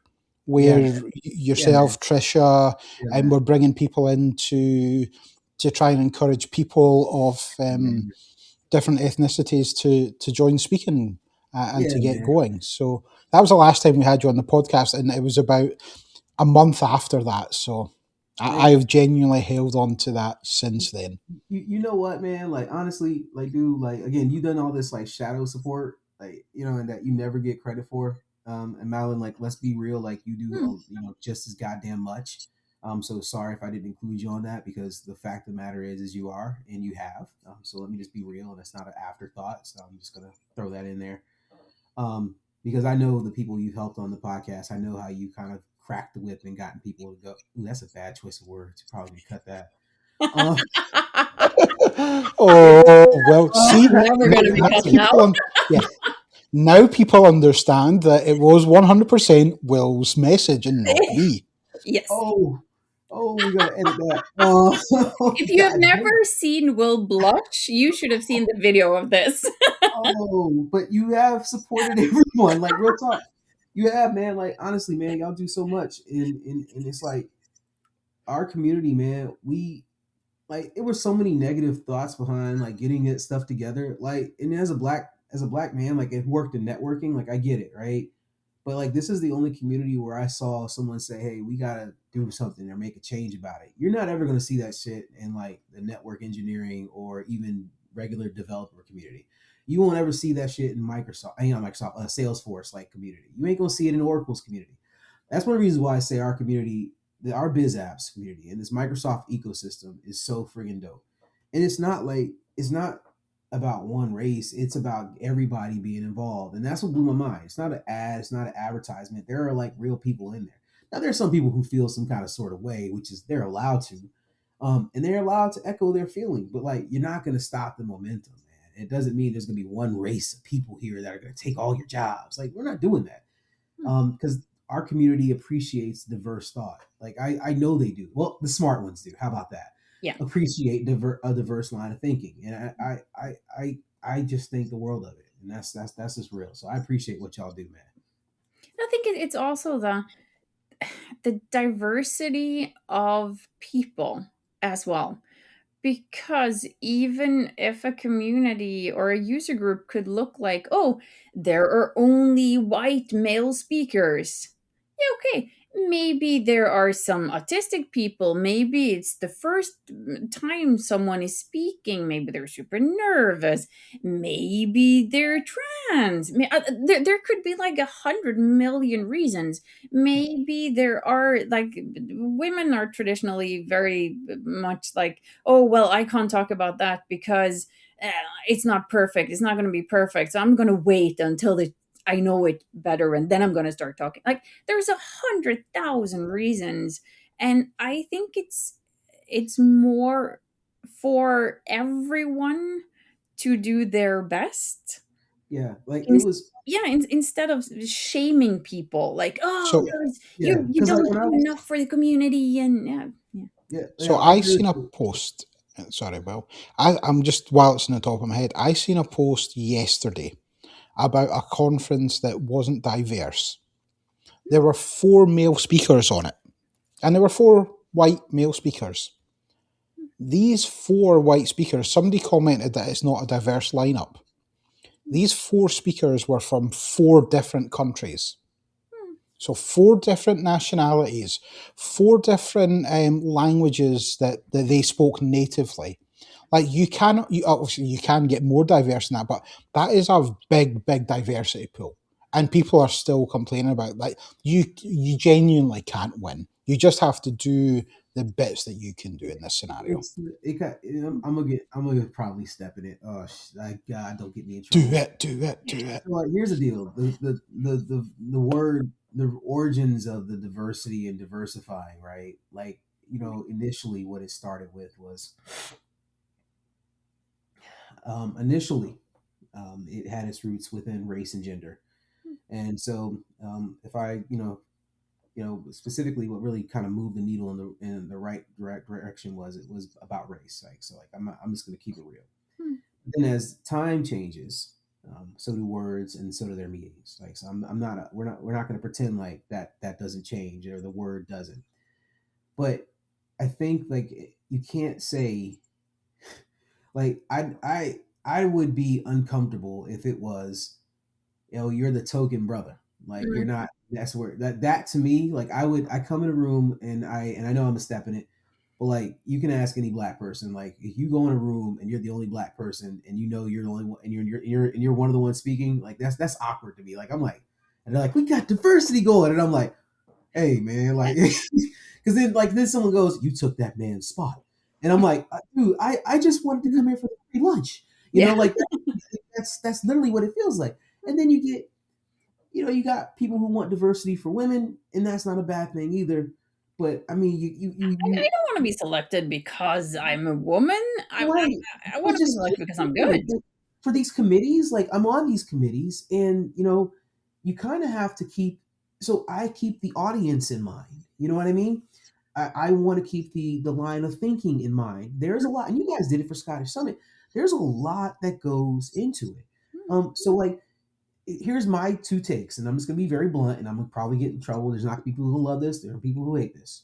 where Yeah, yeah, man. yourself, Trisha, Yeah, and man. we're bringing people in to try and encourage people of Man. different ethnicities to join speaking and Yeah, to get man. going. So that was the last time we had you on the podcast, and it was about a month after that. So Man, I've genuinely held on to that since then. you know what, man? Like honestly, like dude, like again, you done all this like shadow support, like and that you never get credit for. And Malin, like let's be real, like you do, Hmm. just as goddamn much. So sorry if I didn't include you on that because the fact of the matter is you are and you have. So let me just be real, and it's not an afterthought. So I'm just gonna throw that in there. Because I know the people you've helped on the podcast. I know how you kind of cracked the whip and gotten people to go. Ooh, that's a bad choice of words. Probably cut that. Uh, Oh well, uh, see Never now, gonna be cut now. people yeah. Now people understand that it was 100% Will's message and not me. Yes. oh, we gotta edit that. If you have God never damn. seen Will blush, you should have seen the video of this. Oh, but you have supported everyone. Like real talk, you have, man. Like honestly, man, y'all do so much, and it's like our community, man. We like it were so many negative thoughts behind like getting it stuff together. Like, and as a black man, like it worked in networking. Like I get it, right? But like this is the only community where I saw someone say, "Hey, we gotta do something or make a change about it." You're not ever gonna see that shit in like the network engineering or even regular developer community. You won't ever see that shit in Salesforce like community. You ain't gonna see it in Oracle's community. That's one of the reasons why I say our community, our biz apps community and this Microsoft ecosystem is so friggin' dope. And it's not about one race. It's about everybody being involved, and that's what blew my mind. It's not an ad. It's not an advertisement. There are like real people in there. Now there's some people who feel some kind of sort of way, which is they're allowed to, and they're allowed to echo their feeling. But like you're not going to stop the momentum, man. It doesn't mean there's going to be one race of people here that are going to take all your jobs. Like we're not doing that because our community appreciates diverse thought. Like I know they do. Well, the smart ones do. How about that? Yeah. Appreciate a diverse line of thinking, and I just think the world of it, and that's just real. So I appreciate what y'all do, man. I think it's also the diversity of people as well. Because even if a community or a user group could look like, oh, there are only white male speakers. Yeah, okay. Maybe there are some autistic people. Maybe it's the first time someone is speaking. Maybe they're super nervous. Maybe they're trans. There could be like 100 million reasons. Maybe there are like women are traditionally very much like, oh, well, I can't talk about that because uh, it's not perfect. It's not going to be perfect. So I'm going to wait until I know it better and then I'm going to start talking. Like there's 100,000 reasons. And I think it's more for everyone to do their best. Yeah, like it In, was. yeah, instead of shaming people like, oh, So Yeah, you because like don't when I do was. enough for the community. And yeah. Yeah, so yeah, like I seen a seriously. post. Sorry, Will. I'm just while it's in the top of my head. I seen a post yesterday about a conference that wasn't diverse. There were 4 male speakers on it, and there were 4 white male speakers. These 4 white speakers, somebody commented that it's not a diverse lineup. These 4 speakers were from 4 different countries. So 4 different nationalities, 4 different languages that they spoke natively. Like you obviously you can get more diverse than that, but that is a big diversity pool, and people are still complaining about like you genuinely can't win. You just have to do the bits that you can do in this scenario. It got. I'm gonna probably step in it. Oh, like God, don't get me in Do trouble. it, do it, do it. So, like, here's the deal: the word, the origins of the diversity and diversifying, right? Like, initially what it started with was, initially, it had its roots within race and gender, and so, if I, specifically what really kind of moved the needle in the right direction was it was about race. Like, so, like, I'm just gonna keep it real. then as time changes, so do words and so do their meanings. Like, so I'm not, we're not going to pretend like that doesn't change or the word doesn't. But I think like you can't say like I would be uncomfortable if it was, you're the token brother. Like you're Mm, not. That's where that to me, like I come in a room and I know I'm a step in it, but like you can ask any black person, like if you go in a room and you're the only black person and you know you're the only one and you're one of the ones speaking, like that's awkward to me. Like I'm like, and they're like, we got diversity going, and I'm like, hey man, like, because then someone goes, you took that man's spot, and I'm like, dude, I just wanted to come here for the free lunch, yeah. like that's literally what it feels like. And then you get, you got people who want diversity for women, and that's not a bad thing either. But I mean, I don't want to be selected because I'm a woman. right, I but want to be just selected because I'm good. for these committees, like I'm on these committees, and you kind of have to keep. So I keep the audience in mind. You know what I mean? I want to keep the line of thinking in mind. There's a lot, and you guys did it for Scottish Summit. There's a lot that goes into it. So like, here's my two takes, and I'm just gonna be very blunt, and I'm gonna probably get in trouble. There's not people who love this. There are people who hate this.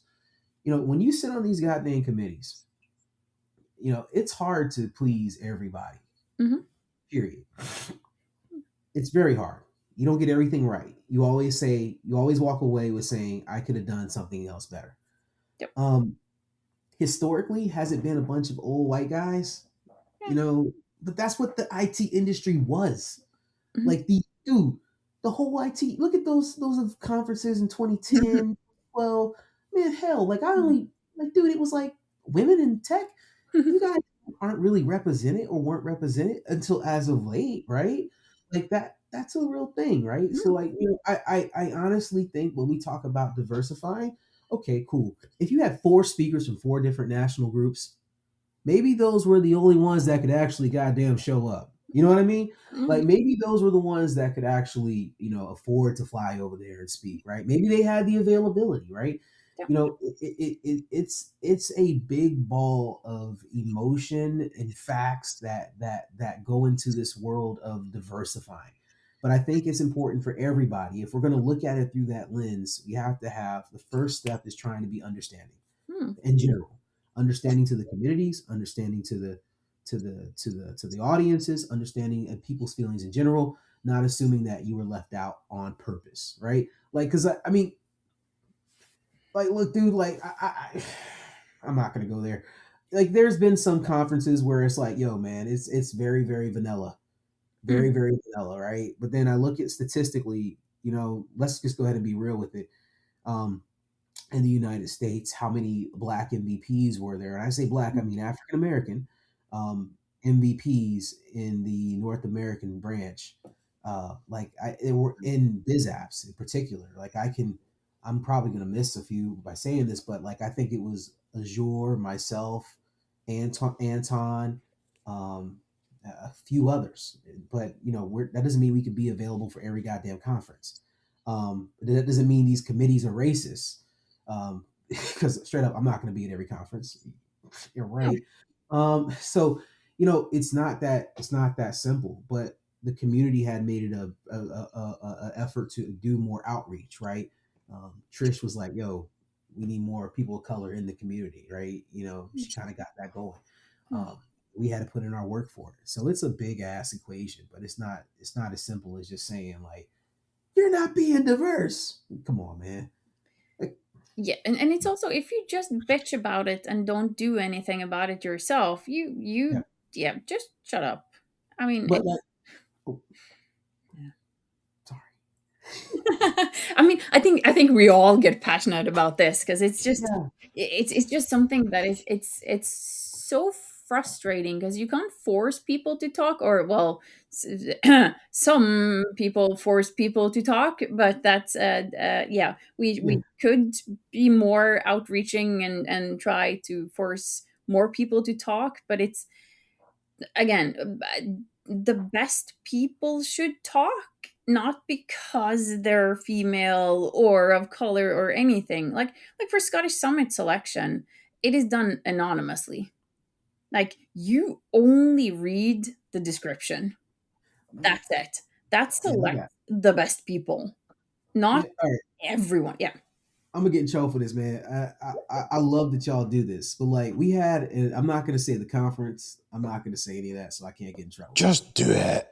When you sit on these goddamn committees, it's hard to please everybody. Hmm. Period. It's very hard. You don't get everything right. You always walk away with saying, I could have done something else better. Yep. Um, Historically, has it been a bunch of old white guys? Yeah. You know, but that's what the IT industry was. Mhm. Like the whole IT. Look at those conferences in 2010, well, man, hell, like I only like, dude, it was like women in tech. You guys aren't really represented or weren't represented until as of late, right? Like that's a real thing, right? So like, I honestly think when we talk about diversifying, okay, cool. If you had four speakers from four different national groups, maybe those were the only ones that could actually goddamn show up. You know what I mean? Mhm. Like maybe those were the ones that could actually, afford to fly over there and speak, right? Maybe they had the availability, right? Yep. It's a big ball of emotion and facts that go into this world of diversifying. But I think it's important for everybody. If we're going to look at it through that lens, we have to have the first step is trying to be understanding Hmm. in general, understanding to the communities, understanding to the audiences, understanding of people's feelings in general, not assuming that you were left out on purpose, right? Like, because I mean, like, look, dude, like, I'm not gonna go there. Like, there's been some conferences where it's like, yo, man, it's very very vanilla, Hmm. very very vanilla, right? But then I look at statistically, let's just go ahead and be real with it. Um, in the United States, how many black MVPs were there? And I say black, I mean African American um, MVPs in the North American branch. They were in biz apps in particular. I'm probably going to miss a few by saying this, but like I think it was Azure, myself, Anton, um, a few others. But that doesn't mean we could be available for every goddamn conference. That doesn't mean these committees are racist, because straight up, I'm not going to be at every conference. You're Yeah. right. So it's not that simple. But the community had made it a effort to do more outreach, right? Trish was like, "Yo, we need more people of color in the community," right? She kind of got that going. Hmm. We had to put in our work for it. So it's a big ass equation, but it's not as simple as just saying like, "You're not being diverse." Come on, man. Like, Yeah, and it's also if you just bitch about it and don't do anything about it yourself, yeah. yeah, just shut up. I mean, But like, oh, yeah. sorry. I mean, I think we all get passionate about this because it's just Yeah. it's just something that is it's so frustrating because you can't force people to talk or well some people force people to talk but that's yeah Yeah. we could be more outreaching and try to force more people to talk but it's again, the best people should talk, not because they're female or of color or anything. Like for Scottish Summit selection, it is done anonymously. Like you only read the description. That's it. That's Yeah, we select got. the best people, not Yeah, all right. everyone. Yeah. I'm gonna get in trouble for this, man. I love that y'all do this, but like we had, and I'm not gonna say the conference. I'm not gonna say any of that, so I can't get in trouble. Just do it.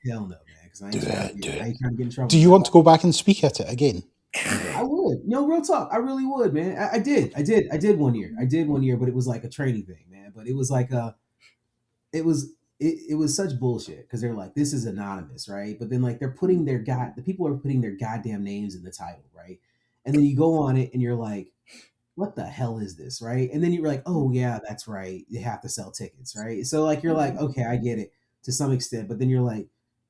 Hell no, man, because I Do ain't trying it. to Do get, I it. ain't trying to get in trouble. Do you want to go back and speak at it again? I would. No, real talk. I really would, man. I did. I did 1 year. I did 1 year, but it was like a training thing, man. But it was like it was such bullshit because they're like, this is anonymous, right? But then like they're putting the people are putting their goddamn names in the title, right? And then you go on it and you're like, what the hell is this, right? And then you're like, oh yeah, that's right. You have to sell tickets, right? So like you're like, okay, I get it to some extent, but then you're like,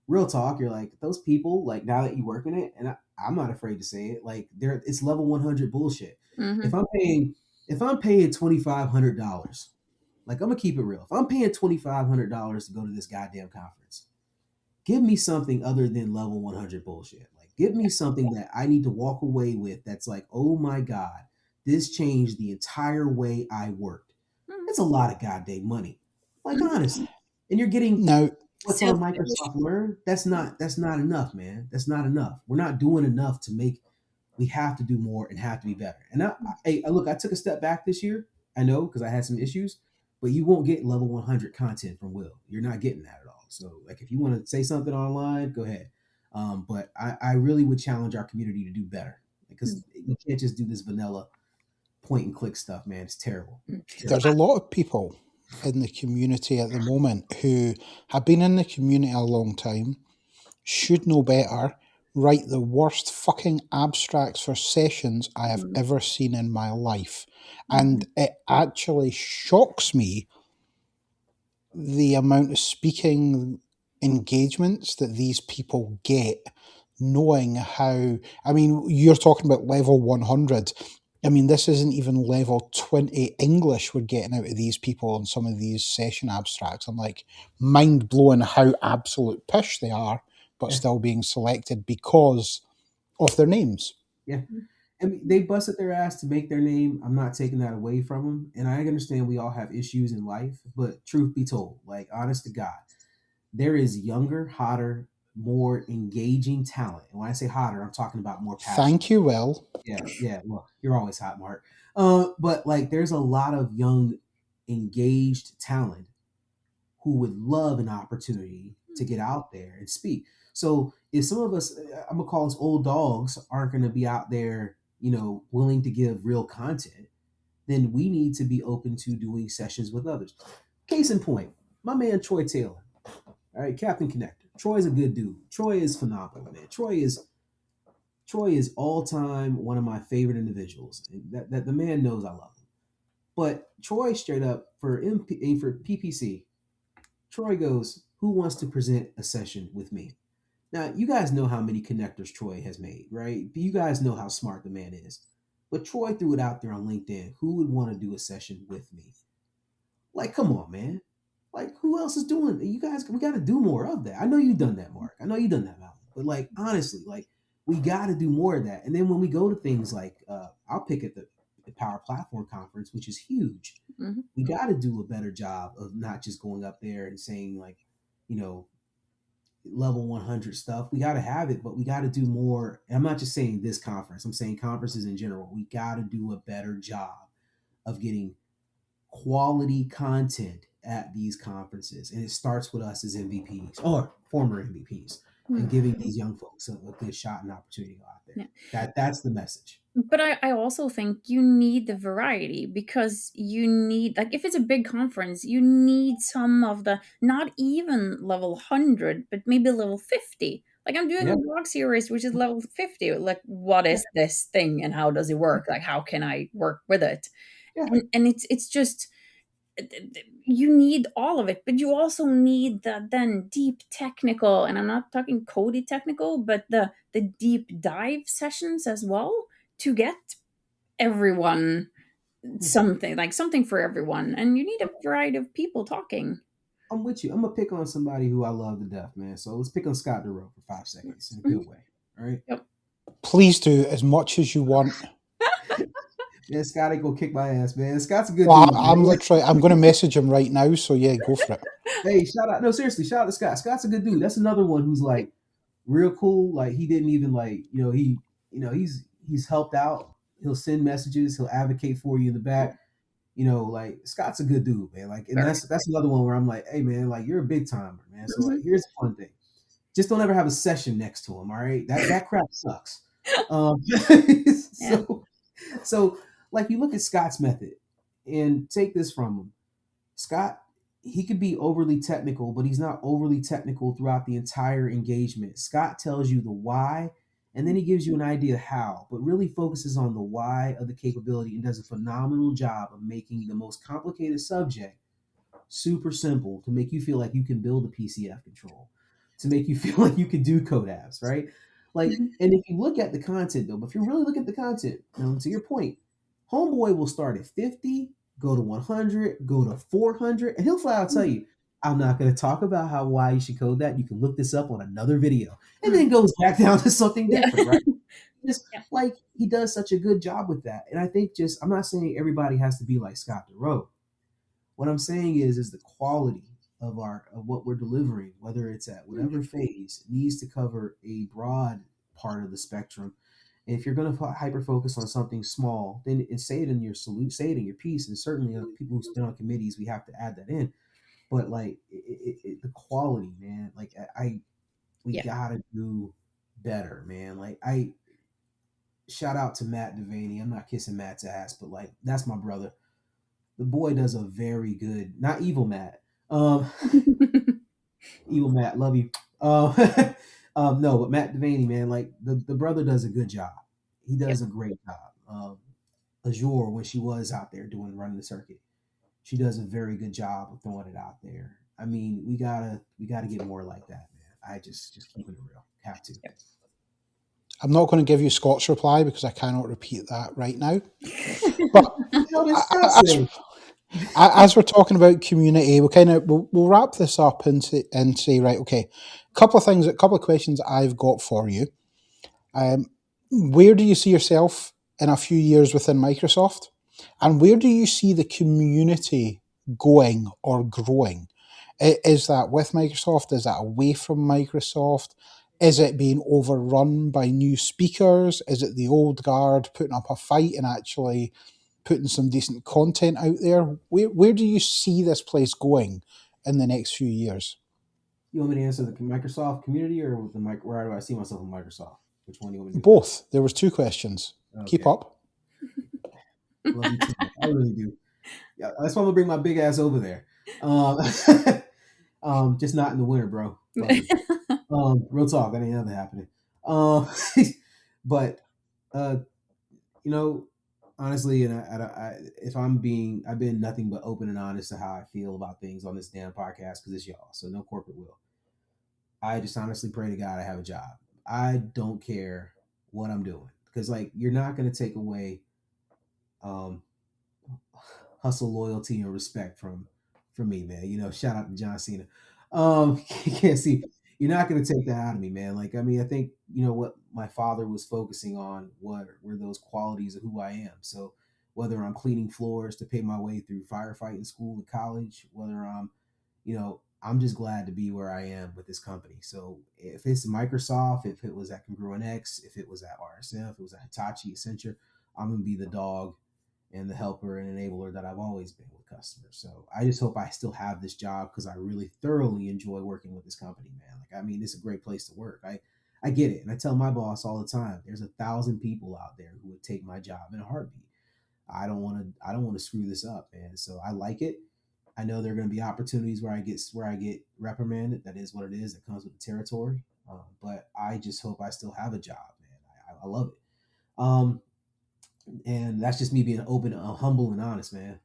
real talk, you're like, those people, like now that you work in it, and I'm not afraid to say it, like it's level 100 bullshit. Mhm. If I'm paying $2,500, like I'm gonna keep it real. If I'm paying $2,500 to go to this goddamn conference, give me something other than level 100 bullshit. Like, give me something that I need to walk away with that's like, oh my God, this changed the entire way I worked. That's a lot of goddamn money. Like, honestly. And you're getting Now, what's on Microsoft Learn. That's not enough, man. That's not enough. We're not doing enough to make, we have to do more and have to be better. And I look, I took a step back this year. I know because I had some issues, but you won't get level 100 content from Will. You're not getting that at all. So like, if you want to say something online, go ahead. But I really would challenge our community to do better because you can't just do this vanilla point and click stuff, man. It's terrible. there's a lot of people in the community at the moment who have been in the community a long time, should know better, write the worst fucking abstracts for sessions I have ever seen in my life. And it actually shocks me the amount of speaking engagements that these people get, knowing how, I mean, you're talking about level 100. I mean, this isn't even level 20 English we're getting out of these people on some of these session abstracts. I'm like, mind blowing how absolute pish they are, but still being selected because of their names. Yeah. I mean, they busted their ass to make their name. I'm not taking that away from them. And I understand we all have issues in life, but truth be told, like honest to God, there is younger, hotter, more engaging talent. And when I say hotter, I'm talking about more passionate. Thank you, Will. Yeah. Well, you're always hot, Mark. But like, there's a lot of young, engaged talent who would love an opportunity to get out there and speak. So if some of us, I'm gonna call us old dogs, aren't gonna be out there, willing to give real content, then we need to be open to doing sessions with others. Case in point, my man Troy Taylor. All right, Captain Connector. Troy's a good dude. Troy is phenomenal, man. Troy is all time one of my favorite individuals. That the man knows I love him. But Troy straight up for PPC, Troy goes, who wants to present a session with me? Now, you guys know how many connectors Troy has made, right? You guys know how smart the man is. But Troy threw it out there on LinkedIn. Who would want to do a session with me? Like, come on, man. Like, who else is doing it? You guys, we got to do more of that. I know you've done that, Mark. I know you've done that, Malin. But, like, honestly, like, we got to do more of that. And then when we go to things like, I'll pick at the Power Platform Conference, which is huge. We got to do a better job of not just going up there and saying, like, level 100 stuff. We got to have it, but we got to do more. And I'm not just saying this conference. I'm saying conferences in general. We got to do a better job of getting quality content at these conferences. And it starts with us as MVPs or former MVPs and giving these young folks a good shot and opportunity to go out there. Yeah. That's the message. But I also think you need the variety because you need, like, if it's a big conference, you need some of the, not even level 100, but maybe level 50. Like, I'm doing a blog series, which is level 50. Like, what is this thing and how does it work? Like, how can I work with it? Yeah. And it's just, you need all of it, but you also need the then deep technical, and I'm not talking Cody technical, but the deep dive sessions as well, to get everyone something for everyone. And you need a variety of people talking. I'm with you. I'm gonna pick on somebody who I love to death, man. So let's pick on Scott DeRoe for 5 seconds in a good way. All right. Yep. Please do as much as you want. Yeah, Scott ain't gonna kick my ass, man. Scott's a good dude. I'm going to message him right now. So yeah, go for it. Hey, shout out. No, seriously, shout out to Scott. Scott's a good dude. That's another one who's like real cool. Like he didn't even like, he's helped out. He'll send messages. He'll advocate for you in the back. Like Scott's a good dude, man. Like, and Very. that's another one where I'm like, hey, man, like you're a big timer, man. So like, Mhm. here's the fun thing: just don't ever have a session next to him. All right, that crap sucks. Yeah. So so like you look at Scott's method and take this from him. Scott, he could be overly technical, but he's not overly technical throughout the entire engagement. Scott tells you the why, and then he gives you an idea how, but really focuses on the why of the capability and does a phenomenal job of making the most complicated subject super simple to make you feel like you can build a PCF control, to make you feel like you can do code apps, right? Like, Mhm. and if you look at the content though, but if you really look at the content, to your point, Homeboy will start at 50, go to 100, go to 400, and he'll flat out tell you, I'm not going to talk about why you should code that. You can look this up on another video, and then goes back down to something Yeah. different, right? Just Yeah. like he does such a good job with that. And I think just I'm not saying everybody has to be like Scott DeRoe. What I'm saying is the quality of what we're delivering, whether it's at whatever phase, needs to cover a broad part of the spectrum. And if you're going to hyper focus on something small, then say it in your salute, say it in your piece, and certainly people who've been on committees, we have to add that in. But like the quality, man, like we Yeah. gotta do better, man. Like I shout out to Matt Devaney. I'm not kissing Matt's ass, but like that's my brother. The boy does a very good, not evil Matt. Um, evil Matt, love you. No, but Matt Devaney, man, like the brother does a good job. He Yep. does a great job. Azure, when she was out there running the circuit, she does a very good job of throwing it out there. I mean, we gotta get more like that, man. I just keeping it real. Have to. Yep. I'm not going to give you Scott's reply because I cannot repeat that right now. But How did Scott as, say? as we're talking about community, we'll wrap this up and say, right, okay, a couple of questions I've got for you. Um, where do you see yourself in a few years within Microsoft? And where do you see the community going or growing? Is that with Microsoft? Is that away from Microsoft? Is it being overrun by new speakers? Is it the old guard putting up a fight and actually putting some decent content out there? Where do you see this place going in the next few years? You want me to answer the Microsoft community or the mic? Where do I see myself in Microsoft? Which one do you want me to do first? Both. There was two questions. Keep Okay, up. love you too. I really do. Yeah, that's why I'm gonna bring my big ass over there. Um, just not in the winter, bro. Fuck you. Real talk. That ain't never happening. Um, but uh, you know, honestly, and if I've been nothing but open and honest to how I feel about things on this damn podcast because it's y'all, so no corporate will. I just honestly pray to God I have a job. I don't care what I'm doing because like you're not gonna take away um hustle, loyalty, and respect from me, man. Shout out to John Cena. You can't see. You're not gonna take that out of me, man. Like, I mean, I think what my father was focusing on were those qualities of who I am. So whether I'm cleaning floors to pay my way through firefighting school and college, whether I'm just glad to be where I am with this company. So if it's Microsoft, if it was at Congruent X, if it was at RSM, if it was at Hitachi, Accenture, I'm gonna be the dog and the helper and enabler that I've always been with customers. So I just hope I still have this job because I really thoroughly enjoy working with this company, man. Like, I mean, it's a great place to work. I get it. And I tell my boss all the time, there's 1,000 people out there who would take my job in a heartbeat. I don't want to screw this up, man. So I like it. I know there are going to be opportunities where I get reprimanded. That is what it is. That comes with the territory. But I just hope I still have a job, man. I love it. Um, and that's just me being open, humble, and honest, man.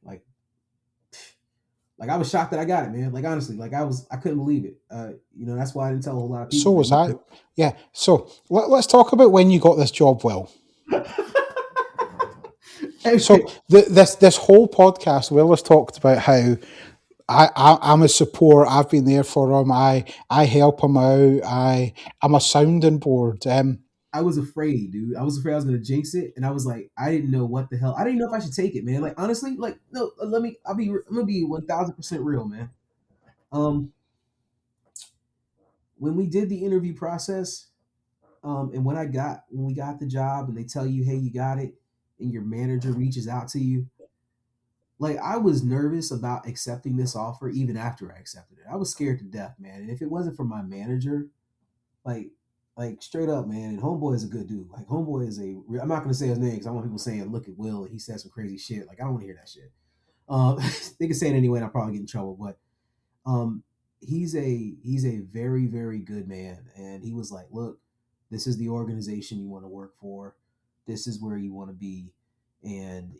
Like I was shocked that I got it, man. Like honestly, like I couldn't believe it. That's why I didn't tell a whole lot of So people, was man. I. Yeah. So let's talk about when you got this job, Will. So Okay. this whole podcast, Will has talked about how I'm a support. I've been there for him. I help him out. I'm a sounding board. I was afraid, dude. I was afraid I was gonna jinx it, and I was like, I didn't know what the hell. I didn't know if I should take it, man. Like honestly, like no, I'm gonna be 1,000% real, man. Um, when we did the interview process, and when we got the job, and they tell you, hey, you got it, and your manager reaches out to you, like I was nervous about accepting this offer even after I accepted it. I was scared to death, man. And if it wasn't for my manager, like straight up, man. And homeboy is a good dude. Like homeboy is I'm not gonna say his name because I want people saying, look at Will, and he said some crazy shit. Like I don't want to hear that shit. They can say it anyway, and I'll probably get in trouble. But um, he's a very very good man, and he was like, look, this is the organization you want to work for. This is where you want to be, and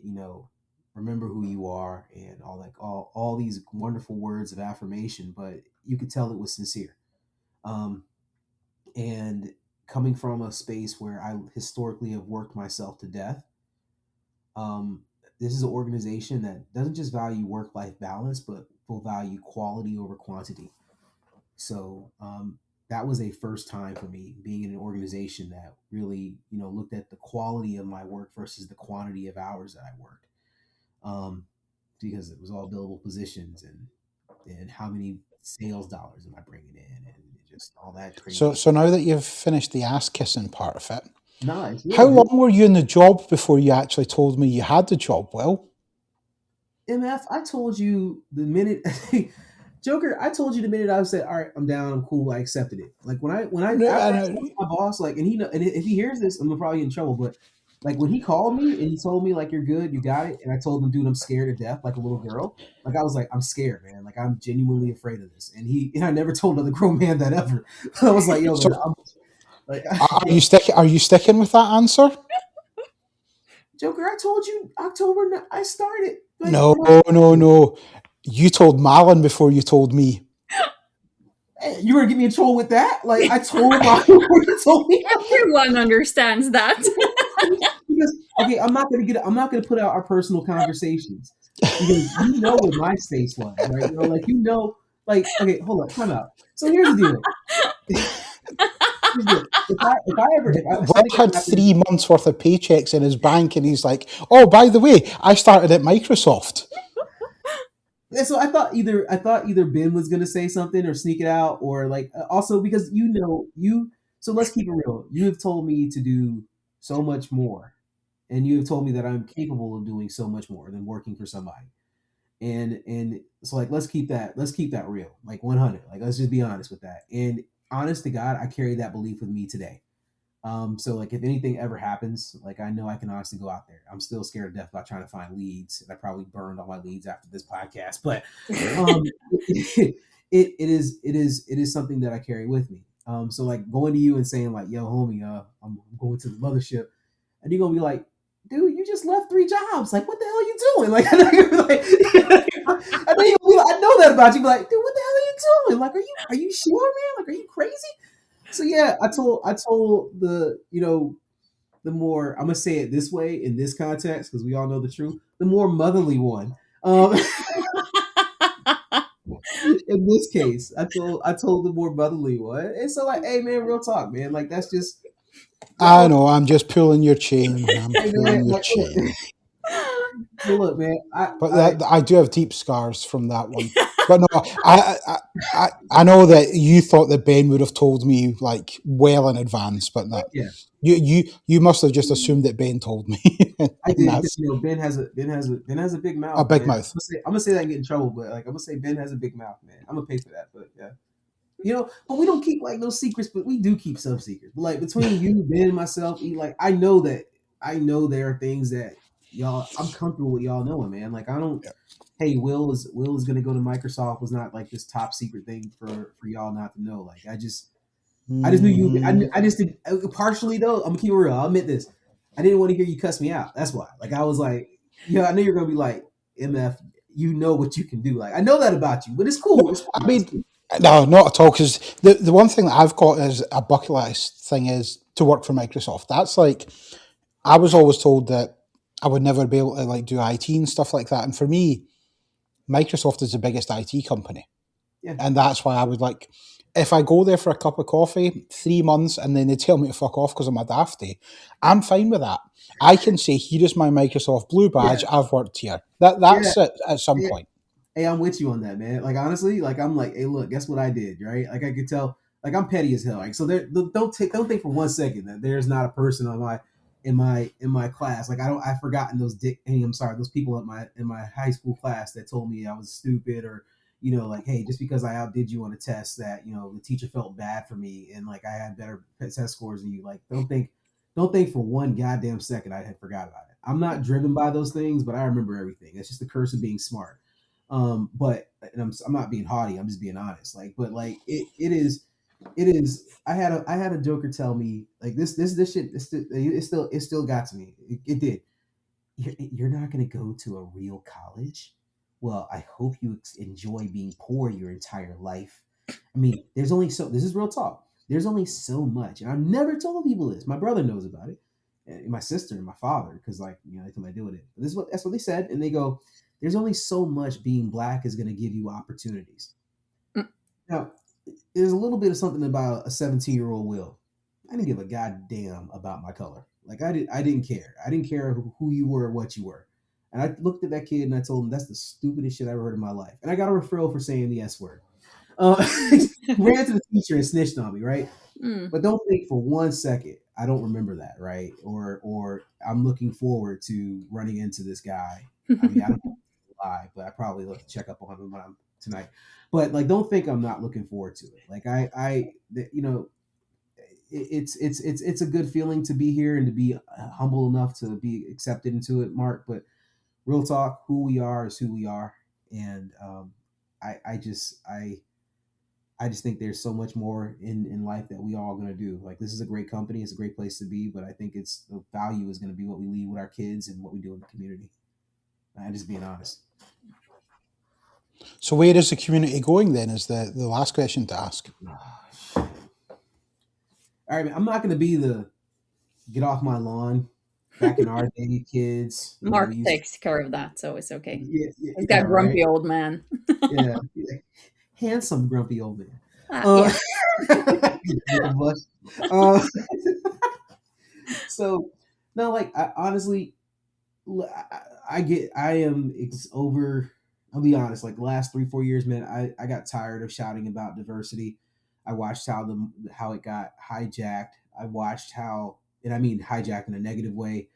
remember who you are, and all these wonderful words of affirmation. But you could tell it was sincere. Um, and coming from a space where I historically have worked myself to death, um, this is an organization that doesn't just value work life balance, but will value quality over quantity. So that was a first time for me being in an organization that really, looked at the quality of my work versus the quantity of hours that I worked. Because it was all billable positions, and how many sales dollars am I bringing in, and just all that crazy. So now that you've finished the ass kissing part of it, Nice. How long were you in the job before you actually told me you had the job, Will? MF, I told you the minute Joker, I told you the minute I said, all right, I'm down, I'm cool, I accepted it. Like when I told my boss, like, and if he hears this, I'm probably in trouble, but like when he called me and he told me like, you're good, you got it, and I told him, dude, I'm scared to death, like a little girl. Like I was like, I'm scared, man. Like I'm genuinely afraid of this. And I never told another grown man that ever. I was like, yo, man, are you sticking with that answer? Joker, I told you October I started. Like, no. You told Malin before you told me. Hey, you were gonna get me in trouble with that? Like I told Malin before you told me. Everyone understands that. Because okay, I'm not gonna put out our personal conversations because you know what my space was, right? Like okay, hold on, time out. So here's the deal. If I had 3 months worth of paychecks in his bank, and he's like, "Oh, by the way, I started at Microsoft." And so I thought either Ben was gonna say something or sneak it out, or like also because So let's keep it real. You have told me to do so much more, and you have told me that I'm capable of doing so much more than working for somebody. And so like let's keep that real, like 100. Like let's just be honest with that. And honest to God, I carry that belief with me today. So like if anything ever happens, like I know I can honestly go out there. I'm still scared to death about trying to find leads, and I probably burned all my leads after this podcast. But it is something that I carry with me. So like going to you and saying like, "Yo, homie, I'm going to the mothership," and you're gonna be like, "Dude, you just left 3 jobs. Like, what the hell are you doing?" Like, I know I know that about you. Be like, "Dude, what the hell are you doing? Like, are you sure, man? Like, are you crazy?" So yeah, I told the the more, I'm gonna say it this way in this context because we all know the truth, the more motherly one. In this case, I told the more motherly one, and so like, hey man, real talk, man. Like that's just. I know. I'm just pulling your chain. I'm pulling your chain. Well, look, man. I do have deep scars from that one. But no, I know that you thought that Ben would have told me like well in advance, but no. Yeah. You must have just assumed that Ben told me. I did because Ben has a big mouth. A big mouth. I'm gonna say that and get in trouble, but like I'm gonna say Ben has a big mouth, man. I'm gonna pay for that, but yeah. But we don't keep like no secrets, but we do keep some secrets. But like between you, Ben, and myself, like I know there are things that y'all I'm comfortable with y'all knowing, man. Like I don't. Yeah. Hey, Will is gonna go to Microsoft was not like this top secret thing for y'all not to know. Like I just knew you. I just did partially though. I'm gonna keep it real. I'll admit this. I didn't want to hear you cuss me out. That's why. Like I was like, I know you're gonna be like, MF, you know what you can do. Like I know that about you, but it's cool. It's cool. I mean, no, not at all. Because the one thing that I've got as a bucket list thing is to work for Microsoft. That's like, I was always told that I would never be able to like do IT and stuff like that. And for me, Microsoft is the biggest IT company. Yeah. And that's why I would like, if I go there for a cup of coffee, 3 months, and then they tell me to fuck off because I'm a dafty, I'm fine with that. I can say, here is my Microsoft Blue badge. Yeah. I've worked here. That's it at some point. Hey, I'm with you on that, man. Like honestly, like I'm like, hey, look, guess what I did, right? Like I could tell, like I'm petty as hell. Like so, there, don't think for one second that there's not a person on my in my class. Like I've forgotten those I'm sorry, those people in my high school class that told me I was stupid or like hey, just because I outdid you on a test that the teacher felt bad for me and like I had better test scores than you. Like don't think for one goddamn second I had forgot about it. I'm not driven by those things, but I remember everything. It's just the curse of being smart. But and I'm not being haughty. I'm just being honest. Like, but like it is. I had a joker tell me like this shit. It still got to me. It did. You're not going to go to a real college. Well, I hope you enjoy being poor your entire life. I mean, there's only so. This is real talk. There's only so much, and I've never told people this. My brother knows about it, and my sister and my father, because like they told me I deal with it. But that's what they said, and they go, "There's only so much being black is going to give you opportunities." Mm. Now, there's a little bit of something about a 17-year-old Will. I didn't give a goddamn about my color. Like I didn't care. I didn't care who you were, or what you were. And I looked at that kid and I told him that's the stupidest shit I ever heard in my life. And I got a referral for saying the S word. Ran to the teacher and snitched on me, right? Mm. But don't think for one second I don't remember that, right? Or I'm looking forward to running into this guy. I mean, I don't lie, but I probably look to check up on him when I'm tonight. But like, don't think I'm not looking forward to it. Like it's a good feeling to be here and to be humble enough to be accepted into it, Mark. But real talk, who we are is who we are, and I just I just think there's so much more in life that we all gonna do. Like this is a great company, it's a great place to be, but I think it's the value is gonna be what we leave with our kids and what we do in the community. I'm just being honest. So where is the community going then? Is the last question to ask. All right, man, I'm not gonna be the get off my lawn. Back in our day, kids, Mark we used takes care of that, so it's okay. He's yeah, got right, grumpy old man. yeah, handsome grumpy old man. Yeah. uh, so no, like I, honestly, I am over. I'll be honest. Like the last 3 4 years, man, I got tired of shouting about diversity. I watched how it got hijacked. I watched how, and I mean hijacked in a negative way.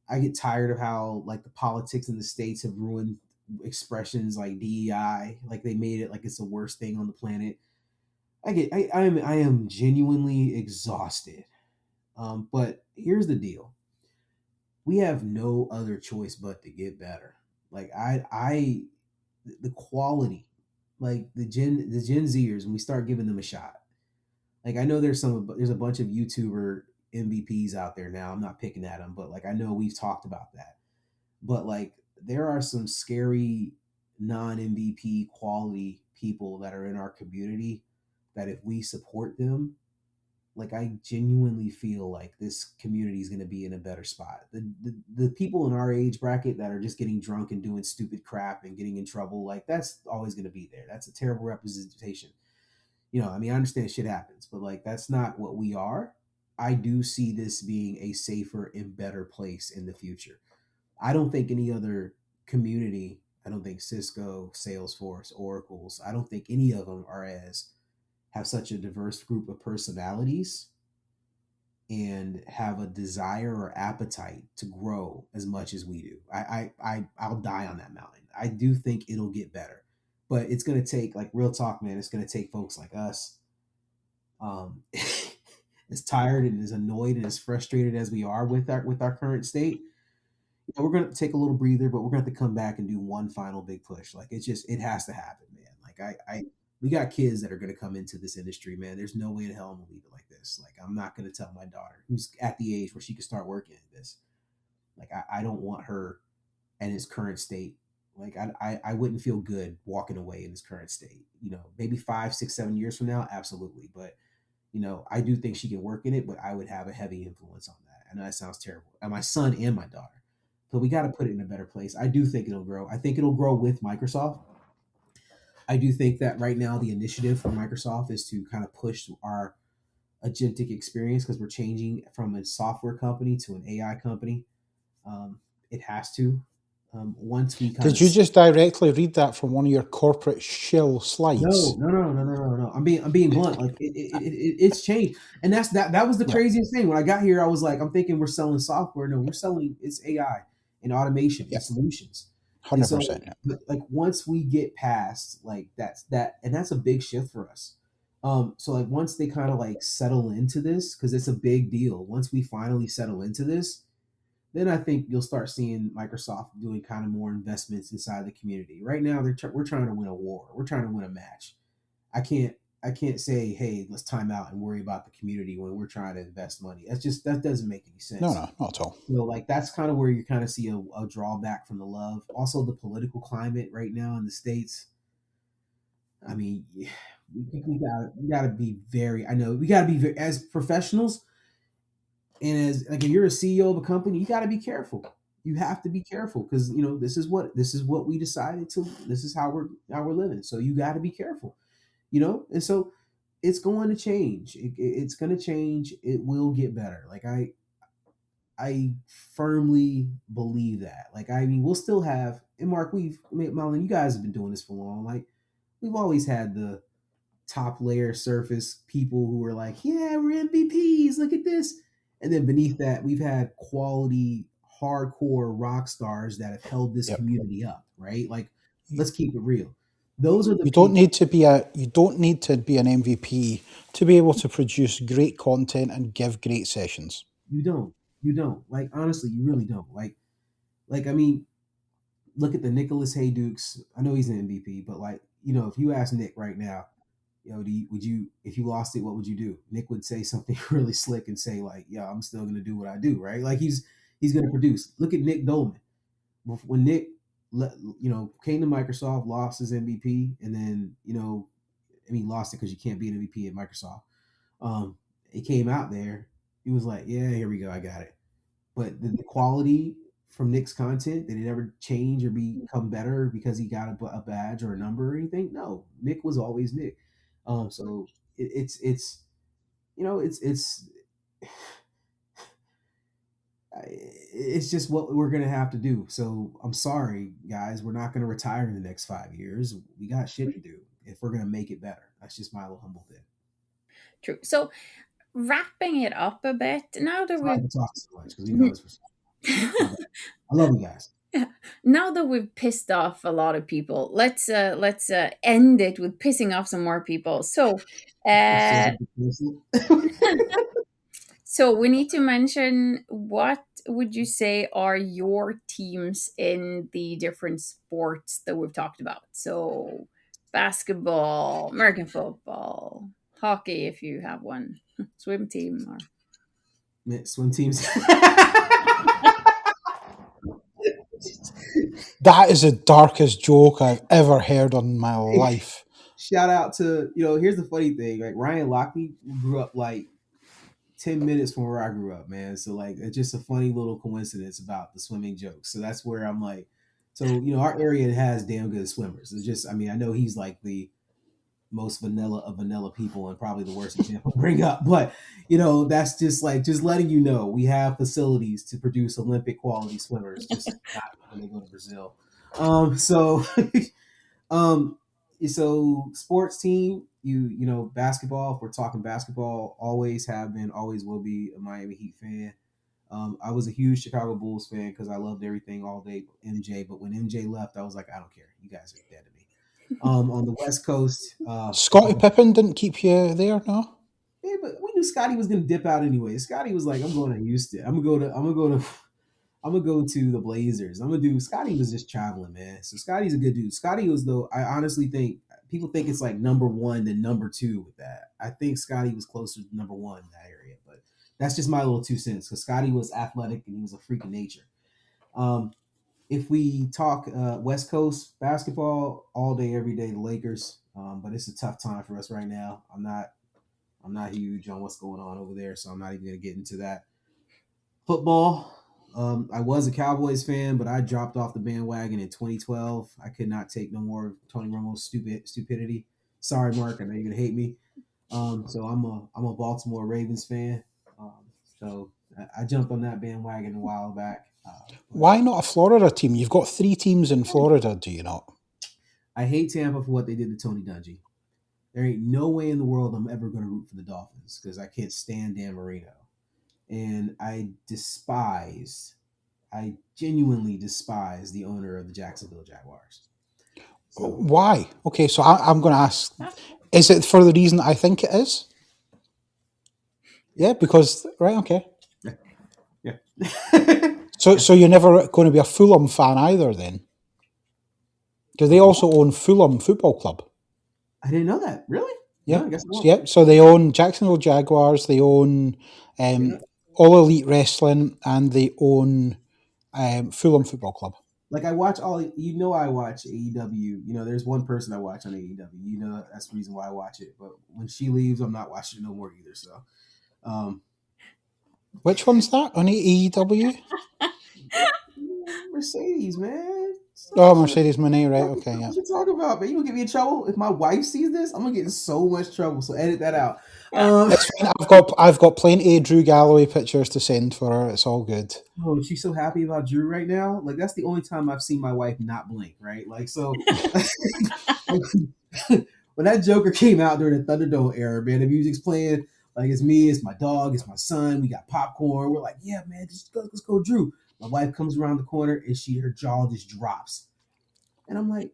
I get tired of how like the politics in the states have ruined expressions like DEI. Like they made it like it's the worst thing on the planet. I am genuinely exhausted. But here's the deal: we have no other choice but to get better. Like the quality, like the Gen Zers, when we start giving them a shot. Like I know there's a bunch of YouTuber MVPs out there now. I'm not picking at them, but like I know we've talked about that. But like there are some scary non MVP quality people that are in our community that if we support them, like I genuinely feel like this community is going to be in a better spot. The people in our age bracket that are just getting drunk and doing stupid crap and getting in trouble, like that's always going to be there. That's a terrible representation. I mean, I understand shit happens, but like that's not what we are. I do see this being a safer and better place in the future. I don't think any other community, I don't think Cisco, Salesforce, Oracle's, I don't think any of them have such a diverse group of personalities and have a desire or appetite to grow as much as we do. I'll die on that mountain. I do think it'll get better, but it's gonna take like real talk, man. It's gonna take folks like us, as tired and as annoyed and as frustrated as we are with our current state. We're gonna take a little breather, but we're gonna have to come back and do one final big push. Like it has to happen, man. Like we got kids that are gonna come into this industry, man. There's no way in hell I'm gonna leave it like this. Like I'm not gonna tell my daughter who's at the age where she can start working at this. Like I don't want her in his current state. Like I wouldn't feel good walking away in his current state. Maybe 5 6 7 years from now, absolutely. But I do think she can work in it, but I would have a heavy influence on that. I know that sounds terrible. And my son and my daughter. But we got to put it in a better place. I do think it'll grow. I think it'll grow with Microsoft. I do think that right now the initiative for Microsoft is to kind of push our agentic experience because we're changing from a software company to an AI company. It has to. Once we kind Did of you just directly read that from one of your corporate shill no, slides? no, no, no, no, no, no. I'm being blunt. Like it's changed, and that was the Yeah, craziest thing. When I got here, I was like, I'm thinking we're selling software. No, we're selling it's AI and automation yeah, and solutions. And so, 100%. Yeah. but like once we get past like and that's a big shift for us. So like once they kind of like settle into this, because it's a big deal. Once we finally settle into this, then I think you'll start seeing Microsoft doing kind of more investments inside the community. Right now, we're trying to win a war. We're trying to win a match. I can't I can't say, hey, let's time out and worry about the community when we're trying to invest money. That doesn't make any No, sense. no, not at all. Like that's kind of where you kind of see a drawback from the love. Also, the political climate right now in the states. I mean, we gotta be very. I know we gotta be very, as professionals. And as like if you're a CEO of a company, you got to be careful. You have to be careful because this is what we decided to. This is how we're living. So you got to be careful. And so it's going to change. It's going to change. It will get better. Like I firmly believe that. Like I mean, we'll still have. And Mark, Malin, you guys have been doing this for long. Like we've always had the top layer surface people who are like, yeah, we're MVPs. Look at this. And then beneath that, we've had quality, hardcore rock stars that have held this Yep. community up, right? Like, You, let's keep it real. Those are the you don't people need to be a you don't need to be an MVP to be able to produce great content and give great sessions. you don't. You don't. Like, honestly, you really don't. Like I mean, look at the Nicholas Haydukes. I know he's an MVP, but like, if you ask Nick right now, would you if you lost it, what would you do? Nick would say something really slick and say like, "Yeah, I'm still gonna do what I do," right? Like he's gonna produce. Look at Nick Dolman. When Nick, came to Microsoft, lost his MVP, and then I mean, lost it because you can't be an MVP at Microsoft. He came out there. He was like, "Yeah, here we go, I got it." But the quality from Nick's content, did it ever change or become better because he got a badge or a number or anything? No, Nick was always Nick. So it's it's just what we're gonna have to do. So I'm sorry, guys, we're not gonna retire in the next 5 years. We got shit to do if we're gonna make it better. That's just my little humble thing. True. So wrapping it up a bit now that Sorry we've for talking so much because this was my bad. I love you guys. now that we've pissed off a lot of people, let's end it with pissing off some more people. So uh so we need to mention, what would you say are your teams in the different sports that we've talked about? So basketball, American football, hockey if you have one, swim team, or Swim teams. That is the darkest joke I've ever heard in my life. Shout out to here's the funny thing, like Ryan Lochte grew up like 10 minutes from where I grew up, man. So like it's just a funny little coincidence about the swimming jokes. So that's where I'm like, so our area has damn good swimmers. It's just, I mean, I know he's like the most vanilla of vanilla people and probably the worst example to bring up, but that's just like just letting we have facilities to produce Olympic quality swimmers, just not when they go to Brazil. So Um, so sports team, basketball. If we're talking basketball, always have been, always will be a Miami Heat fan. I was a huge Chicago Bulls fan because I loved everything all day MJ. But when MJ left, I was like, I don't care. You guys are dead to me. On the West Coast, Scottie Pippen didn't keep you there, no? yeah, but we knew Scotty was gonna dip out anyway. Scotty was like, I'm going to Houston. I'm gonna go to the Blazers. I'm gonna do. Scotty was just traveling, man. So Scotty's a good dude. Scotty was though. I honestly think people think it's like number one then number two with that. I think Scotty was closer to number one in that area, but that's just my little 2 cents because Scotty was athletic and he was a freak of nature. Um, if we talk West Coast basketball all day, every day, the Lakers. But it's a tough time for us right now. I'm not huge on what's going on over there, so I'm not even gonna get into that. Football. I was a Cowboys fan, but I dropped off the bandwagon in 2012. I could not take no more of Tony Romo's stupidity. Sorry, Mark. I know you're gonna hate me. So I'm a Baltimore Ravens fan. So I jumped on that bandwagon a while back. Why not a Florida team? You've got 3 teams in Florida, do you not? I hate Tampa for what they did to Tony Dungy. There ain't no way in the world I'm ever going to root for the Dolphins because I can't stand Dan Marino. And I genuinely despise the owner of the Jacksonville Jaguars. So, Why? Okay, so I'm going to ask, is it for the reason I think it is? Yeah, because, right, okay. yeah. So you're never going to be a Fulham fan either then? Do they also own Fulham Football Club? I didn't know that. Really? Yeah. No, I guess I won't. Yeah. So they own Jacksonville Jaguars, they own All Elite Wrestling, and they own Fulham Football Club. Like I watch I watch AEW. There's one person I watch on AEW. That's the reason why I watch it. But when she leaves, I'm not watching it no more either. So, which one's that on AEW? Mercedes, man. Mercedes Moné, right? Okay, yeah. What you talking about, man? You gonna get me in trouble if my wife sees this? I'm gonna get in so much trouble. So edit that out. It's fine. I've got plenty of Drew Galloway pictures to send for her. It's all good. Oh, she's so happy about Drew right now. Like that's the only time I've seen my wife not blink. Right? Like so. When that Joker came out during the Thunderdome era, man, the music's playing. Like it's me, it's my dog, it's my son. We got popcorn. We're like, yeah, man, let's go, Drew. My wife comes around the corner and her jaw just drops. And I'm like,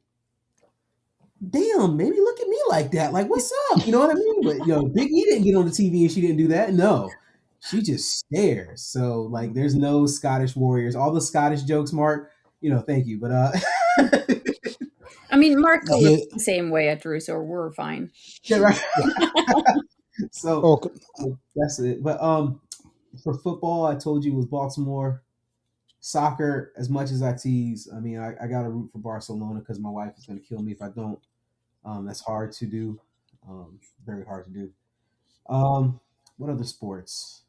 damn, maybe look at me like that. Like, what's up? You know what I mean? But, Big E didn't get on the TV and she didn't do that. No, she just stares. So, like, there's no Scottish Warriors. All the Scottish jokes, Mark, thank you. But, I mean, Mark looks the same way at Drew, so we're fine. Yeah, right. So, that's it. But, for football, I told you it was Baltimore. Soccer, as much as I tease, I mean, I got to root for Barcelona because my wife is going to kill me if I don't. That's hard to do. Very hard to do. What other sports?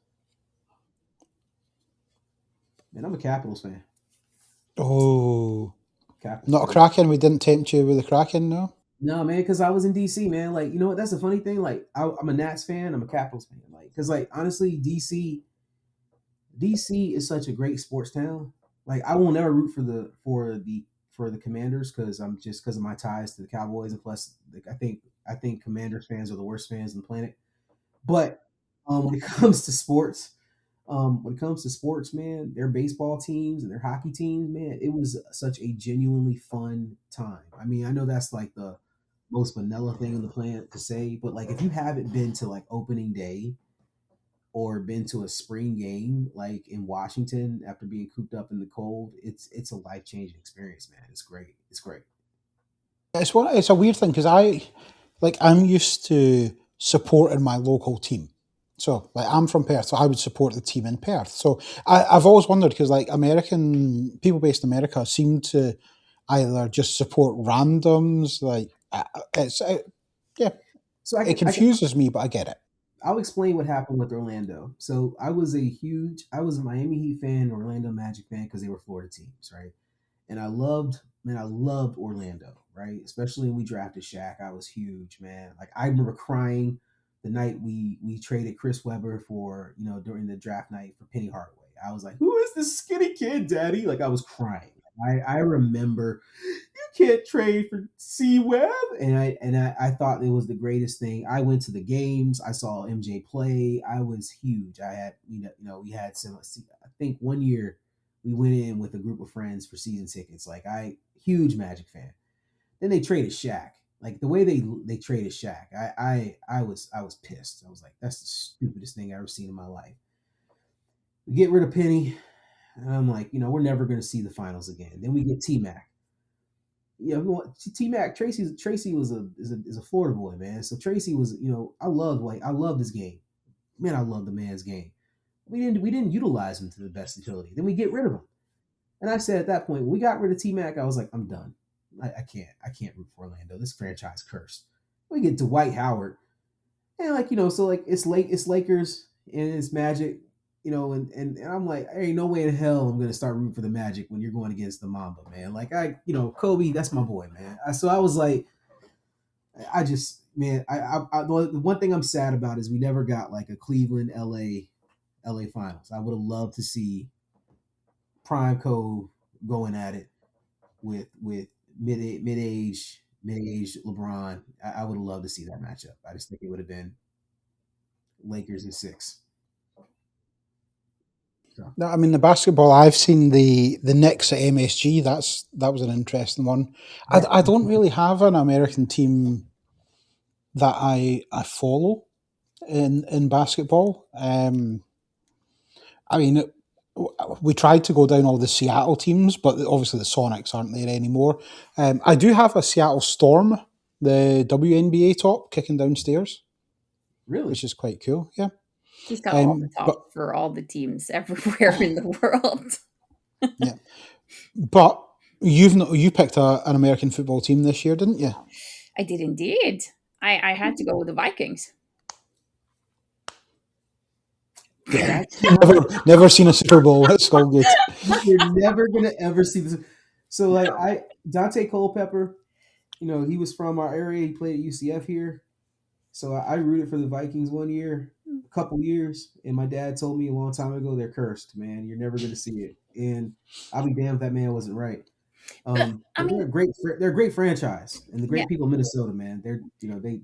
Man, I'm a Capitals fan. Oh. Capitals not a Kraken? We didn't tempt you with the Kraken, no? No, man, because I was in DC, man. Like, you know what? That's the funny thing. Like, I'm a Nats fan. I'm a Capitals fan. Like, because, like, honestly, DC is such a great sports town. Like I will never root for the Commanders because of my ties to the Cowboys, and plus like, I think Commanders fans are the worst fans on the planet. But when it comes to sports, man, their baseball teams and their hockey teams, man, it was such a genuinely fun time. I mean, I know that's like the most vanilla thing on the planet to say, but like if you haven't been to like opening day or been to a spring game like in Washington after being cooped up in the cold, it's a life-changing experience, man. It's great. It's a weird thing because I'm used to supporting my local team. So like I'm from Perth, so I would support the team in Perth. So I've always wondered because like American people based in America seem to either just support randoms, like yeah. So it confuses me, but I get it. I'll explain what happened with Orlando. So I was a Miami Heat fan, Orlando Magic fan because they were Florida teams, right? And I loved Orlando, right? Especially when we drafted Shaq. I was huge, man. Like I remember crying the night we traded Chris Webber for, during the draft night for Penny Hardaway. I was like, who is this skinny kid, daddy? Like I was crying. I remember you can't trade for C Webb, and I thought it was the greatest thing. I went to the games. I saw MJ play. I was huge. I had we had some. I think one year we went in with a group of friends for season tickets. Like huge Magic fan. Then they traded Shaq. Like the way they traded Shaq, I was pissed. I was like, that's the stupidest thing I've ever seen in my life. We get rid of Penny. And I'm like, we're never going to see the finals again. Then we get T-Mac. T-Mac, Tracy is a Florida boy, man. So Tracy was, I loved his game. Man, I love the man's game. We didn't utilize him to the best utility. Then we get rid of him. And I said at that point, when we got rid of T-Mac, I was like, I'm done. I can't root for Orlando. This franchise cursed. We get Dwight Howard. And so it's Lakers and it's Magic. And I'm like, there ain't no way in hell I'm gonna start rooting for the Magic when you're going against the Mamba, man. Like Kobe, that's my boy, man. So I was like, the one thing I'm sad about is we never got like a Cleveland, LA finals. I would have loved to see Prime Cove going at it with mid age LeBron. I would have loved to see that matchup. I just think it would have been Lakers in 6. So No, I mean the basketball. I've seen the Knicks at MSG. That was an interesting one. yeah, I don't really have an American team that I follow in basketball. I mean, we tried to go down all the Seattle teams, but obviously the Sonics aren't there anymore. I do have a Seattle Storm, the WNBA top, kicking downstairs, really, which is quite cool. Yeah. He's got all the But top for all the teams everywhere in the world. yeah, but you picked an American football team this year, didn't you? I did indeed. I had to go with the Vikings. Yeah. that's not, Never seen a Super Bowl. It's all good. you're never gonna ever see this. So like Dante Culpepper, he was from our area. He played at UCF here. So I rooted for the Vikings one year, a couple years, and my dad told me a long time ago they're cursed, man. You're never gonna see it, and I'll be damned if that man wasn't right. But I But mean, they're a great franchise, and the yeah. great people of Minnesota, man. They're great.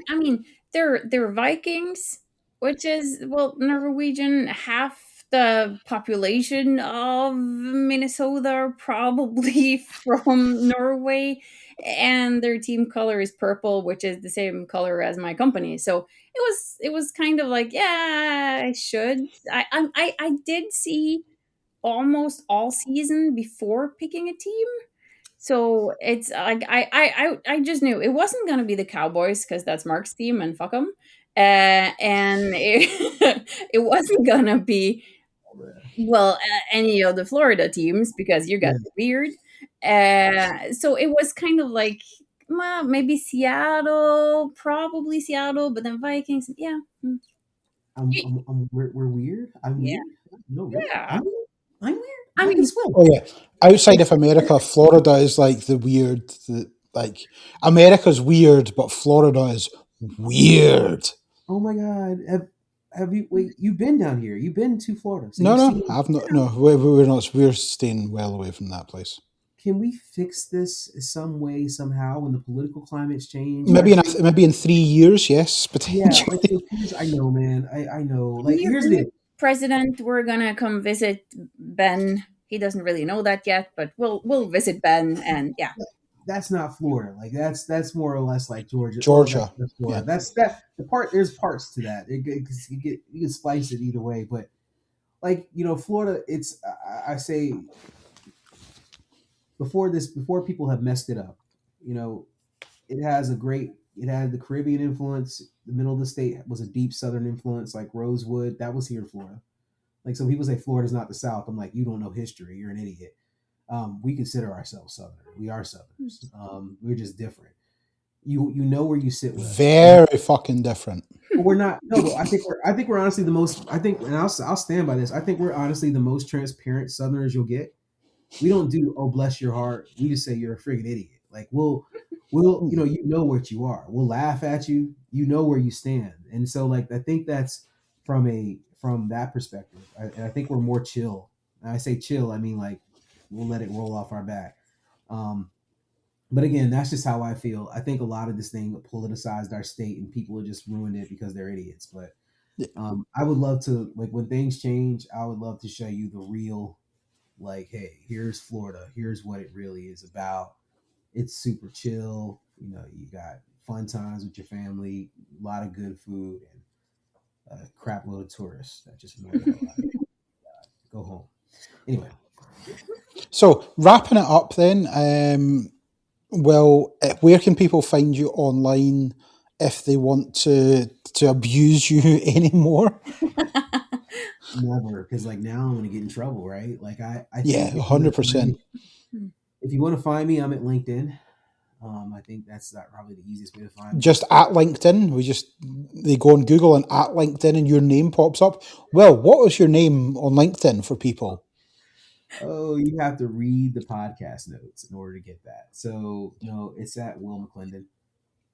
I mean, they're Vikings, which is well Norwegian. Half the population of Minnesota are probably from Norway, and their team color is purple, which is the same color as my company. So it was kind of like, yeah, I should. I did see almost all season before picking a team. So it's like I just knew it wasn't gonna be the Cowboys because that's Mark's team and fuck them, and it wasn't gonna be well any of the Florida teams because you got Yeah, the beard. So it was kind of like well, maybe Seattle, probably Seattle, but then Vikings, yeah, we're weird. I'm yeah, weird. No, really, yeah. I'm weird. I I can mean, swim. Oh yeah. Outside of America, Florida is like the weird. Like America's weird, but Florida is weird. Oh my God, have you? Wait, you've been down here. You've been to Florida, so No, you've no, seen. I've not. No, we're not. We're staying well away from that place. Can we fix this some way somehow when the political climates change? Maybe I think maybe in 3 years, yes, yeah, like potentially. so I know, man. I know. Like new, here's the new deal. president. We're gonna come visit Ben. He doesn't really know that yet, but we'll visit Ben, and yeah, That's not Florida. Like that's more or less like Georgia. Well, Georgia. that's Yeah. Florida. That's that the part. There's parts to that. You can splice it either way, but like Florida. It's I say before people have messed it up. You know, it had the Caribbean influence. The middle of the state was a deep Southern influence, like Rosewood. That was here in Florida. Like some people say Florida's not the South. I'm like, you don't know history. You're an idiot. We consider ourselves Southern. We are Southerners. We're just different. You know where you sit with us. Very fucking different. But we're not. No, but I think we're honestly the most. I think, and I'll stand by this. I think we're honestly the most transparent Southerners you'll get. We don't do oh bless your heart. We just say you're a friggin' idiot. Like we'll you know what you are. We'll laugh at you. You know where you stand. And so like I think that's from that perspective. And I think we're more chill. And I say chill, I mean like we'll let it roll off our back. But again, that's just how I feel. I think a lot of this thing politicized our state and people have just ruined it because they're idiots. But I would love to like when things change, I would love to show you the real like, hey, here's Florida. Here's what it really is about. It's super chill. You got fun times with your family, a lot of good food, and a crap load of tourists that just annoy the hell out of you. Go home. Anyway, So wrapping it up then. Well, where can people find you online if they want to abuse you anymore? never, because like now I'm gonna get in trouble, right? Like I Yeah, think 100%. if you want to find me, I'm at LinkedIn. I think that's probably the easiest way to find me. Just at LinkedIn. They go on Google and at LinkedIn and your name pops up. Well, what was your name on LinkedIn for people? Oh, you have to read the podcast notes in order to get that. So no, it's at Will McLendon.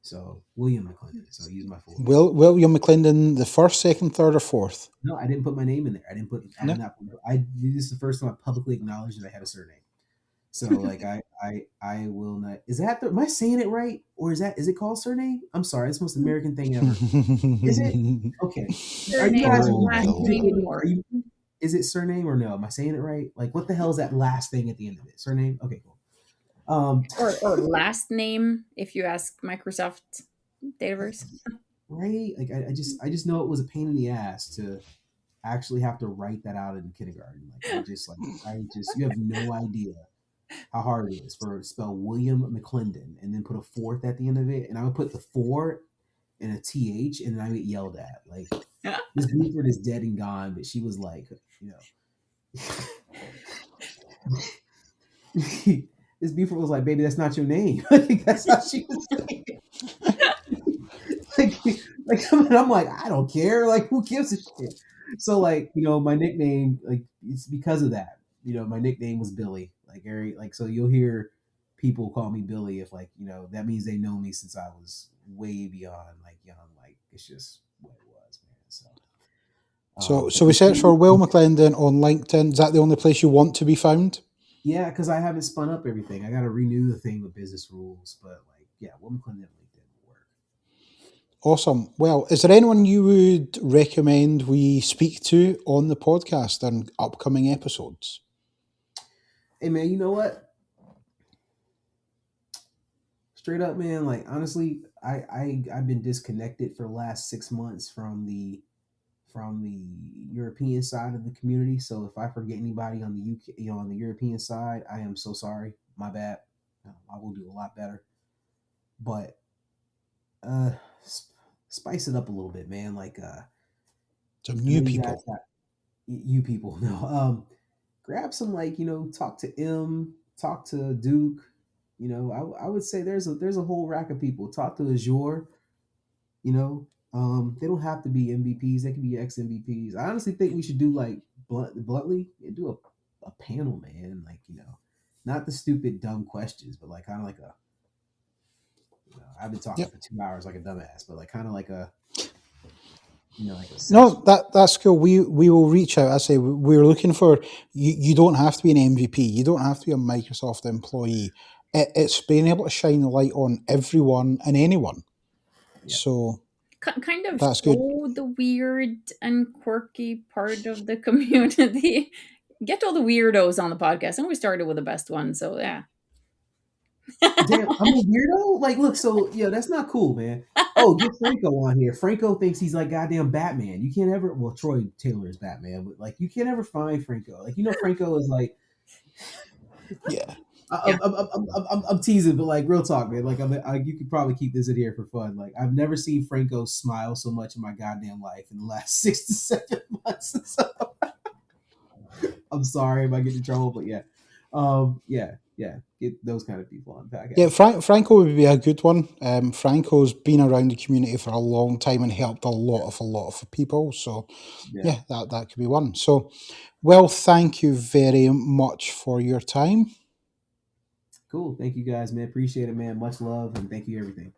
So William McLendon. So he's my full name. William McLendon, the first, second, third, or fourth? No, I didn't put my name in there. I didn't put. I No. have not. This is the first time I publicly acknowledged that I had a surname. So like I will not. Is that am I saying it right, or is it called surname? I'm sorry, it's the most American thing ever. Is it okay? Are you guys? Is it surname or no? Am I saying it right? Like, what the hell is that last thing at the end of it? Surname? Okay, cool. Or last name, if you ask Microsoft Dataverse. Right? Like, I just know it was a pain in the ass to actually have to write that out in kindergarten. Like, you have no idea how hard it is to spell William McLendon and then put a fourth at the end of it. And I would put the 4 and a TH, and then I get yelled at. Like, Miss Buford is dead and gone, but she was like, Miss Buford was like, baby, that's not your name. Like, that's how she was saying it. And I'm like, I don't care. Like, who gives a shit? So, like, my nickname, like, it's because of that. My nickname was Billy. Like, so you'll hear people call me Billy if, like, that means they know me since I was way beyond, like, young. Like, it's just what it was, man. So we search for Will McLendon on LinkedIn. Is that the only place you want to be found? Yeah, because I haven't spun up everything. I got to renew the thing with business rules. But, like, yeah, Will McLendon LinkedIn will work. Awesome. Well, is there anyone you would recommend we speak to on the podcast and upcoming episodes? Hey, man, you know what? Straight up, man, like, honestly, I've been disconnected for the last 6 months from the European side of the community. So if I forget anybody on the UK, on the European side, I am so sorry. My bad. I will do a lot better. But spice it up a little bit, man. Like some new people. You people, no. Grab some, like, talk to M, talk to Duke. I would say there's a whole rack of people. Talk to Azure. They don't have to be MVPs. They can be ex MVPs. I honestly think we should do, like, bluntly do a panel, man. Like, not the stupid dumb questions, but, like, kind of like a, I've been talking for 2 hours like a dumbass, but, like, kind of like a, no, that's cool. We will reach out. I say we're looking for you. You don't have to be an MVP. You don't have to be a Microsoft employee. It's being able to shine the light on everyone and anyone. Yeah. So kind of that's show good. The weird and quirky part of the community. Get all the weirdos on the podcast, and we started with the best one. So yeah. Damn, I'm a weirdo. Like, look, so that's not cool, man. Oh, get Franco on here. Franco thinks he's like goddamn Batman. You can't ever. Well, Troy Taylor is Batman, but, like, you can't ever find Franco. Like, Franco is like. Yeah. I'm teasing, but, like, real talk, man. Like, you could probably keep this in here for fun. Like, I've never seen Franco smile so much in my goddamn life in the last 6 to 7 months. So, I'm sorry if I get in trouble, but yeah. Get those kind of people on podcast. Yeah, Franco would be a good one. Franco's been around the community for a long time and helped a lot of people. So yeah, that could be one. So, well, thank you very much for your time. Cool. Thank you guys, man. Appreciate it, man. Much love, and thank you everything.